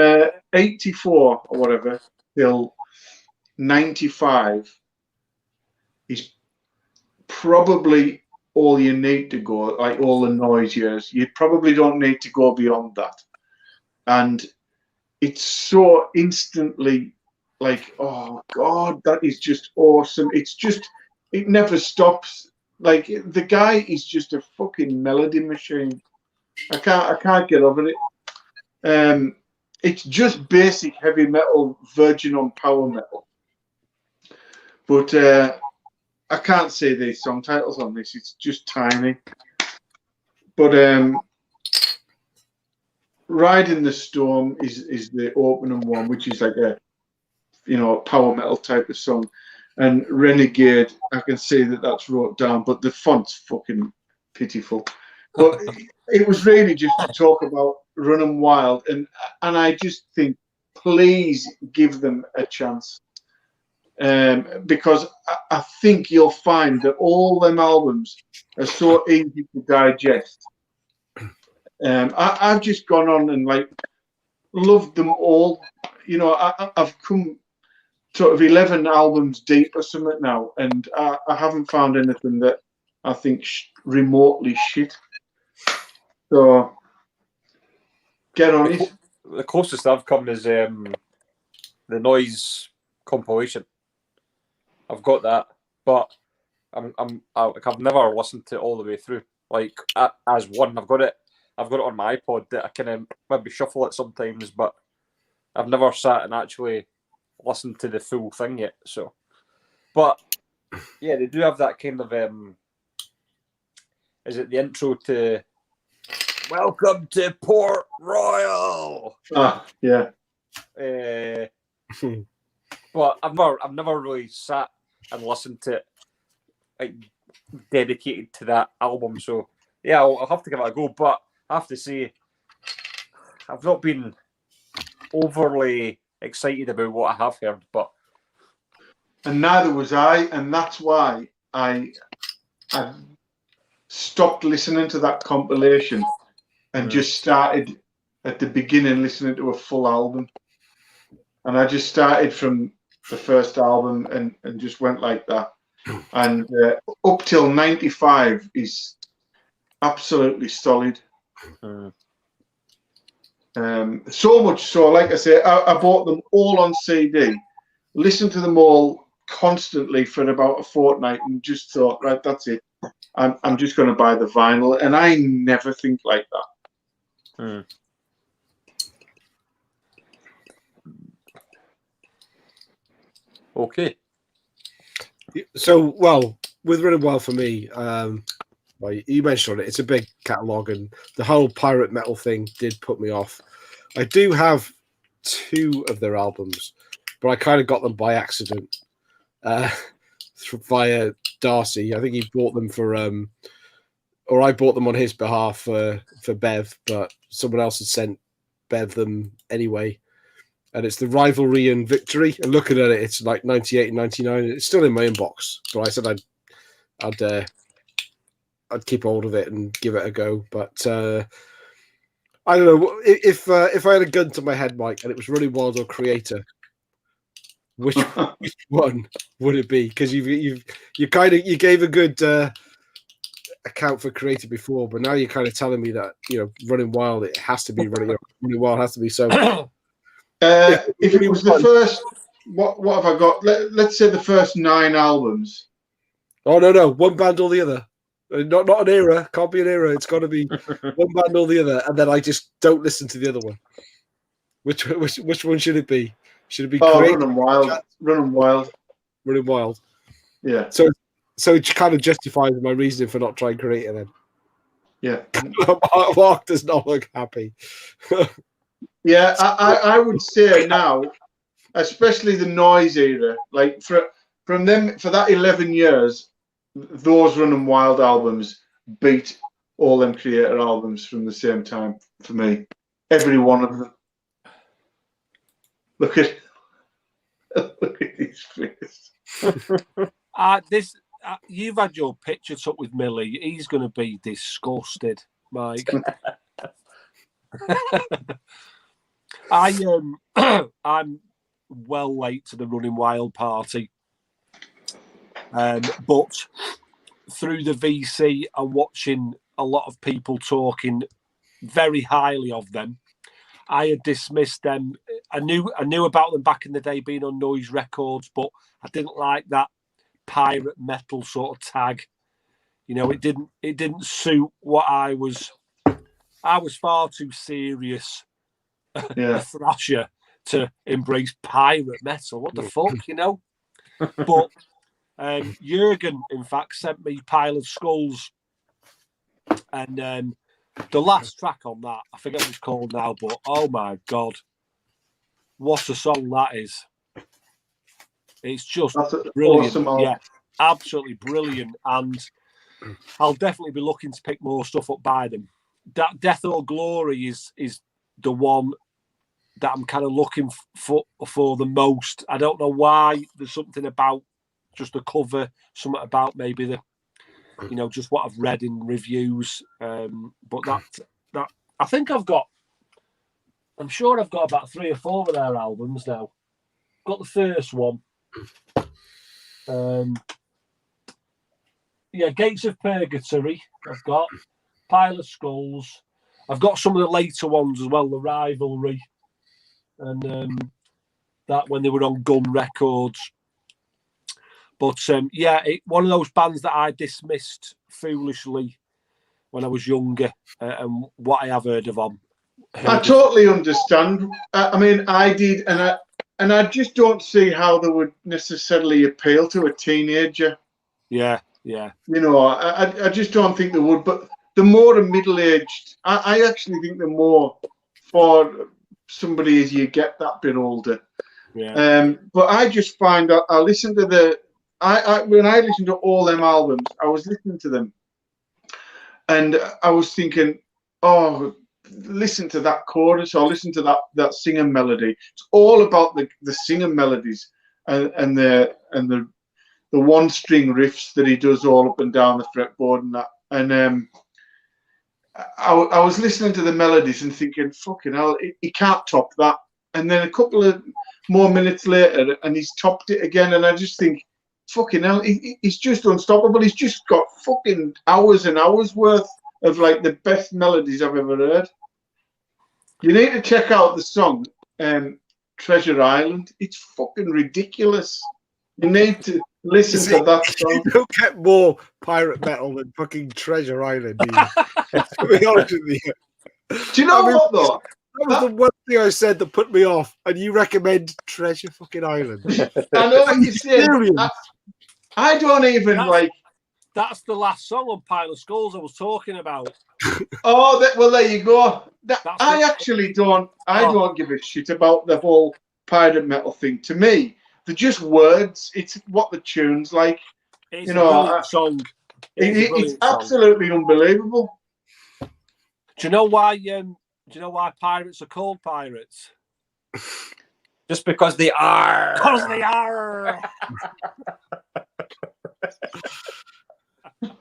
84 or whatever till 95 is probably all you need to go, like all the noise years. You probably don't need to go beyond that. And it's so instantly like, oh God, that is just awesome. It's just, it never stops. Like, the guy is just a fucking melody machine. I can't get over it. It's just basic heavy metal, virgin on power metal. But I can't say these song titles on this. It's just tiny. But Riding the Storm is the opening one, which is like a, you know, power metal type of song. And Renegade, I can see that that's wrote down, but the font's fucking pitiful. But it was really just to talk about Running Wild, and I just think, please give them a chance, because I think you'll find that all them albums are so easy to digest. I've just gone on and like loved them all. You know, I've come sort of 11 albums deep or something now, and I haven't found anything that I think remotely shit. So get on it. The closest I've come is the Noise compilation. I've got that, but I've never listened to it all the way through. Like as one, I've got it on my iPod that I can maybe shuffle it sometimes, but I've never sat and actually listened to the full thing yet. So, but yeah, they do have that kind of is it the intro to Welcome to Port Royal? Ah, yeah. But I've never really sat and listened to it, like, dedicated to that album. So yeah, I'll have to give it a go. But I have to say, I've not been overly excited about what I have heard. But And neither was I, and that's why I stopped listening to that compilation and just started at the beginning listening to a full album. And I just started from the first album and just went like that. And up till 95 is absolutely solid. So much so, like I say, I bought them all on CD, listened to them all constantly for about a fortnight and just thought, right, that's it. I'm just going to buy the vinyl, and I never think like that. Okay. So, well, with Running Wild for me, well, you mentioned it. It's a big catalogue, and the whole pirate metal thing did put me off. I do have 2 of their albums, but I kind of got them by accident via Darcy. I think he bought them for, or I bought them on his behalf for Bev, but someone else had sent Bev them anyway. And it's the Rivalry and Victory. And looking at it, it's like 98 and 99. It's still in my inbox, but I said I'd keep hold of it and give it a go. But I don't know if I had a gun to my head, Mike, and it was Running Wild or Creator, which one would it be? Because you gave a good account for Creator before, but now you're kind of telling me that Running Wild, it has to be Running Wild has to be so. If it was the first, what have I got? Let's say the first 9 albums. Oh no, one band or the other. Not an era. Can't be an era. It's got to be one band or the other, and then I just don't listen to the other one. Which one should it be? Should it be Running Wild? Running Wild. Yeah. So it kind of justifies my reasoning for not trying Creator then. Yeah. Mark does not look happy. Yeah, I would say now, especially the noise era, like from them for that 11 years, those Running Wild albums beat all them Creator albums from the same time for me. Every one of them. Look at his face. You've had your picture took with Millie. He's going to be disgusted, Mike. I'm well late to the Running Wild party, but through the VC and watching a lot of people talking very highly of them, I had dismissed them. I knew about them back in the day being on Noise Records, but I didn't like that pirate metal sort of tag. It didn't suit what I was. I was far too serious. Yeah. A thrasher to embrace pirate metal. What the fuck, But Jurgen, in fact, sent me Pile of Skulls, and the last track on that, I forget what it's called now, but oh my god, what a song that is! It's just brilliant. Awesome, yeah, absolutely brilliant, and I'll definitely be looking to pick more stuff up by them. That Death or Glory is the one that I'm kind of looking for the most. I don't know why. There's something about just the cover, something about maybe the, just what I've read in reviews. But that I think I'm sure I've got about 3 or 4 of their albums now. Got the first one. Gates of Purgatory. I've got Pile of Skulls. I've got some of the later ones as well, the Rivalry, and that when they were on Gun Records. But one of those bands that I dismissed foolishly when I was younger, and what I have heard of them. I totally understand. I mean, I did, and I just don't see how they would necessarily appeal to a teenager. Yeah. I just don't think they would. But the more a middle-aged, I actually think the more for somebody as you get that bit older. Yeah. But I just find I listen to when I listen to all them albums, I was listening to them, and I was thinking, oh, listen to that chorus or listen to that singing melody. It's all about the singing melodies and the one string riffs that he does all up and down the fretboard and that. And I was listening to the melodies and thinking, fucking hell, he can't top that. And then a couple of more minutes later, and he's topped it again. And I just think, fucking hell, he's just unstoppable. He's just got fucking hours and hours worth of like the best melodies I've ever heard. You need to check out the song Treasure Island. It's fucking ridiculous. You need to listen to that song. You don't get more pirate metal than fucking Treasure Island, do you? To be honest with you. Do you know what though? That was the one thing I said that put me off, and you recommend Treasure fucking Island. I know what you're saying. Serious? I don't even like. That's the last song on Pile of Skulls I was talking about. Oh, well, there you go. I it. actually don't. I don't give a shit about the whole pirate metal thing. To me, they're just words. It's what the tune's like. It's you know, a brilliant song. It's absolutely unbelievable. Do you know why? Do you know why pirates are called pirates? Just because they are. Because they are.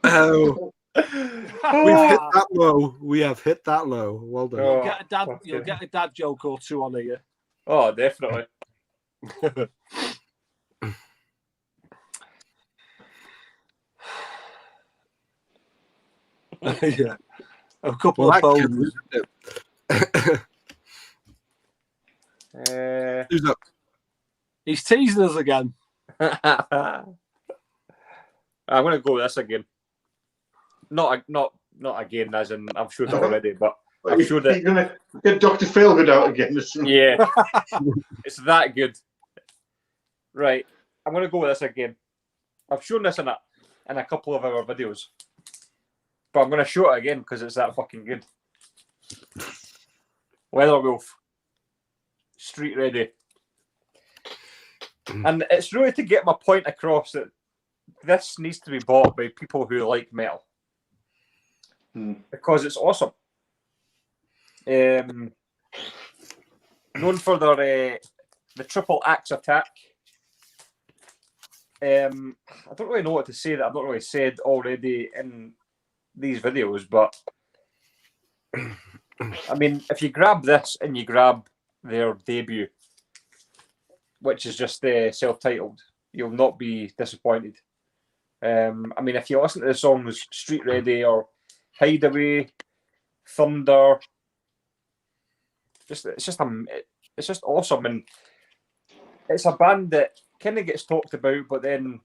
Oh, we've hit that low. We have hit that low. Well done. You'll get a dad joke or two on here. Oh, definitely. Yeah, a couple of phones. Who's up? He's teasing us again. I'm going to go with this again. Not again, as in I've showed it already, but I'm sure that you're gonna get Dr. Feelgood out again. Yeah, it's that good. Right, I'm going to go with this again. I've shown this in a couple of our videos, but I'm going to show it again because it's that fucking good. Leatherwolf, Street Ready, and it's really to get my point across that this needs to be bought by people who like metal. Because it's awesome. Known for their the triple axe attack. I don't really know what to say that I've not really said already in these videos, but I mean, if you grab this and you grab their debut, which is just self-titled, you'll not be disappointed. I mean, if you listen to the songs Street Ready or Hideaway, Thunder, it's just awesome, and it's a band that kind of gets talked about, but then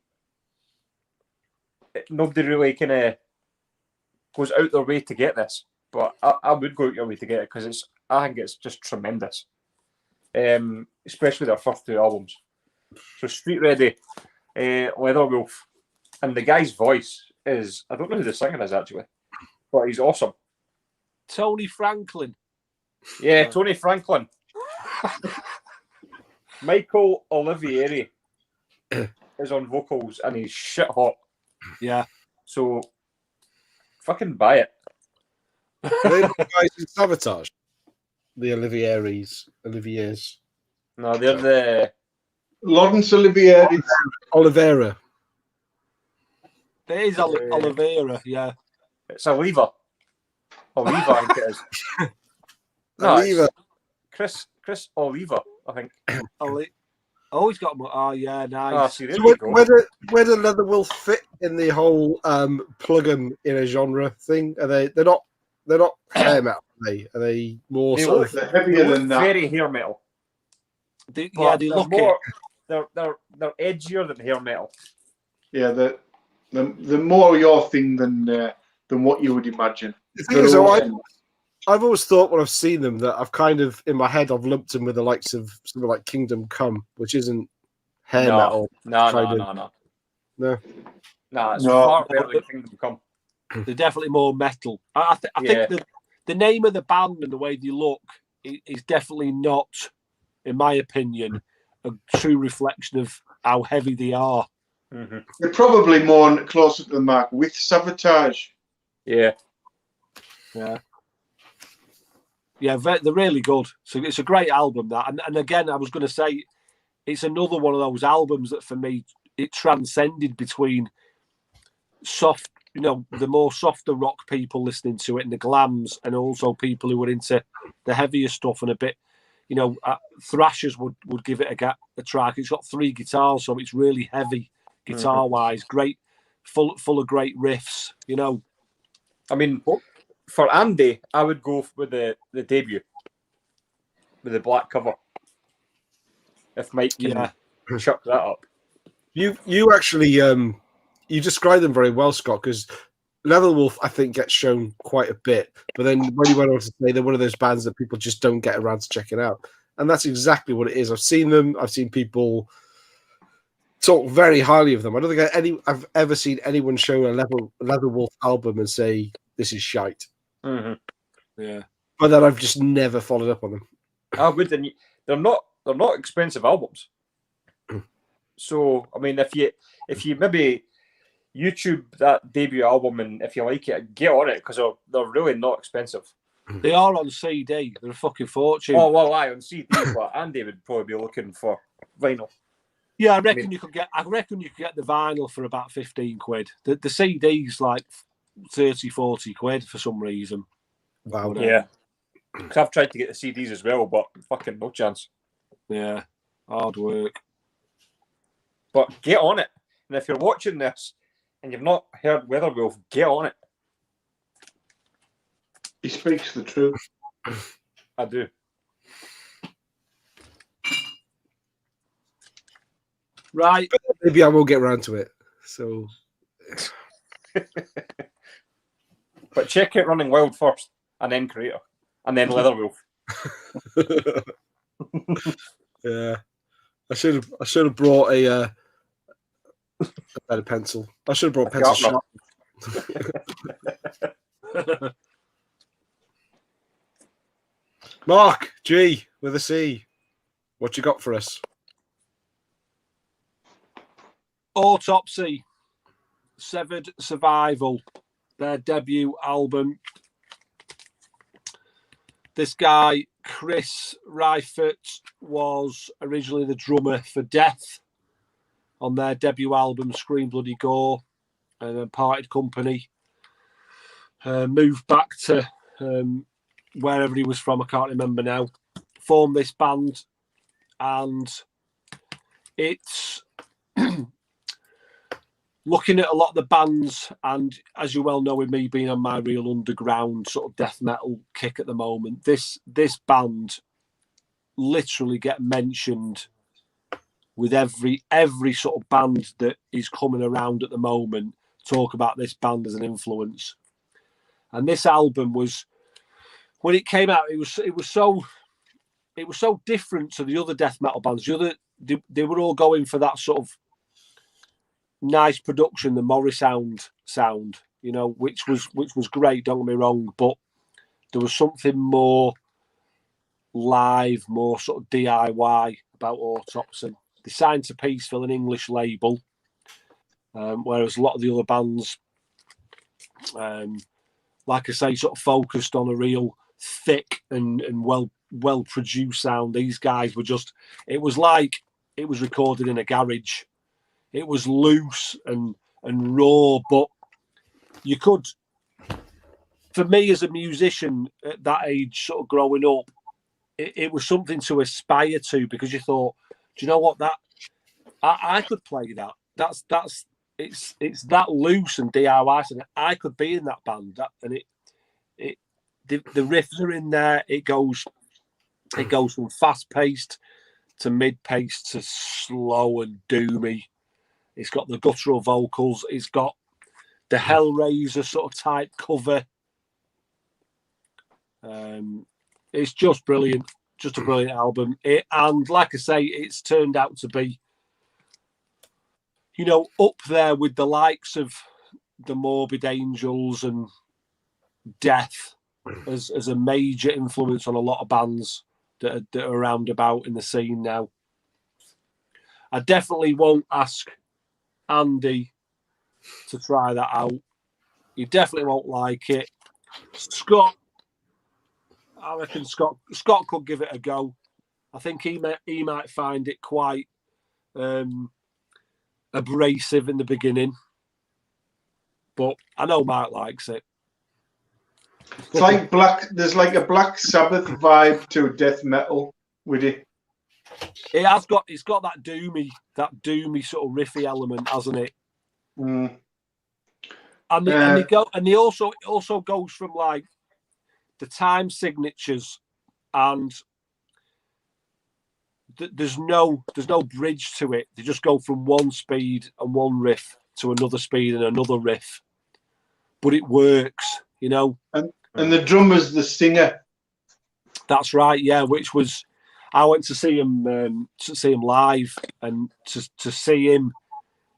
nobody really kind of goes out their way to get this. But I would go out your way to get it because I think it's just tremendous, especially their first two albums. So Street Ready, Leatherwolf, and the guy's voice is, I don't know who the singer is actually, but he's awesome. Tony Franklin. Yeah, Tony Franklin. Michael Olivieri is on vocals and he's shit hot. Yeah. So fucking buy it. Are they the guys in Sabotage? The Oliviers. No, they're the Lawrence Olivier. Oliveira. It is Oliveira, yeah. It's Oliva. Oliva, I think it is. No, Oliva. Chris Oliva, I think. Oh, he's got. Oh, yeah, nice. See, So where do Leatherwolf fit in the whole plug 'em in a genre thing? Are they? They're not hair metal. Are they more they sort look, of heavier than that? very hair metal. They They're look more. They're edgier than hair metal. Yeah, the more your thing than what you would imagine. The thing is, I've always thought when I've seen them that I've kind of in my head I've lumped them with the likes of something like Kingdom Come, which isn't hair metal. No. No, it's far better than Kingdom Come. They're definitely more metal. I think the name of the band and the way they look is definitely not, in my opinion, a true reflection of how heavy they are. Mm-hmm. They're probably more closer to the mark with Sabotage. Yeah. Yeah, they're really good. So it's a great album, that. And again, I was going to say, it's another one of those albums that for me, it transcended between soft, the more softer rock people listening to it and the glams, and also people who were into the heavier stuff and a bit, thrashers would give it a track. It's got 3 guitars, so it's really heavy guitar-wise. Great, full of great riffs, I mean, for Andy, I would go with the debut, with the black cover. If Mike can chuck that up. You actually you described them very well, Scott, because Leatherwolf, I think, gets shown quite a bit. But then when you went on to say they're one of those bands that people just don't get around to checking out. And that's exactly what it is. I've seen them. I've seen people talk very highly of them. I don't think I've ever seen anyone show a Leatherwolf album and say, this is shite. Mm-hmm. Yeah. But then I've just never followed up on them. I would, and they're not expensive albums. So I mean, if you maybe YouTube that debut album, and if you like it, get on it, because they're really not expensive. They are on CD. They're a fucking fortune. Oh well, on CD, but Andy would probably be looking for vinyl. Yeah, I reckon you could get the vinyl for about 15 quid. The CD's like 30, 40 quid for some reason. Wow. Yeah. Because I've tried to get the CDs as well, but fucking no chance. Yeah. Hard work. But get on it. And if you're watching this and you've not heard Weatherwolf, get on it. He speaks the truth. I do. Right. Maybe I will get around to it. So, but check out Running Wild first, and then Creator, and then Leatherwolf. yeah, I should have brought a better pencil. I should have brought pencil sharp. Mark G with a C. What you got for us? Autopsy, Severed Survival, their debut album. This guy, Chris Reifert, was originally the drummer for Death on their debut album, Scream Bloody Gore, and then parted company. Moved back to wherever he was from, I can't remember now. Formed this band, and it's looking at a lot of the bands, and as you well know, with me being on my real underground sort of death metal kick at the moment, this band literally get mentioned with every sort of band that is coming around at the moment. Talk about this band as an influence, and this album was, when it came out, it was so different to the other death metal bands. They were all going for that sort of nice production, the Morris sound, you know, which was great, don't get me wrong, but there was something more live, more sort of DIY about Autopsy. They signed to Peaceville, an English label, whereas a lot of the other bands, like I say, sort of focused on a real thick and well produced sound. These guys were just, it was like it was recorded in a garage. It was loose and raw, but you could, for me as a musician at that age, sort of growing up, it was something to aspire to, because you thought, do you know what, that I could play that. It's that loose and DIY, and I could be in that band. The riffs are in there. It goes from fast paced to mid paced to slow and doomy. It's got the guttural vocals. It's got the Hellraiser sort of type cover. It's just brilliant. Just a brilliant album. And like I say, it's turned out to be, you know, up there with the likes of the Morbid Angels and Death as a major influence on a lot of bands that are around about in the scene now. I definitely won't ask Andy to try that out. You definitely won't like it. Scott, I reckon Scott could give it a go. I think he might find it quite abrasive in the beginning, but I know Mark likes it. It's like there's like a Black Sabbath vibe to death metal with it. It's got that doomy sort of riffy element, hasn't it? Mm. And they also goes from like the time signatures and there's no bridge to it. They just go from one speed and one riff to another speed and another riff, but it works, you know. And the drummer's the singer. That's right, yeah. Which was, I went to see him live, and to see him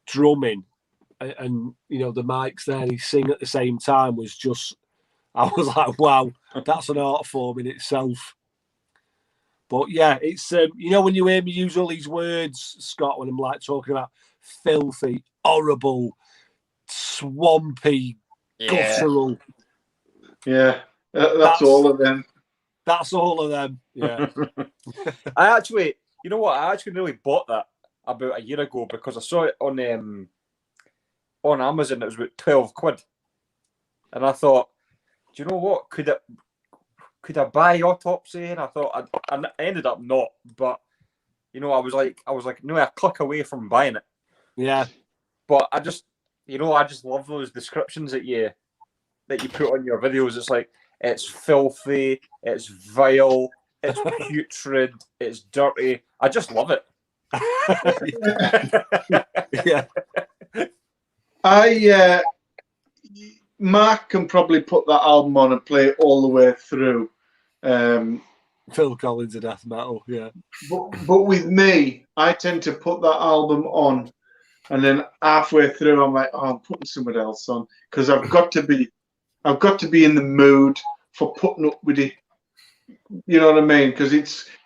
drumming, and you know the mics there, and he sing at the same time was just, I was like, wow, that's an art form in itself. But yeah, it's you know, when you hear me use all these words, Scott, when I'm like talking about filthy, horrible, swampy, guttural. Yeah, that's all of them. That's all of them. Yeah. I actually, you know what? I actually nearly bought that about a year ago because I saw it on Amazon. It was about £12, and I thought, do you know what? Could I buy Autopsy? And I thought I ended up not, but you know, I was like, no, a click away from buying it. Yeah. But I just love those descriptions that you put on your videos. It's like, it's filthy, it's vile, it's putrid, it's dirty. I just love it. Yeah. Mark can probably put that album on and play it all the way through. Phil Collins of death metal, yeah. But with me, I tend to put that album on, and then halfway through, I'm like, oh, I'm putting something else on because I've got to be in the mood for putting up with it. You know what I mean? Because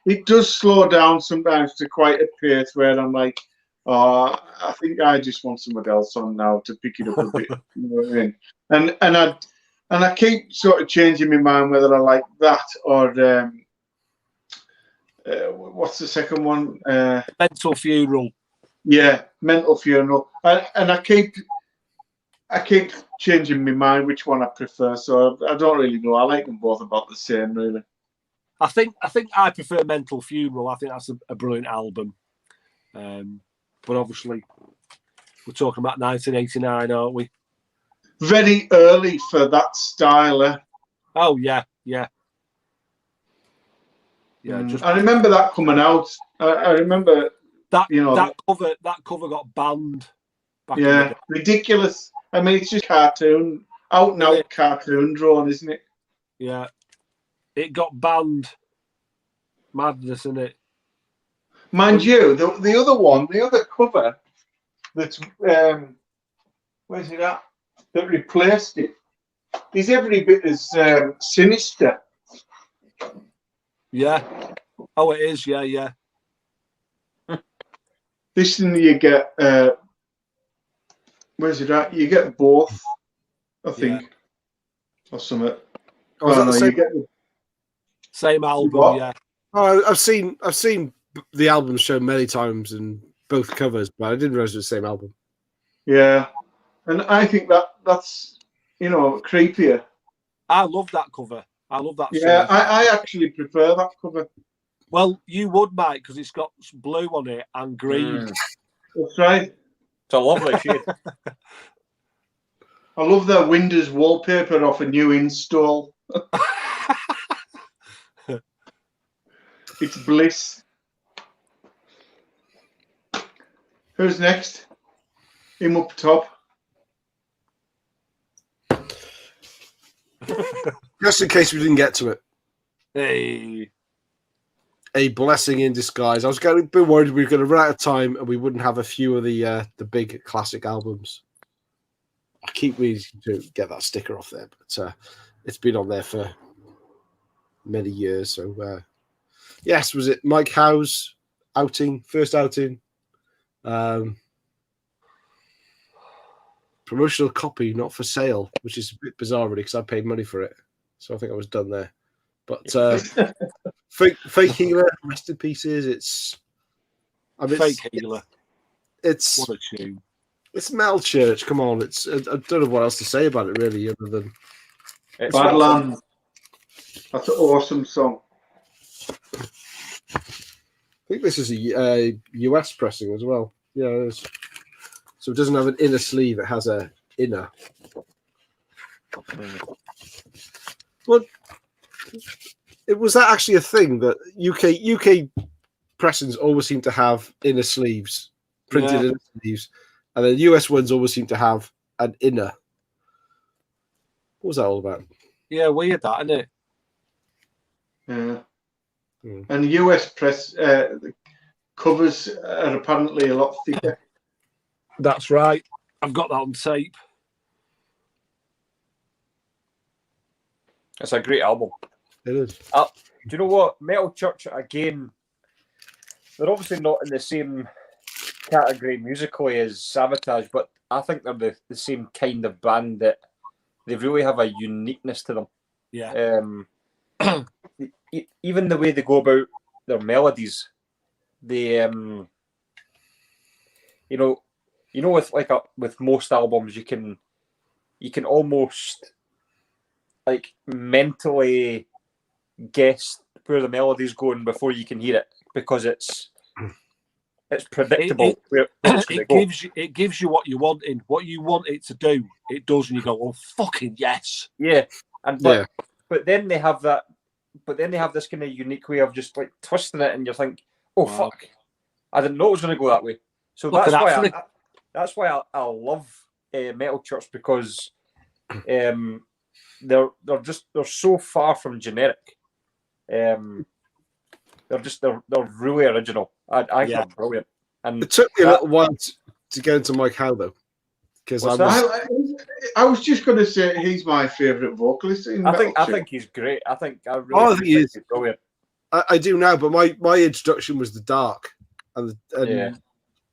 it does slow down sometimes to quite a pace where I'm like, oh, I think I just want something else on now to pick it up a bit. You know what I mean? And I keep sort of changing my mind whether I like that or what's the second one? Mental Funeral. Yeah, Mental Funeral. And I keep changing my mind which one I prefer. So I don't really know. I like them both about the same, really. I think I prefer Mental Funeral. I think that's a brilliant album. But obviously, we're talking about 1989, aren't we? Very early for that style. Eh? Oh yeah. I remember that coming out. I remember that. You know that cover got banned. Yeah, ridiculous. I mean, it's just cartoon, out and out cartoon drawn, isn't it? Yeah, it got banned. Madness, isn't it? Mind you, the other cover that's where's it at? That replaced it is every bit as sinister. Yeah. Oh, it is. Yeah. This one you get. Where's it at? You get both, I think, or something. Oh, no, you get the same album. What? Yeah. Oh, I've seen the album shown many times and both covers, but I didn't realize it was the same album. Yeah, and I think that's creepier. I love that cover. I love that. Yeah, I actually prefer that cover. Well, you would, Mike, because it's got blue on it and green. That's right. It's a lovely shade. I love that Windows wallpaper off a new install. It's bliss. Who's next? Him up top. Just in case we didn't get to it. Hey. A blessing in disguise. I was getting a bit worried we were going to run out of time and we wouldn't have a few of the big classic albums. I keep needing to get that sticker off there, but it's been on there for many years. So, yes, was it Mike Howe's first outing? Promotional copy, not for sale, which is a bit bizarre, really, because I paid money for it. So I think I was done there. But fake healer, rest in pieces. Fake healer. It's what a tune. It's Metal Church. Come on, I don't know what else to say about it really, other than Badlands. That's an awesome song. I think this is a US pressing as well. Yeah, it is. So it doesn't have an inner sleeve; it has a inner. Well, was that actually a thing that UK pressings always seem to have inner sleeves, printed Yeah. inner sleeves, and then US ones always seem to have an inner. What was that all about? Yeah, weird that, isn't it? Yeah. Hmm. And US press covers are apparently a lot thicker. That's right. I've got that on tape. It's a great album. It is. Do you know what? Metal Church, again, they're obviously not in the same category musically as Sabotage, but I think they're the same kind of band that they really have a uniqueness to them. Yeah. Even the way they go about their melodies, they, with most albums, you can almost like mentally guess where the melody's going before you can hear it because it's predictable. It gives you what you want what you want it to do. It does, and you go, "Oh, fucking yes!" Yeah, but then they have that. But then they have this kind of unique way of just like twisting it, and you think, "Oh fuck, I didn't know it was going to go that way." So that's why I love Metal Church because they're so far from generic. They're really original. I think they're brilliant. And it took me a little while to get into Mike Howe though, because I was just going to say he's my favourite vocalist. I think he's great. I think he is. He's brilliant. I do now, but my introduction was The Dark, and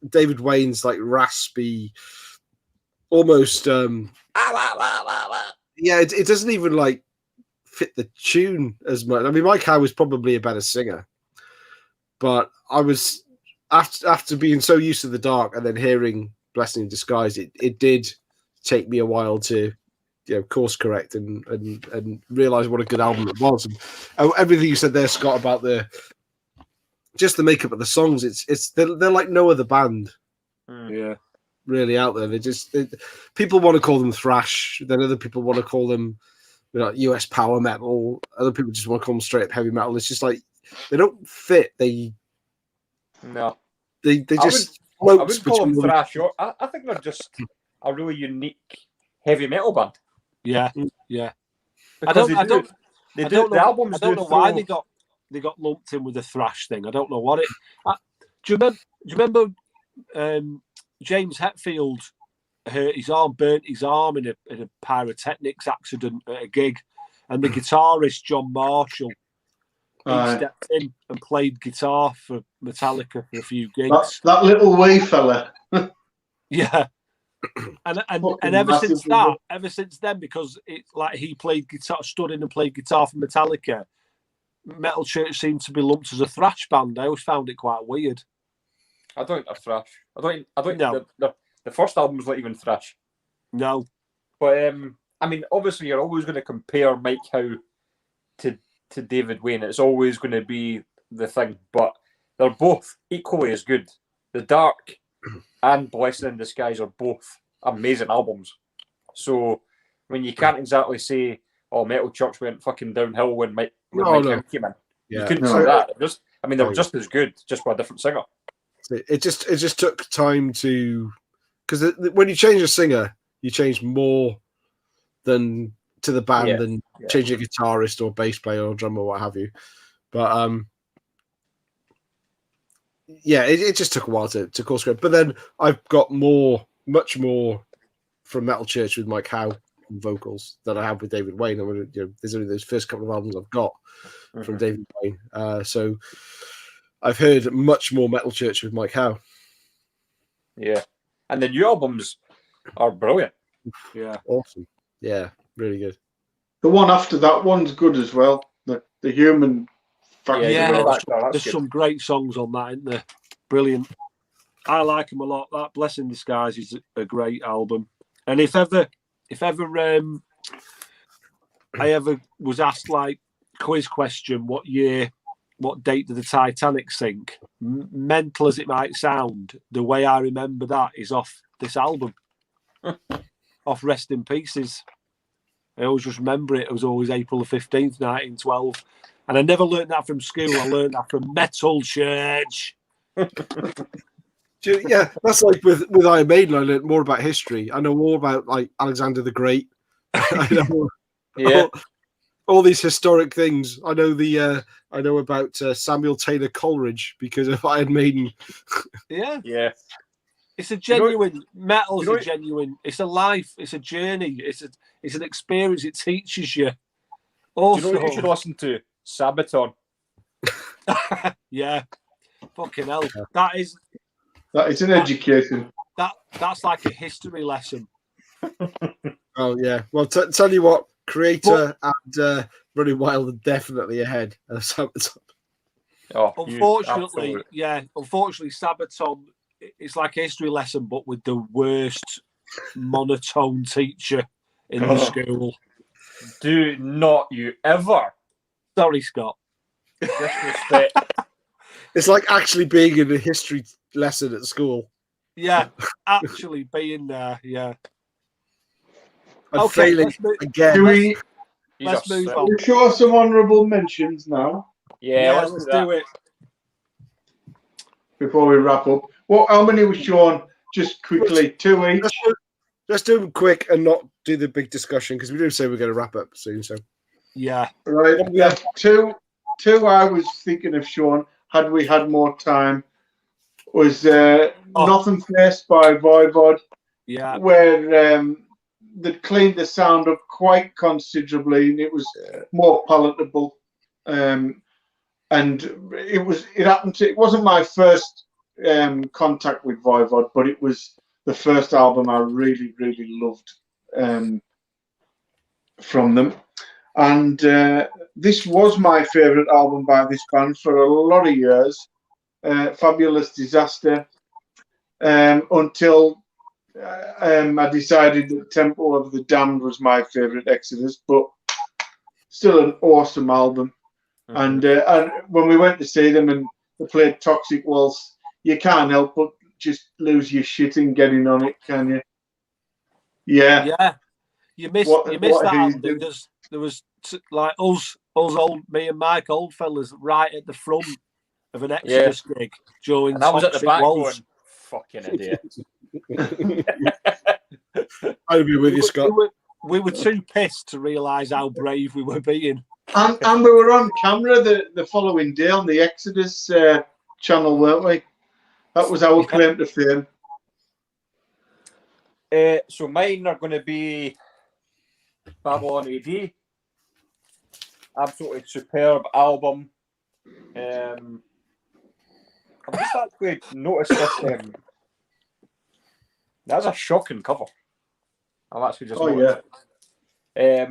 David Wayne's like raspy, almost it doesn't even like fit the tune as much. I mean, Mike Howe was probably a better singer, but I was after being so used to The Dark and then hearing Blessing in Disguise, it did take me a while to course correct and realize what a good album it was. And everything you said there, Scott, about the makeup of the songs, they're like no other band. Yeah. Really out there. People want to call them thrash, then other people want to call them US power metal. Other people just want to call them straight up heavy metal. It's just like they don't fit. They just I wouldn't call them thrash. I think they're just a really unique heavy metal band. Yeah. Because I don't know why they got lumped in with the thrash thing. I don't know what it. Do you remember James Hetfield burnt his arm in a pyrotechnics accident at a gig, and the guitarist John Marshall stepped in and played guitar for Metallica for a few gigs. That little wee fella. Yeah. And ever since then, because it's like he played guitar, stood in and played guitar for Metallica, Metal Church seemed to be lumped as a thrash band. I always found it quite weird. I don't think they're thrash. I don't know. The first album's not even thrash. No. But I mean, obviously, you're always going to compare Mike Howe to David Wayne. It's always going to be the thing. But they're both equally as good. The Dark and Blessing in Disguise are both amazing albums. So, I mean, you can't exactly say, "Oh, Metal Church went fucking downhill when Mike Howe came in." Yeah. You couldn't say that. They were just as good, just with a different singer. It just took time to, because when you change a singer, you change more than to the band than changing a guitarist or bass player or drummer or what have you. But it just took a while to course correct. But then I've got much more from Metal Church with Mike Howe vocals than I have with David Wayne. I mean, there's only those first couple of albums I've got from David Wayne. So I've heard much more Metal Church with Mike Howe. Yeah. And the new albums are brilliant. Yeah. Awesome. Yeah, really good. The one after that one's good as well. The Human Factor. Yeah, there's some great songs on that, isn't there? Brilliant. I like them a lot. That Blessing in Disguise is a great album. And if ever I ever was asked like quiz question, what date did the Titanic sink? Mental as it might sound, the way I remember that is off this album, off Rest in Pieces. I always just remember it. It was always April the 15th, 1912. And I never learned that from school. I learned that from Metal Church. Yeah, that's like with Iron Maiden. I learned more about history. I know more about like Alexander the Great. I know all these historic things. I know I know about Samuel Taylor Coleridge because of Iron Maiden. Yeah. It's a genuine metal's a genuine. It's a life. It's a journey. It's an experience. It teaches you. Also, do you know what you should listen to? Sabaton. Yeah, fucking hell. That is an education. That's like a history lesson. Oh yeah. Well, tell you what, Creator and Running Wild are definitely ahead of Sabaton. Oh, unfortunately, Sabaton. It's like a history lesson, but with the worst monotone teacher in the school. Do not you ever. Sorry, Scott. Disrespect. It's like actually being in a history lesson at school. Yeah, actually being there. Yeah. I'm failing again. Let's move on. We'll show some honourable mentions now. Yeah, let's do it. Before we wrap up. How many was shown? Just quickly, 2 each. Let's do them quick and not do the big discussion because we do say we're going to wrap up soon. So yeah, right. Yeah, two I was thinking of showing had we had more time was Nothing Faced by Voivod. Yeah, where they cleaned the sound up quite considerably and it was more palatable. And it wasn't my first contact with Voivod, but it was the first album I really, really loved from them. And this was my favourite album by this band for a lot of years. Fabulous Disaster, until I decided that Temple of the Damned was my favourite Exodus, but still an awesome album. Mm-hmm. And when we went to see them and they played Toxic Waltz, you can't help but just lose your shit in getting on it, can you? Yeah. You missed that album. There was like us me and Mike Oldfellas right at the front of an Exodus gig during. And I was at the back going, fucking idiot. I'll be with you, Scott. We were too pissed to realise how brave we were being. And we were on camera the following day on the Exodus channel, weren't we? That was our claim to fame. So mine are going to be Babylon AD. Absolutely superb album. I've just actually noticed this. That's a shocking cover. I've actually just noticed it.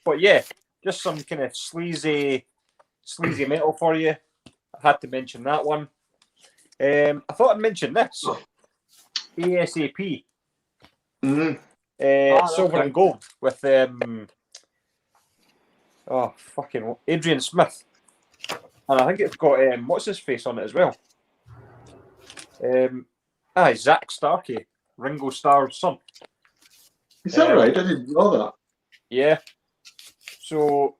But yeah, just some kind of sleazy metal for you. I had to mention that one. I thought I'd mention this. ASAP. Mm-hmm. Silver and Gold with Adrian Smith. And I think it's got what's his face on it as well. Zach Starkey, Ringo Starr's son. Is that right? I didn't know that. Yeah. So,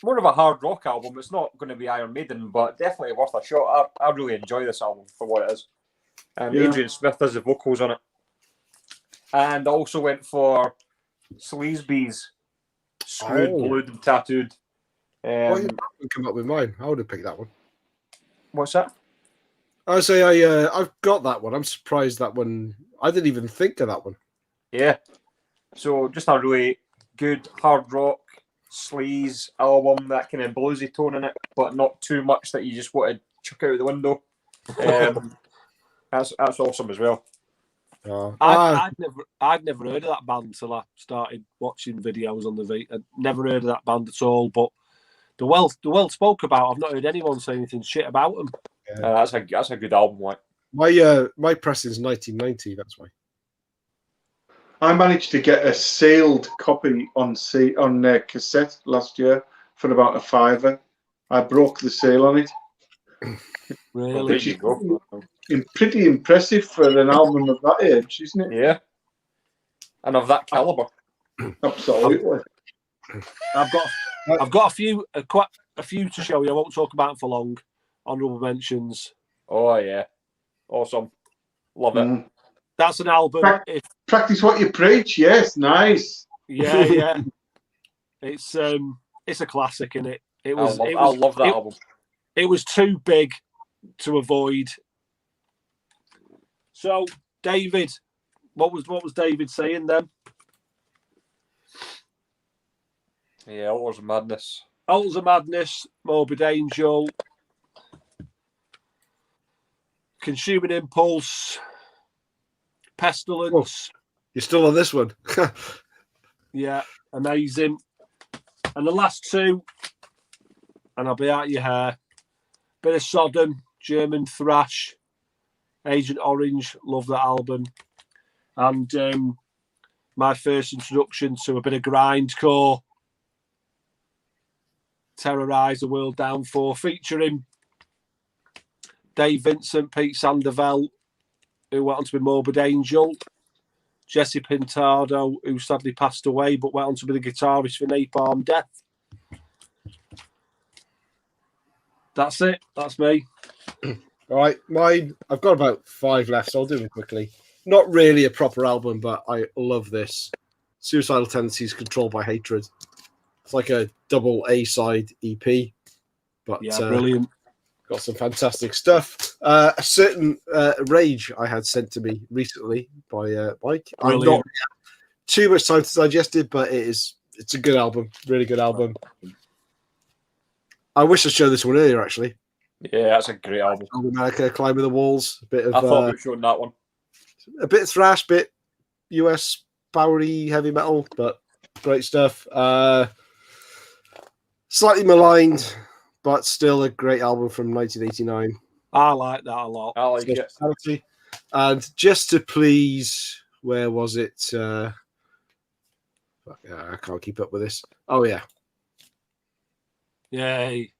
more of a hard rock album. It's not going to be Iron Maiden, but definitely worth a shot. I really enjoy this album for what it is. Adrian Smith does the vocals on it. And I also went for Sleazebees, Screwed, Blued and Tattooed. Why didn't you come up with mine? I would have picked that one. What's that? I say I've got that one. I'm surprised that one. I didn't even think of that one. Yeah. So just a really good hard rock sleaze album, that kind of bluesy tone in it, but not too much that you just want to chuck out the window. That's awesome as well. I'd never heard of that band until I started watching videos on the V. I'd never heard of that band at all, but the well spoke about. I've not heard anyone say anything shit about them. Yeah. That's a good album. Like my pressing's 1990. That's why. I managed to get a sealed copy on cassette last year for about $5. I broke the seal on it. Really? Well, there you go. Pretty impressive for an album of that age, isn't it? Yeah. and of that caliber. Absolutely. I've got quite a few to show you. I won't talk about them for long. Honourable mentions. Oh yeah, awesome, love it. Mm. That's an album. Practice what you preach. Yes, nice. Yeah. It's a classic, isn't it? I love that album. It was too big to avoid. So, David, what was David saying then? Yeah, Altars of Madness. Altars of Madness, Morbid Angel, Consuming Impulse, Pestilence. Oh, you're still on this one. Yeah, amazing. And the last two, and I'll be out your hair. Bit of Sodom, German thrash, Agent Orange, love that album. And my first introduction to a bit of grindcore, Terrorise the World Down 4, featuring Dave Vincent, Pete Sandoval, who went on to be Morbid Angel, Jesse Pintado, who sadly passed away, but went on to be the guitarist for Napalm Death. That's it. That's me. All right, mine. I've got about 5 left, so I'll do them quickly. Not really a proper album, but I love this. Suicidal Tendencies, Controlled by Hatred. It's like a double A-side EP, but yeah, brilliant. Got some fantastic stuff. A certain Rage I had sent to me recently by Mike. I've not too much time to digest it, but it's a good album, really good album. I wish I showed this one earlier, actually. Yeah, that's a great album. America, Climbing the Walls. A bit of. I thought we were showing that one. A bit of thrash, bit US powery heavy metal, but great stuff. Slightly maligned, but still a great album from 1989. I like that a lot. I like it. And just to please, where was it? I can't keep up with this. Oh, yeah. Yay.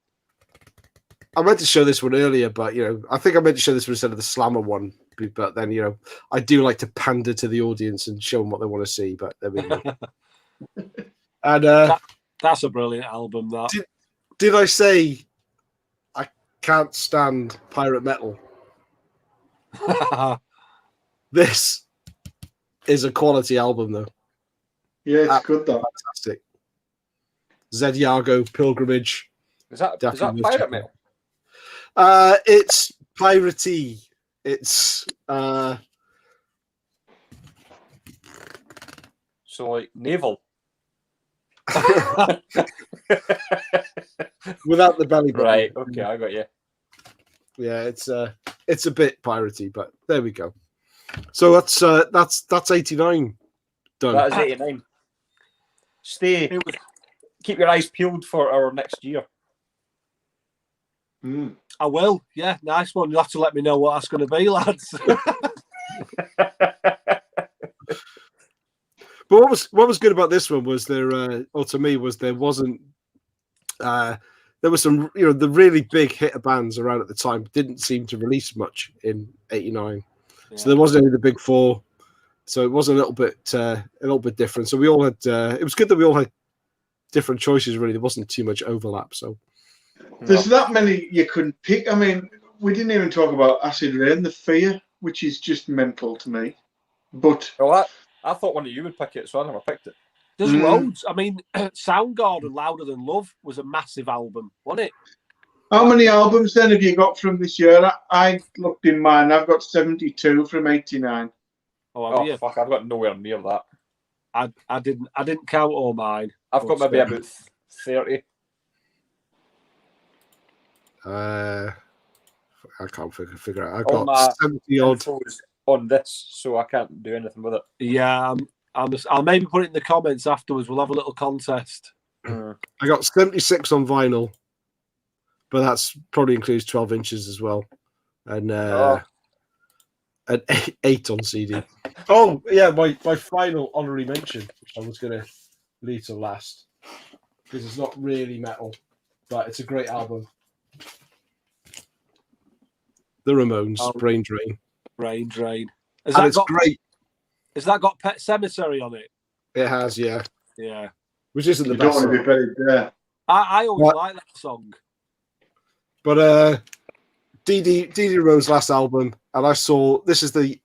I meant to show this one earlier, but, I think I meant to show this one instead of the Slammer one. But then, I do like to pander to the audience and show them what they want to see. But there we go. And that's a brilliant album, that. Did I say I can't stand pirate metal? This is a quality album, though. Yeah, it's good, though. Fantastic. Zed Yago, Pilgrimage. Is that pirate metal? It's piratey. It's so like naval. Without the belly button. Right, okay, I got you. Yeah, it's a bit piratey, but there we go. So that's 89 done. That is 89. Keep your eyes peeled for our next year. I will. Yeah, nice one. You'll have to let me know what that's going to be, lads. But what was good about this one was there wasn't there was some the really big hitter bands around at the time didn't seem to release much in 89. Yeah. So there wasn't any of the big four. So it was a little bit different. So we all had it was good that we all had different choices. Really, there wasn't too much overlap. So there's that many you couldn't pick. I mean, we didn't even talk about Acid Rain, The Fear, which is just mental to me. But I thought one of you would pick it, so I never picked it. There's loads. I mean, Soundgarden, Louder Than Love was a massive album, wasn't it? How many albums then have you got from this year? I looked in mine. I've got 72 from 89. Oh fuck! I've got nowhere near that. I didn't count all mine. I've got maybe about 30. I can't figure it out. I got 70 odd on this, so I can't do anything with it. Yeah, I'll maybe put it in the comments afterwards. We'll have a little contest. I got 76 on vinyl, but that's probably includes 12 inches as well, and an 8 on CD. Oh yeah, my final honorary mention, which I was going to leave to last because it's not really metal, but it's a great album. The Ramones, Brain Drain. Brain Drain. And it's great. Has that got Pet Cemetery on it? It has, yeah. Yeah. Which isn't the You don't best want to song. be buried there. I always like that song. But Dee Dee Ramone's last album, and this is the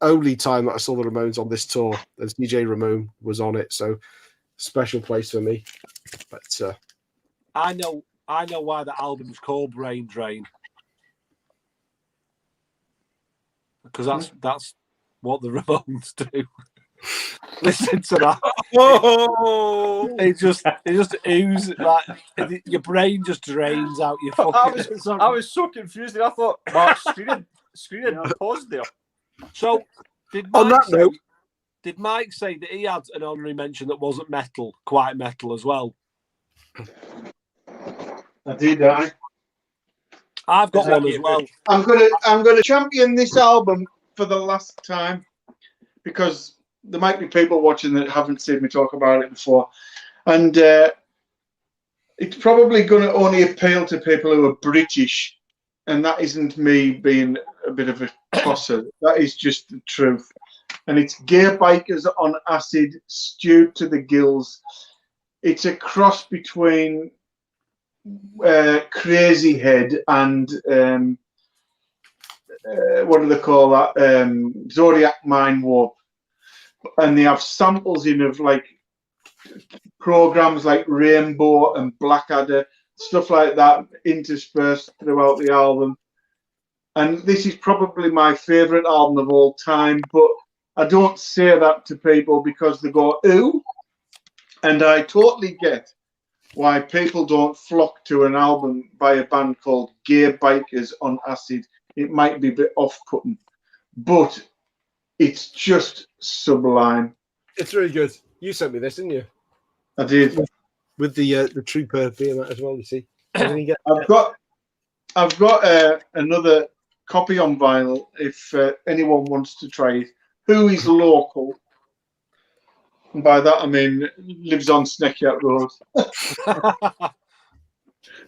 only time that I saw the Ramones on this tour. As DJ Ramone was on it, so special place for me. But I know why the album's called Brain Drain. Because that's what the Ramones do. Listen to that. whoa! It just oozes like your brain just drains out your fucking. I was so confused. I thought Mark's screening paused there. So did On Mike that note, did Mike say that he had an honorary mention that wasn't metal, quite metal as well? I did. I've got one as well. I'm gonna champion this album for the last time because there might be people watching that haven't seen me talk about it before, and it's probably going to only appeal to people who are British, and that isn't me being a bit of a tosser. That is just the truth, and it's Gear Bikers on Acid, stewed to the gills. It's a cross between Crazy Head and what do they call that? Zodiac Mind Warp, and they have samples in of like programs like Rainbow and Blackadder, stuff like that, interspersed throughout the album. And this is probably my favourite album of all time, but I don't say that to people because they go, ooh, and I totally get why people don't flock to an album by a band called Gear Bikers on Acid. It might be a bit off-putting, but it's just sublime. it's really good. You sent me this, didn't you? I did. With the Trooper being that as well. You see, didn't you get? I've got another copy on vinyl if anyone wants to try it. Who is local? And by that I mean lives on Sneckyatt Road.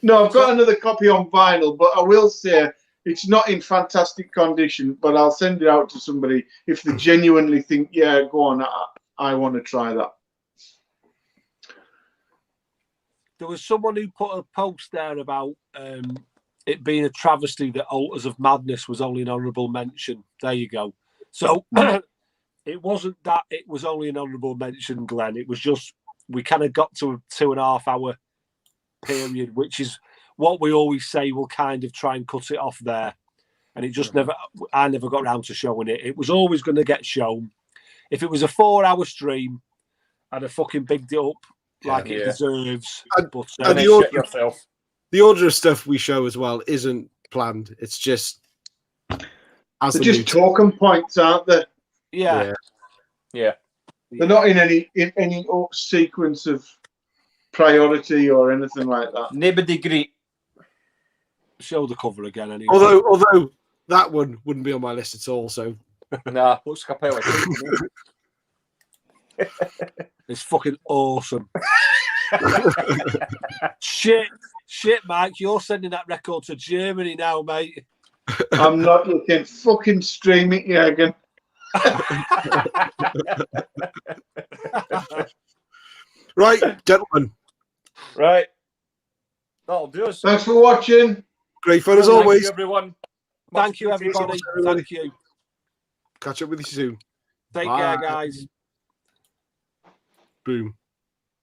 No, I've got another copy on vinyl, but I will say it's not in fantastic condition. But I'll send it out to somebody if they genuinely think, yeah, go on, I want to try that. There was someone who put a post there about it being a travesty that Altars of Madness was only an honourable mention. There you go. So it wasn't that it was only an honourable mention, Glenn. It was just we kind of got to a 2.5 hour period, which is what we always say we'll kind of try and cut it off there. And it just I never got around to showing it. It was always going to get shown. If it was a 4-hour stream, I'd have fucking bigged it up like it deserves. And the order of stuff we show as well isn't planned. It's just as they're just talking points, aren't they? Yeah. They're not in any sequence of priority or anything like that. Nobody great. Show the cover again anyway. Although that one wouldn't be on my list at all. So Nah, looks like a pile of it's fucking awesome. Shit, Mike, you're sending that record to Germany now, mate. I'm not looking. Fucking stream it, Jürgen. Right, gentlemen. Right. That'll do us. Thanks for watching. Great fun as Thank always. you, everyone. Thank you, everybody. Thank you. Catch up with you soon. Take Bye. care, guys. Boom.